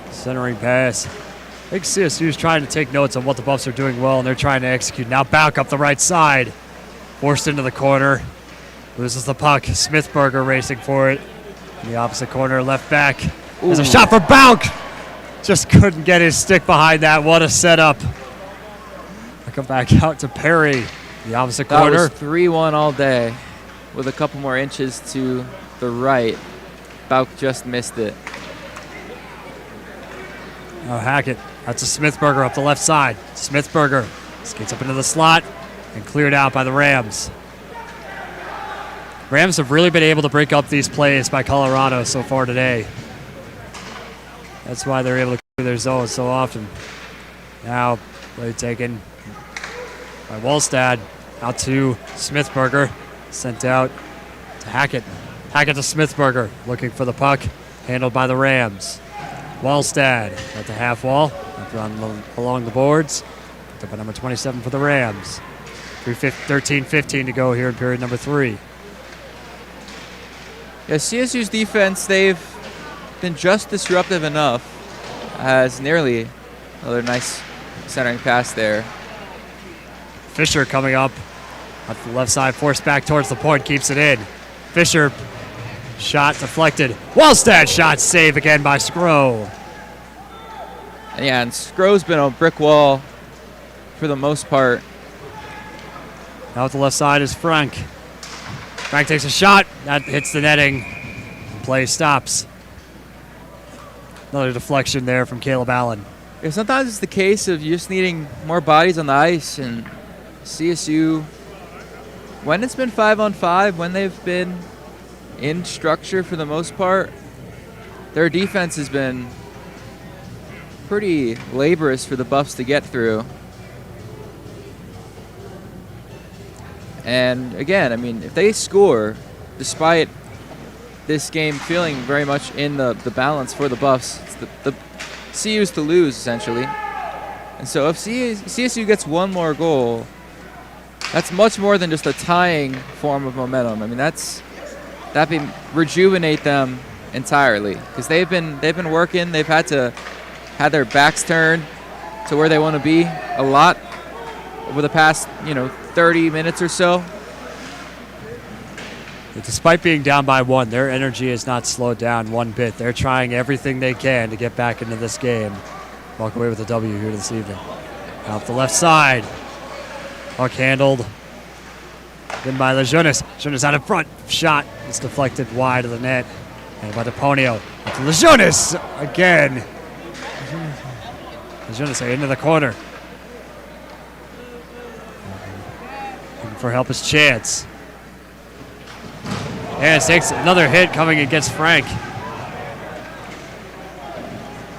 Centering pass. I think CSU is trying to take notes on what the Buffs are doing well, and they're trying to execute. Now back up the right side. Forced into the corner. Loses the puck. Smithberger racing for it. In the opposite corner, left back. There's a shot for Bauk. Just couldn't get his stick behind that. What a setup. I come back out to Perry. The opposite corner. That was 3-1 all day with a couple more inches to the right. Bauk just missed it. Oh, Hackett. That's a Smithberger up the left side. Smithberger skates up into the slot and cleared out by the Rams. Rams have really been able to break up these plays by Colorado so far today. That's why they're able to clear their zones so often. Now, play taken by Wallstad. Out to Smithberger. Sent out to Hackett. Hackett to Smithberger. Looking for the puck. Handled by the Rams. Wallstad at the half wall. Along the boards. Picked up by number 27 for the Rams. 13-15 to go here in period number 3. Yeah, CSU's defense, they've been just disruptive enough as nearly another nice centering pass there. Fisher coming up at the left side, forced back towards the point, keeps it in. Fisher, shot deflected. Wallstad shot, save again by Scro. Yeah, and Scro's been a brick wall for the most part. Now at the left side is Frank. Frank takes a shot, that hits the netting. Play stops. Another deflection there from Caleb Allen. Yeah, sometimes it's the case of you just needing more bodies on the ice, and CSU, when it's been 5-on-5, when they've been in structure for the most part, their defense has been pretty laborious for the Buffs to get through. And again, I mean, if they score, despite this game feeling very much in the balance for the Buffs, it's the CU's to lose, essentially. And so if CSU gets one more goal, that's much more than just a tying form of momentum. I mean, that would rejuvenate them entirely, because they've been working. They've had their backs turned to where they want to be a lot over the past 30 minutes or so. But despite being down by 1, their energy has not slowed down one bit. They're trying everything they can to get back into this game. Walk away with a W here this evening. Off the left side. Puck handled. Then by Lejeunesse. Lejeunesse out in front. Shot. It's deflected wide of the net. And by DePonio. To Lejeunesse again. Lejeunesse into the corner. Looking for help is Chance. And takes another hit coming against Frank.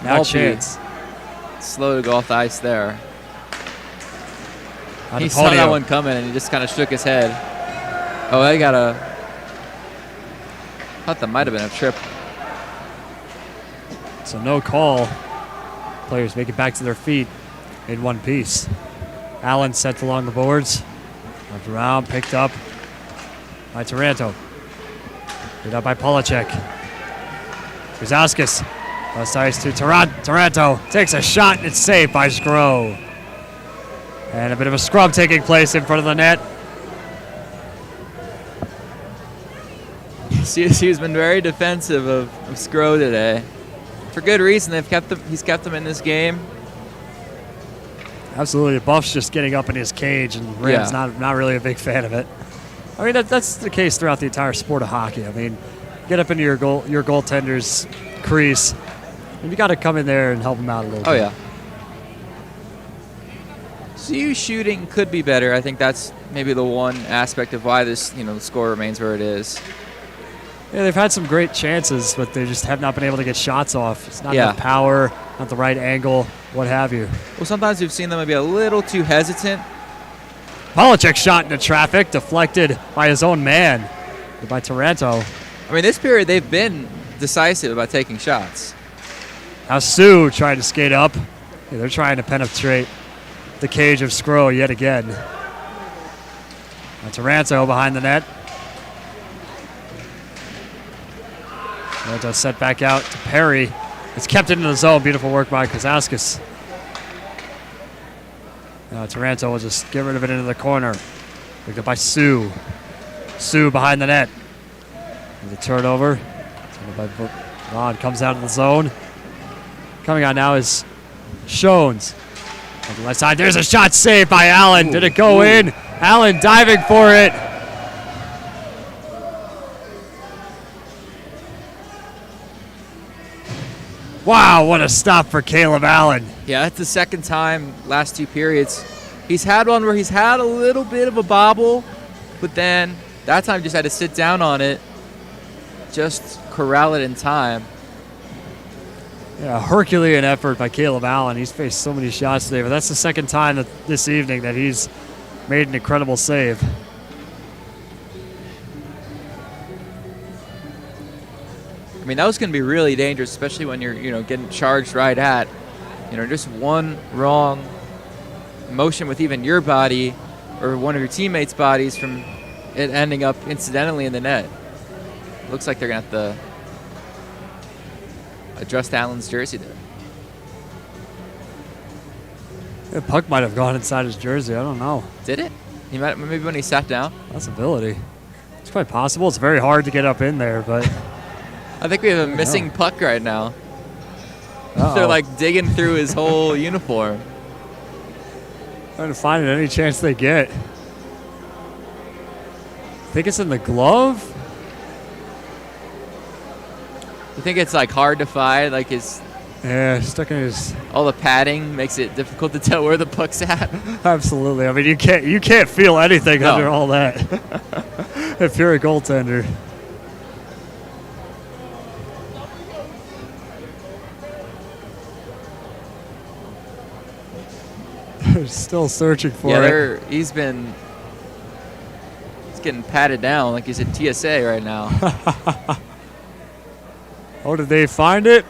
Now Chance. Slow to go off the ice there. He saw that one coming and he just kind of shook his head. Oh, they got a... thought that might have been a trip. So no call. Players make it back to their feet in one piece. Allen sent along the boards. Left around, picked up by Taranto. Picked up by Polacek. Krzauskas. Left ice to Taranto. Takes a shot and it's saved by Skro. And a bit of a scrub taking place in front of the net. CSU's been very defensive of Skro today. For good reason. He's kept them in this game. Absolutely. Buff's just getting up in his cage, and Ram's not really a big fan of it. I mean, that's the case throughout the entire sport of hockey. I mean, get up into your goaltender's crease, and you got to come in there and help him out a little bit. Oh, yeah. CU shooting could be better. I think that's maybe the one aspect of why this, the score remains where it is. Yeah, they've had some great chances, but they just have not been able to get shots off. It's not enough power, not the right angle, what have you. Well, sometimes we've seen them maybe a little too hesitant. Polacek shot into traffic, deflected by his own man, by Taranto. I mean, this period they've been decisive about taking shots. Now Sioux trying to skate up. Yeah, they're trying to penetrate the cage of Skro yet again. Now Taranto behind the net. Taranto set back out to Perry. It's kept into the zone. Beautiful work by Krzauskas. Now Taranto will just get rid of it into the corner. Picked up by Sioux. Sioux behind the net. The turnover. Vaughn comes out of the zone. Coming on now is Shones. On the left side, there's a shot saved by Allen. Did it go in? Allen diving for it. Wow, what a stop for Caleb Allen. Yeah, that's the second time last 2 periods. He's had one where he's had a little bit of a bobble, but then that time just had to sit down on it, just corral it in time. Yeah, Herculean effort by Caleb Allen. He's faced so many shots today, but that's the second time this evening that he's made an incredible save. I mean, that was going to be really dangerous, especially when you're, getting charged right at, just one wrong motion with even your body or one of your teammates' bodies from it ending up incidentally in the net. Looks like they're going to have to adjust Allen's jersey there. The puck might have gone inside his jersey. I don't know. Did it? Maybe when he sat down? Possibility. It's quite possible. It's very hard to get up in there, but... I think we have a missing puck right now. They're like digging through his whole uniform. Trying to find it any chance they get. I think it's in the glove. You think it's like hard to find? Like stuck in his. All the padding makes it difficult to tell where the puck's at. Absolutely. I mean, you can't feel anything under all that if you're a goaltender. They're still searching for it. He's been It's getting patted down like he's at TSA right now. Oh, did they find it?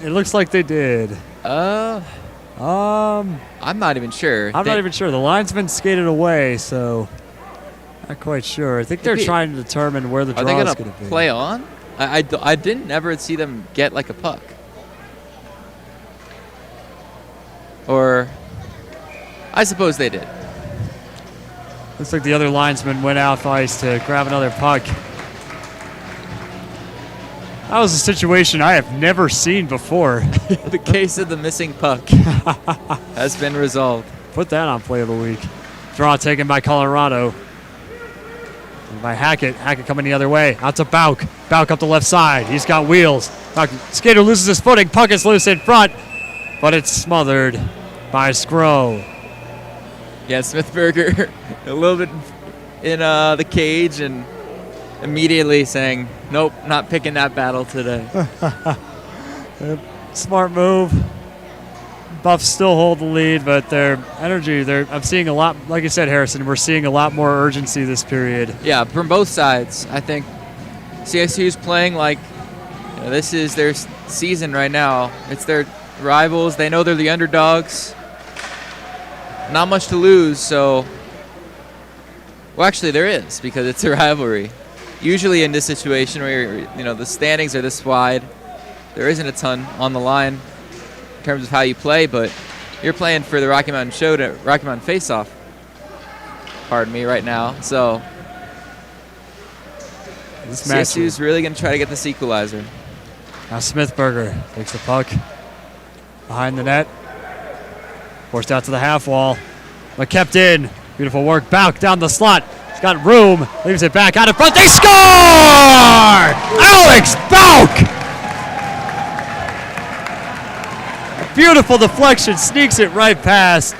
It looks like they did. I'm not even sure. I'm not even sure. The linesman skated away, so not quite sure. I think they're trying to determine where the draw is going to be. Play on? I didn't ever see them get like a puck. Or I suppose they did. Looks like the other linesman went off ice to grab another puck. That was a situation I have never seen before. The case of the missing puck has been resolved. Put that on Play of the Week. Draw taken by Colorado. And by Hackett. Hackett coming the other way. Out to Bauk. Bauk up the left side. He's got wheels. Skater loses his footing. Puck is loose in front. But it's smothered by Skro. Yeah, Smithberger a little bit in the cage and immediately saying, nope, not picking that battle today. Smart move. Buffs still hold the lead, but their energy, I'm seeing a lot, like you said, Harrison, we're seeing a lot more urgency this period. Yeah, from both sides. I think CSU's playing like this is their season right now. It's their rivals. They know they're the underdogs. Not much to lose, so... Well, actually, there is, because it's a rivalry. Usually in this situation where the standings are this wide, there isn't a ton on the line in terms of how you play, but you're playing for the Rocky Mountain Faceoff. Pardon me, right now. So CSU's really going to try to get this equalizer. Now Smithberger takes the puck behind the net, forced out to the half wall, but kept in. Beautiful work. Bauk down the slot. He's got room. Leaves it back out in front. They score! Alex Bauk! Beautiful deflection. Sneaks it right past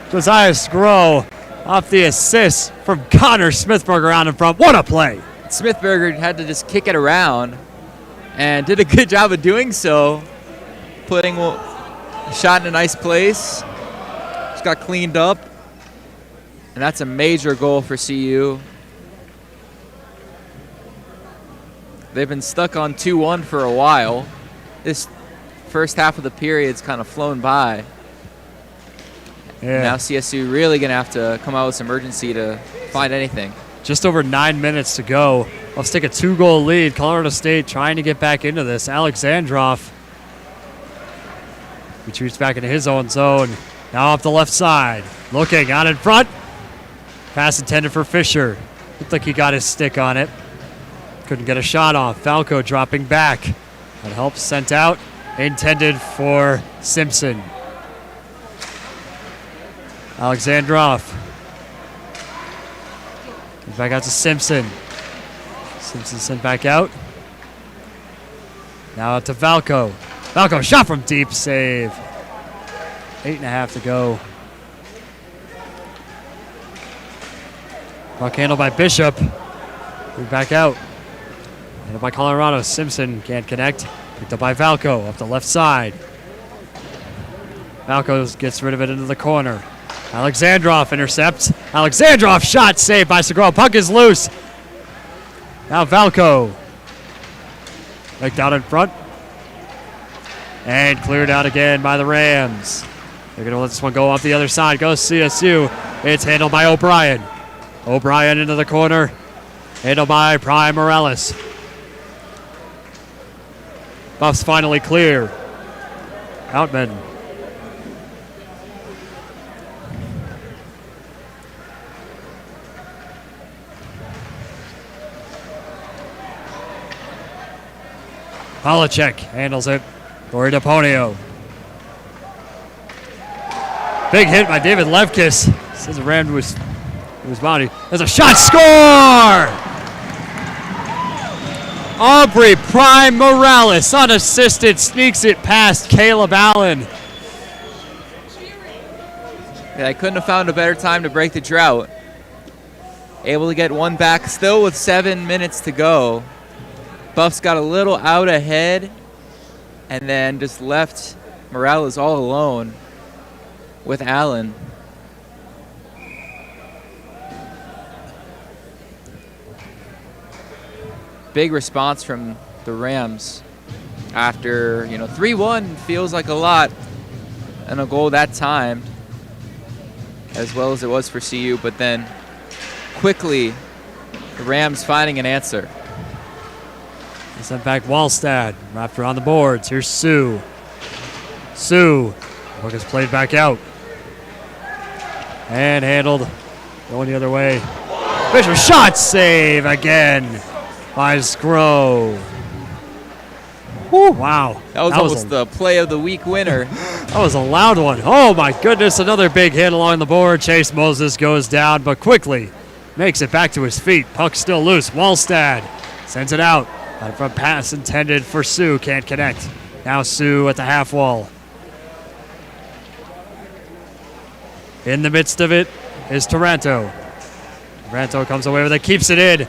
Josiah Skro off the assist from Connor Smithberger out in front. What a play! Smithberger had to just kick it around and did a good job of doing so. Putting a shot in a nice place. Just got cleaned up. And that's a major goal for CU. They've been stuck on 2-1 for a while. This first half of the period's kind of flown by. Yeah. Now CSU really going to have to come out with some urgency to find anything. Just over 9 minutes to go. Let's take a 2-goal lead. Colorado State trying to get back into this. Alexandrov retreats back into his own zone. Now up the left side. Looking out in front. Pass intended for Fisher. Looked like he got his stick on it. Couldn't get a shot off. Falco dropping back. That helps sent out. Intended for Simpson. Alexandrov. Back out to Simpson. Simpson sent back out. Now out to Falco. Falco shot from deep, save. 8.5 to go. Puck handled by Bishop. Move back out. Handled by Colorado. Simpson can't connect. Picked up by Falco up the left side. Falco gets rid of it into the corner. Alexandrov intercepts. Alexandrov shot saved by Segura. Puck is loose. Now Falco. Picked out in front. And cleared out again by the Rams. They're going to let this one go off the other side. Goes CSU. It's handled by O'Brien. O'Brien into the corner. Handled by Prime Morales. Buffs finally clear. Outman. Polacek handles it. Corey DePonio. Big hit by David Levkis. Sends it ran to his body. There's a shot. Score! Aubrey Prime Morales, unassisted, sneaks it past Caleb Allen. Yeah, I couldn't have found a better time to break the drought. Able to get one back still with 7 minutes to go. Buffs got a little out ahead and then just left Morales all alone with Allen. big response from the Rams after, 3-1 feels like a lot, and a goal that time, as well as it was for CU, but then quickly the Rams finding an answer. Sent back Wallstad. Raptor on the boards. Here's Sue. Sue. Puck is played back out. And handled. Going the other way. Fisher shot save again by Scro. Wow. That was almost the play of the week winner. That was a loud one. Oh my goodness, another big hit along the board. Chase Moses goes down, but quickly makes it back to his feet. Puck still loose. Wallstad sends it out. Out front pass intended for Sue. Can't connect. Now Sue at the half wall. In the midst of it is Taranto. Taranto comes away with it. Keeps it in.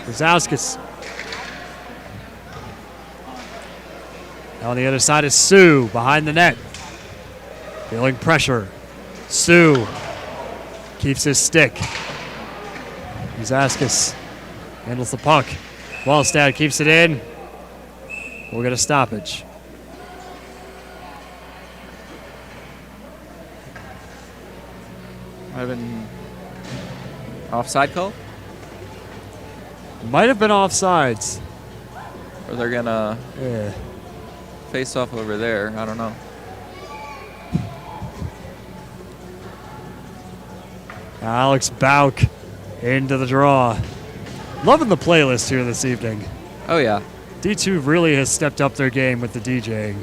Rosauskis. Now on the other side is Sue behind the net. Feeling pressure. Sue keeps his stick. Rosauskis handles the puck. Wallstad keeps it in. We'll get a stoppage. Might have been offside call? Might have been offsides. Or they're going to face off over there. I don't know. Alex Bauk into the draw. Loving the playlist here this evening. Oh, yeah. D2 really has stepped up their game with the DJing.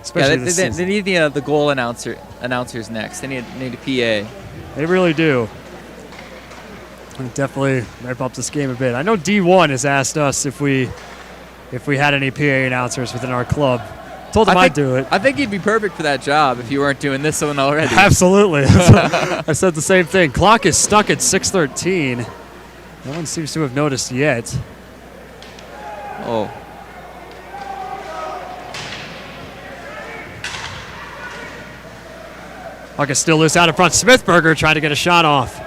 Especially this season. They need the goal announcers next. They need a PA. They really do. And definitely ramp up this game a bit. I know D1 has asked us if we had any PA announcers within our club. Told them I'd do it. I think you'd be perfect for that job if you weren't doing this one already. Absolutely. I said the same thing. Clock is stuck at 6:13. No one seems to have noticed yet. Oh. Puck is still loose out in front. Smithberger trying to get a shot off.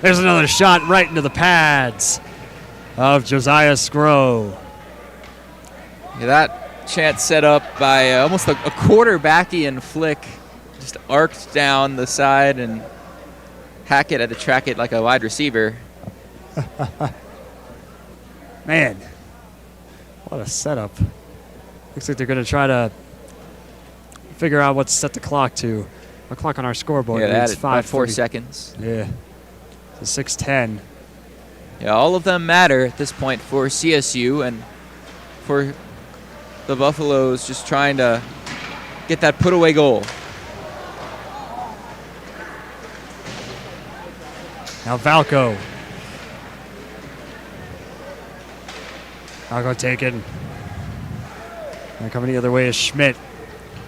There's another shot right into the pads of Josiah Scro. Yeah, that chance set up by almost a quarterbackian flick. Just arced down the side, and Hackett had to track it like a wide receiver. Man, what a setup. Looks like they're going to try to figure out what to set the clock to. Our clock on our scoreboard Yeah, is 4 seconds. Yeah, so 6:10. Yeah, all of them matter at this point for CSU and for the Buffaloes just trying to get that put-away goal. Now Valco. Valco taken. And coming the other way is Schmidt.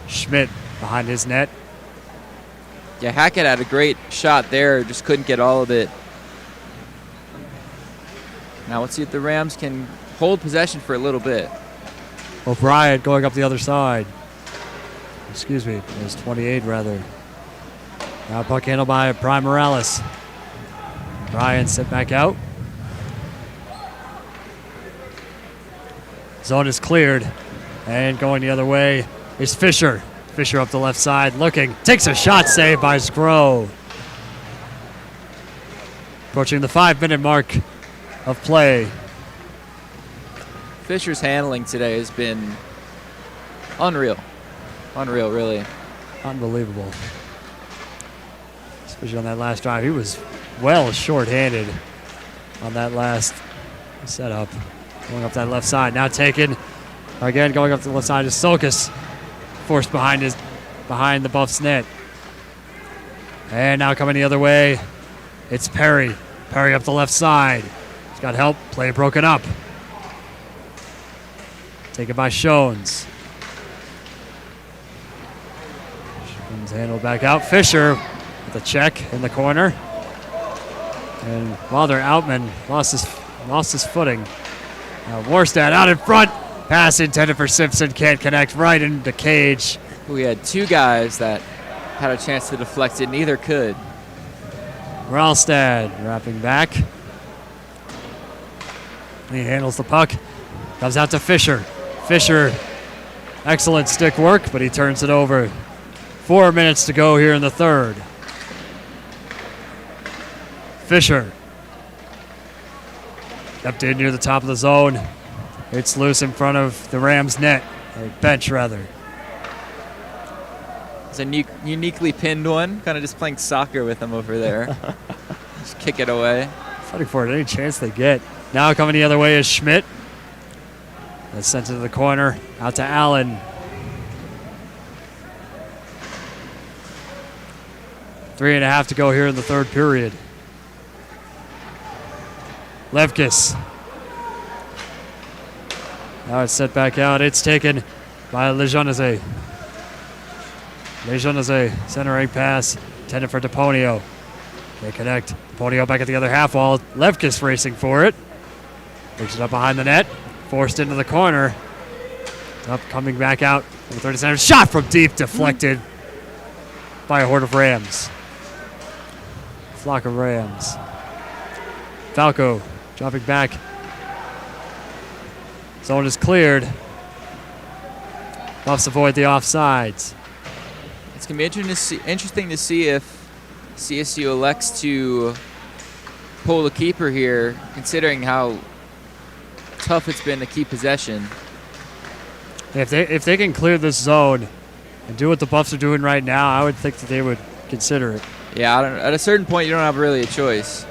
Schmidt behind his net. Yeah, Hackett had a great shot there, just couldn't get all of it. Now let's see if the Rams can hold possession for a little bit. O'Brien going up the other side. Excuse me, it was 28 rather. Now puck handled by Brian Morales. Brian sent back out. Zone is cleared. And going the other way is Fisher. Fisher up the left side looking. Takes a shot saved by Scro. Approaching the 5-minute mark of play. Fisher's handling today has been unreal. Unreal, really. Unbelievable. Especially on that last drive. He was well short-handed on that last setup. Going up that left side. Now taken. Again, going up the left side is Sulkus. Forced behind the Buffs net. And now coming the other way, it's Perry. Perry up the left side. He's got help. Play broken up. Taken by Shones. Shones handled back out. Fisher with a check in the corner. And Wilder Outman lost his footing. Now Warstad out in front. Pass intended for Simpson. Can't connect right into cage. We had two guys that had a chance to deflect it. Neither could. Ralstad wrapping back. He handles the puck. Comes out to Fisher. Fisher, excellent stick work, but he turns it over. 4 minutes to go here in the third. Fisher. Kept in near the top of the zone. It's loose in front of the Rams net, or bench rather. It's a uniquely pinned one. Kind of just playing soccer with him over there. Just kick it away. Fighting for it any chance they get. Now coming the other way is Schmidt. That's sent to the corner. Out to Allen. 3.5 to go here in the third period. Levkis. Now it's set back out. It's taken by Lejeunesse. Lejeunesse, centering pass, intended for DePonio. They connect. DePonio back at the other half wall. Levkis racing for it. Picks it up behind the net. Forced into the corner. Up, coming back out. The 30 center shot from deep, deflected by a horde of Rams. Flock of Rams. Falco dropping back. Zone is cleared. Buffs avoid the offsides. It's going to be interesting to see if CSU elects to pull the keeper here, considering how tough it's been to keep possession. If they can clear this zone and do what the Buffs are doing right now, I would think that they would consider it. Yeah, at a certain point, you don't have really a choice.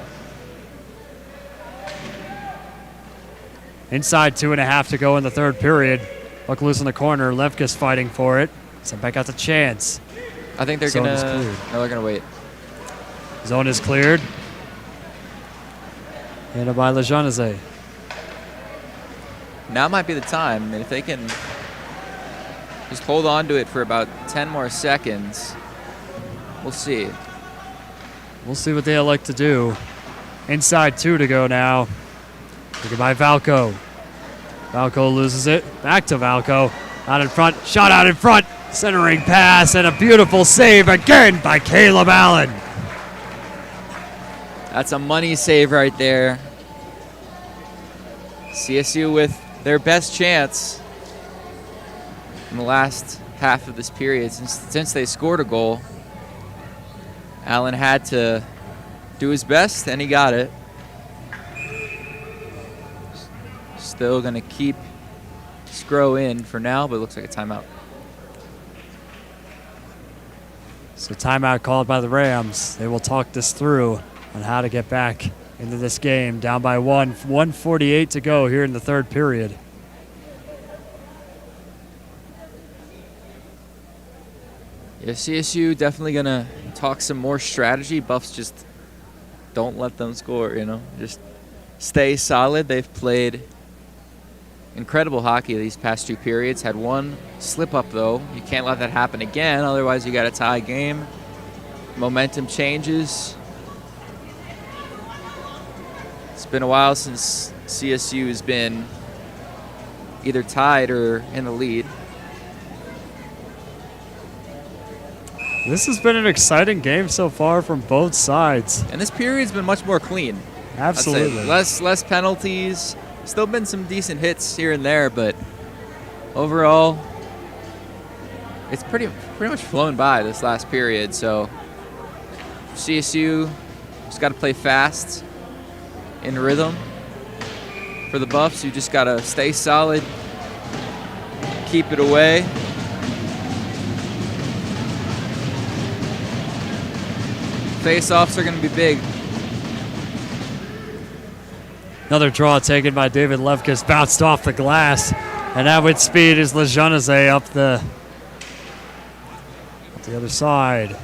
Inside 2.5 to go in the third period. Puck loose in the corner. Levkis fighting for it. Sent back out to Chance. I think they're going to... No, they're going to wait. Zone is cleared. Handed by Lejeunesse. Now might be the time. I mean, if they can just hold on to it for about 10 more seconds, we'll see. We'll see what they elect to do. Inside 2 to go now. Taken by Valco. Valco loses it. Back to Valco. Out in front. Shot out in front. Centering pass and a beautiful save again by Caleb Allen. That's a money save right there. CSU with their best chance in the last half of this period since they scored a goal. Allen had to do his best, and he got it. Still going to keep Scro in for now, but it looks like a timeout. So timeout called by the Rams. They will talk this through on how to get back into this game. Down by 1:48 to go here in the third period. Yeah, CSU definitely going to talk some more strategy. Buffs just don't let them score, Just stay solid. They've played incredible hockey these past 2 periods. Had one slip up, though. You can't let that happen again. Otherwise, you got a tie game. Momentum changes. It's been a while since CSU has been either tied or in the lead. This has been an exciting game so far from both sides. And this period's been much more clean. Absolutely. Less penalties. Still been some decent hits here and there, but overall, it's pretty much flown by this last period. So CSU just got to play fast, in rhythm. For the Buffs, you just got to stay solid, keep it away. Face-offs are going to be big. Another draw taken by David Levkis, bounced off the glass, and now with speed is Lejeunesse up the other side.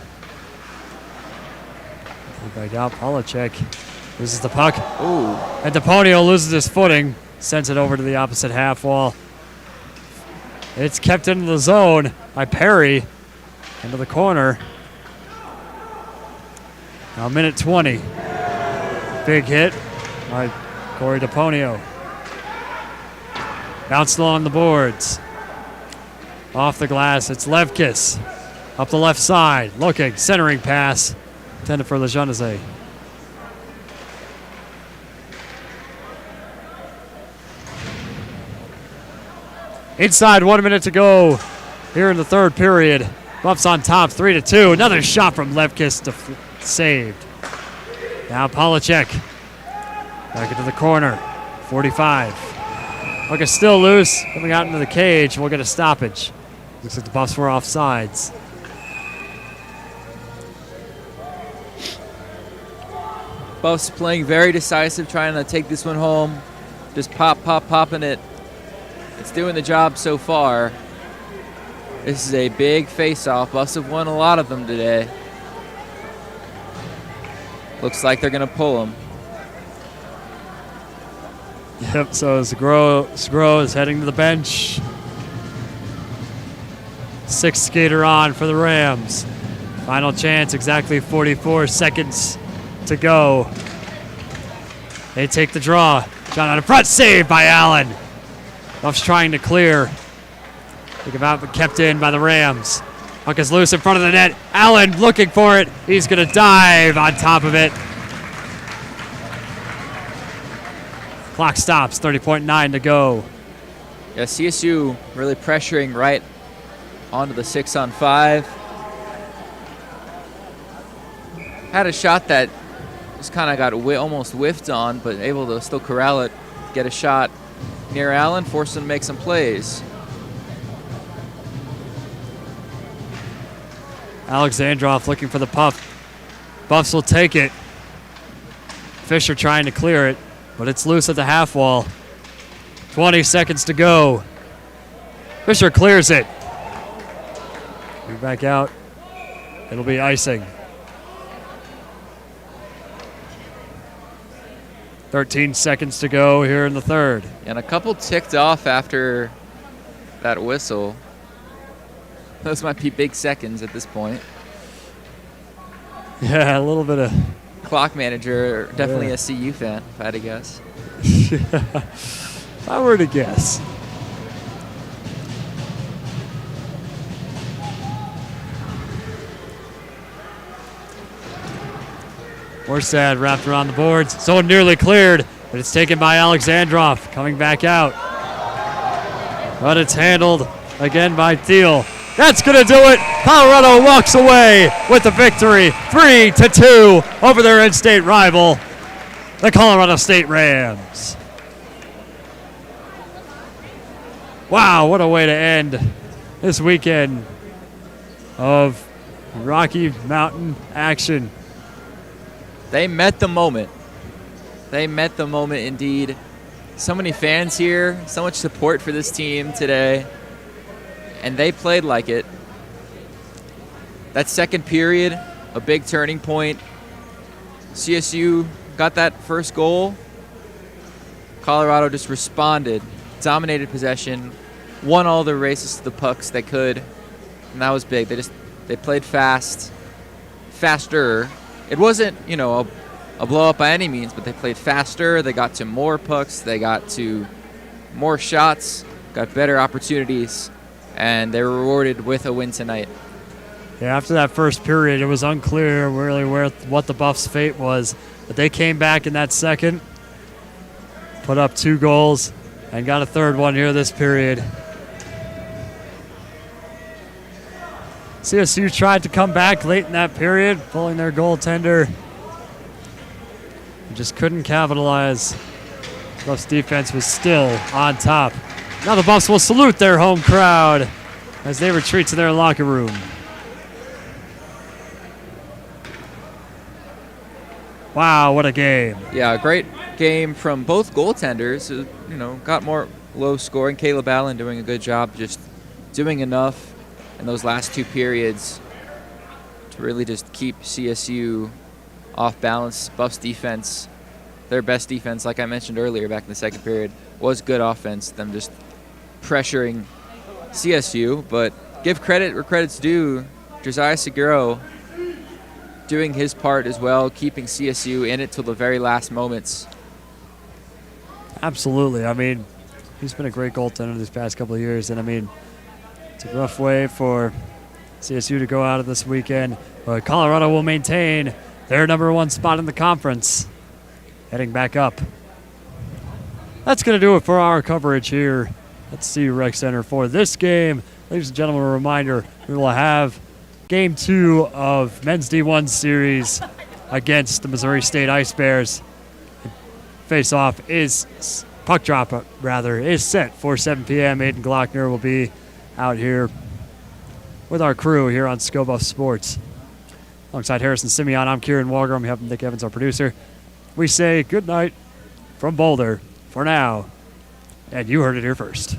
Back out, Polacek loses the puck. Ooh. And DePonio loses his footing, sends it over to the opposite half wall. It's kept into the zone by Perry into the corner. Now minute 20. Big hit by Corey DePonio. Bounced along the boards. Off the glass, it's Levkis. Up the left side, looking, centering pass. Intended for Lejeunesse. Inside 1 minute to go here in the third period. Buffs on top 3-2. Another shot from Levkis saved. Now Polacek back into the corner. 45. Puck is still loose. Coming out into the cage. We'll get a stoppage. Looks like the Buffs were offsides. Buffs playing very decisive, trying to take this one home. Just popping it. It's doing the job so far. This is a big face-off. Buffs have won a lot of them today. Looks like they're going to pull them. Yep, so Sgro is heading to the bench. Sixth skater on for the Rams. Final chance, exactly 44 seconds to go. They take the draw. Shot out in front, saved by Allen. Buffs trying to clear. Think about it, kept in by the Rams. Puck is loose in front of the net. Allen looking for it. He's going to dive on top of it. Clock stops, 30.9 to go. Yeah, CSU really pressuring right onto the 6-on-5. Had a shot that just kind of got almost whiffed on, but able to still corral it, get a shot near Allen, force him to make some plays. Alexandrov looking for the puck. Buffs will take it. Fisher trying to clear it, but it's loose at the half wall. 20 seconds to go. Fisher clears it. Move back out. It'll be icing. 13 seconds to go here in the third. And a couple ticked off after that whistle. Those might be big seconds at this point. Yeah, a little bit of... Clock manager, definitely Yeah. a CU fan, if I had to guess. If I were to guess. Orsad wrapped around the boards. So nearly cleared, but it's taken by Alexandrov. Coming back out. But it's handled again by Thiel. That's going to do it. Colorado walks away with the victory. 3-2 over their in-state rival, the Colorado State Rams. Wow, what a way to end this weekend of Rocky Mountain action. They met the moment. They met the moment indeed. So many fans here, so much support for this team today, and they played like it. That second period, a big turning point. CSU got that first goal. Colorado just responded, dominated possession, won all the races to the pucks they could, and that was big. They played faster. It wasn't, a blow up by any means, but they played faster. They got to more pucks. They got to more shots, got better opportunities, and they were rewarded with a win tonight. Yeah, after that first period, it was unclear really what the Buffs' fate was, but they came back in that second, put up 2 goals, and got a third one here this period. CSU tried to come back late in that period, pulling their goaltender. Just couldn't capitalize. Buffs defense was still on top. Now the Buffs will salute their home crowd as they retreat to their locker room. Wow, what a game. Yeah, a great game from both goaltenders. Got more low scoring. Caleb Allen doing a good job, just doing enough in those last 2 periods to really just keep CSU off balance. Buffs defense, their best defense, like I mentioned earlier back in the second period, was good offense. Them just pressuring CSU, but give credit where credit's due. Josiah Seguro doing his part as well, keeping CSU in it till the very last moments. Absolutely. I mean, he's been a great goaltender these past couple of years, and I mean, it's a rough way for CSU to go out of this weekend, but Colorado will maintain their #1 spot in the conference, heading back up. That's going to do it for our coverage here at CU Rec Center for this game. Ladies and gentlemen, a reminder, we will have Game 2 of Men's D1 Series against the Missouri State Ice Bears. Face-off puck drop is set for 7 p.m. Aiden Glockner will be out here with our crew here on Scobuff Sports. Alongside Harrison Simeon, I'm Kieran Walgram. We have Nick Evans, our producer. We say good night from Boulder for now, and you heard it here first.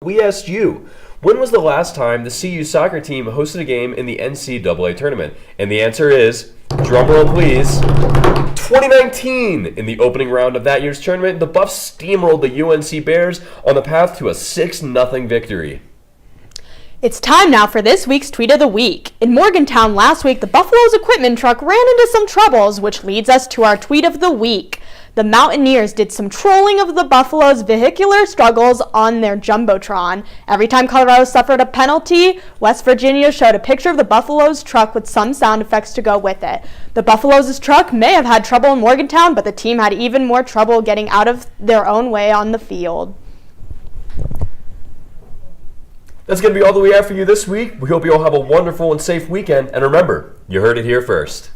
We asked you, when was the last time the CU soccer team hosted a game in the NCAA tournament? And the answer is, drumroll please, 2019. In the opening round of that year's tournament, the Buffs steamrolled the UNC Bears on the path to a 6-0 victory. It's time now for this week's Tweet of the Week. In Morgantown last week, the Buffalo's equipment truck ran into some troubles, which leads us to our Tweet of the Week. The Mountaineers did some trolling of the Buffalo's vehicular struggles on their Jumbotron. Every time Colorado suffered a penalty, West Virginia showed a picture of the Buffalo's truck with some sound effects to go with it. The Buffalo's truck may have had trouble in Morgantown, but the team had even more trouble getting out of their own way on the field. That's going to be all that we have for you this week. We hope you all have a wonderful and safe weekend. And remember, you heard it here first.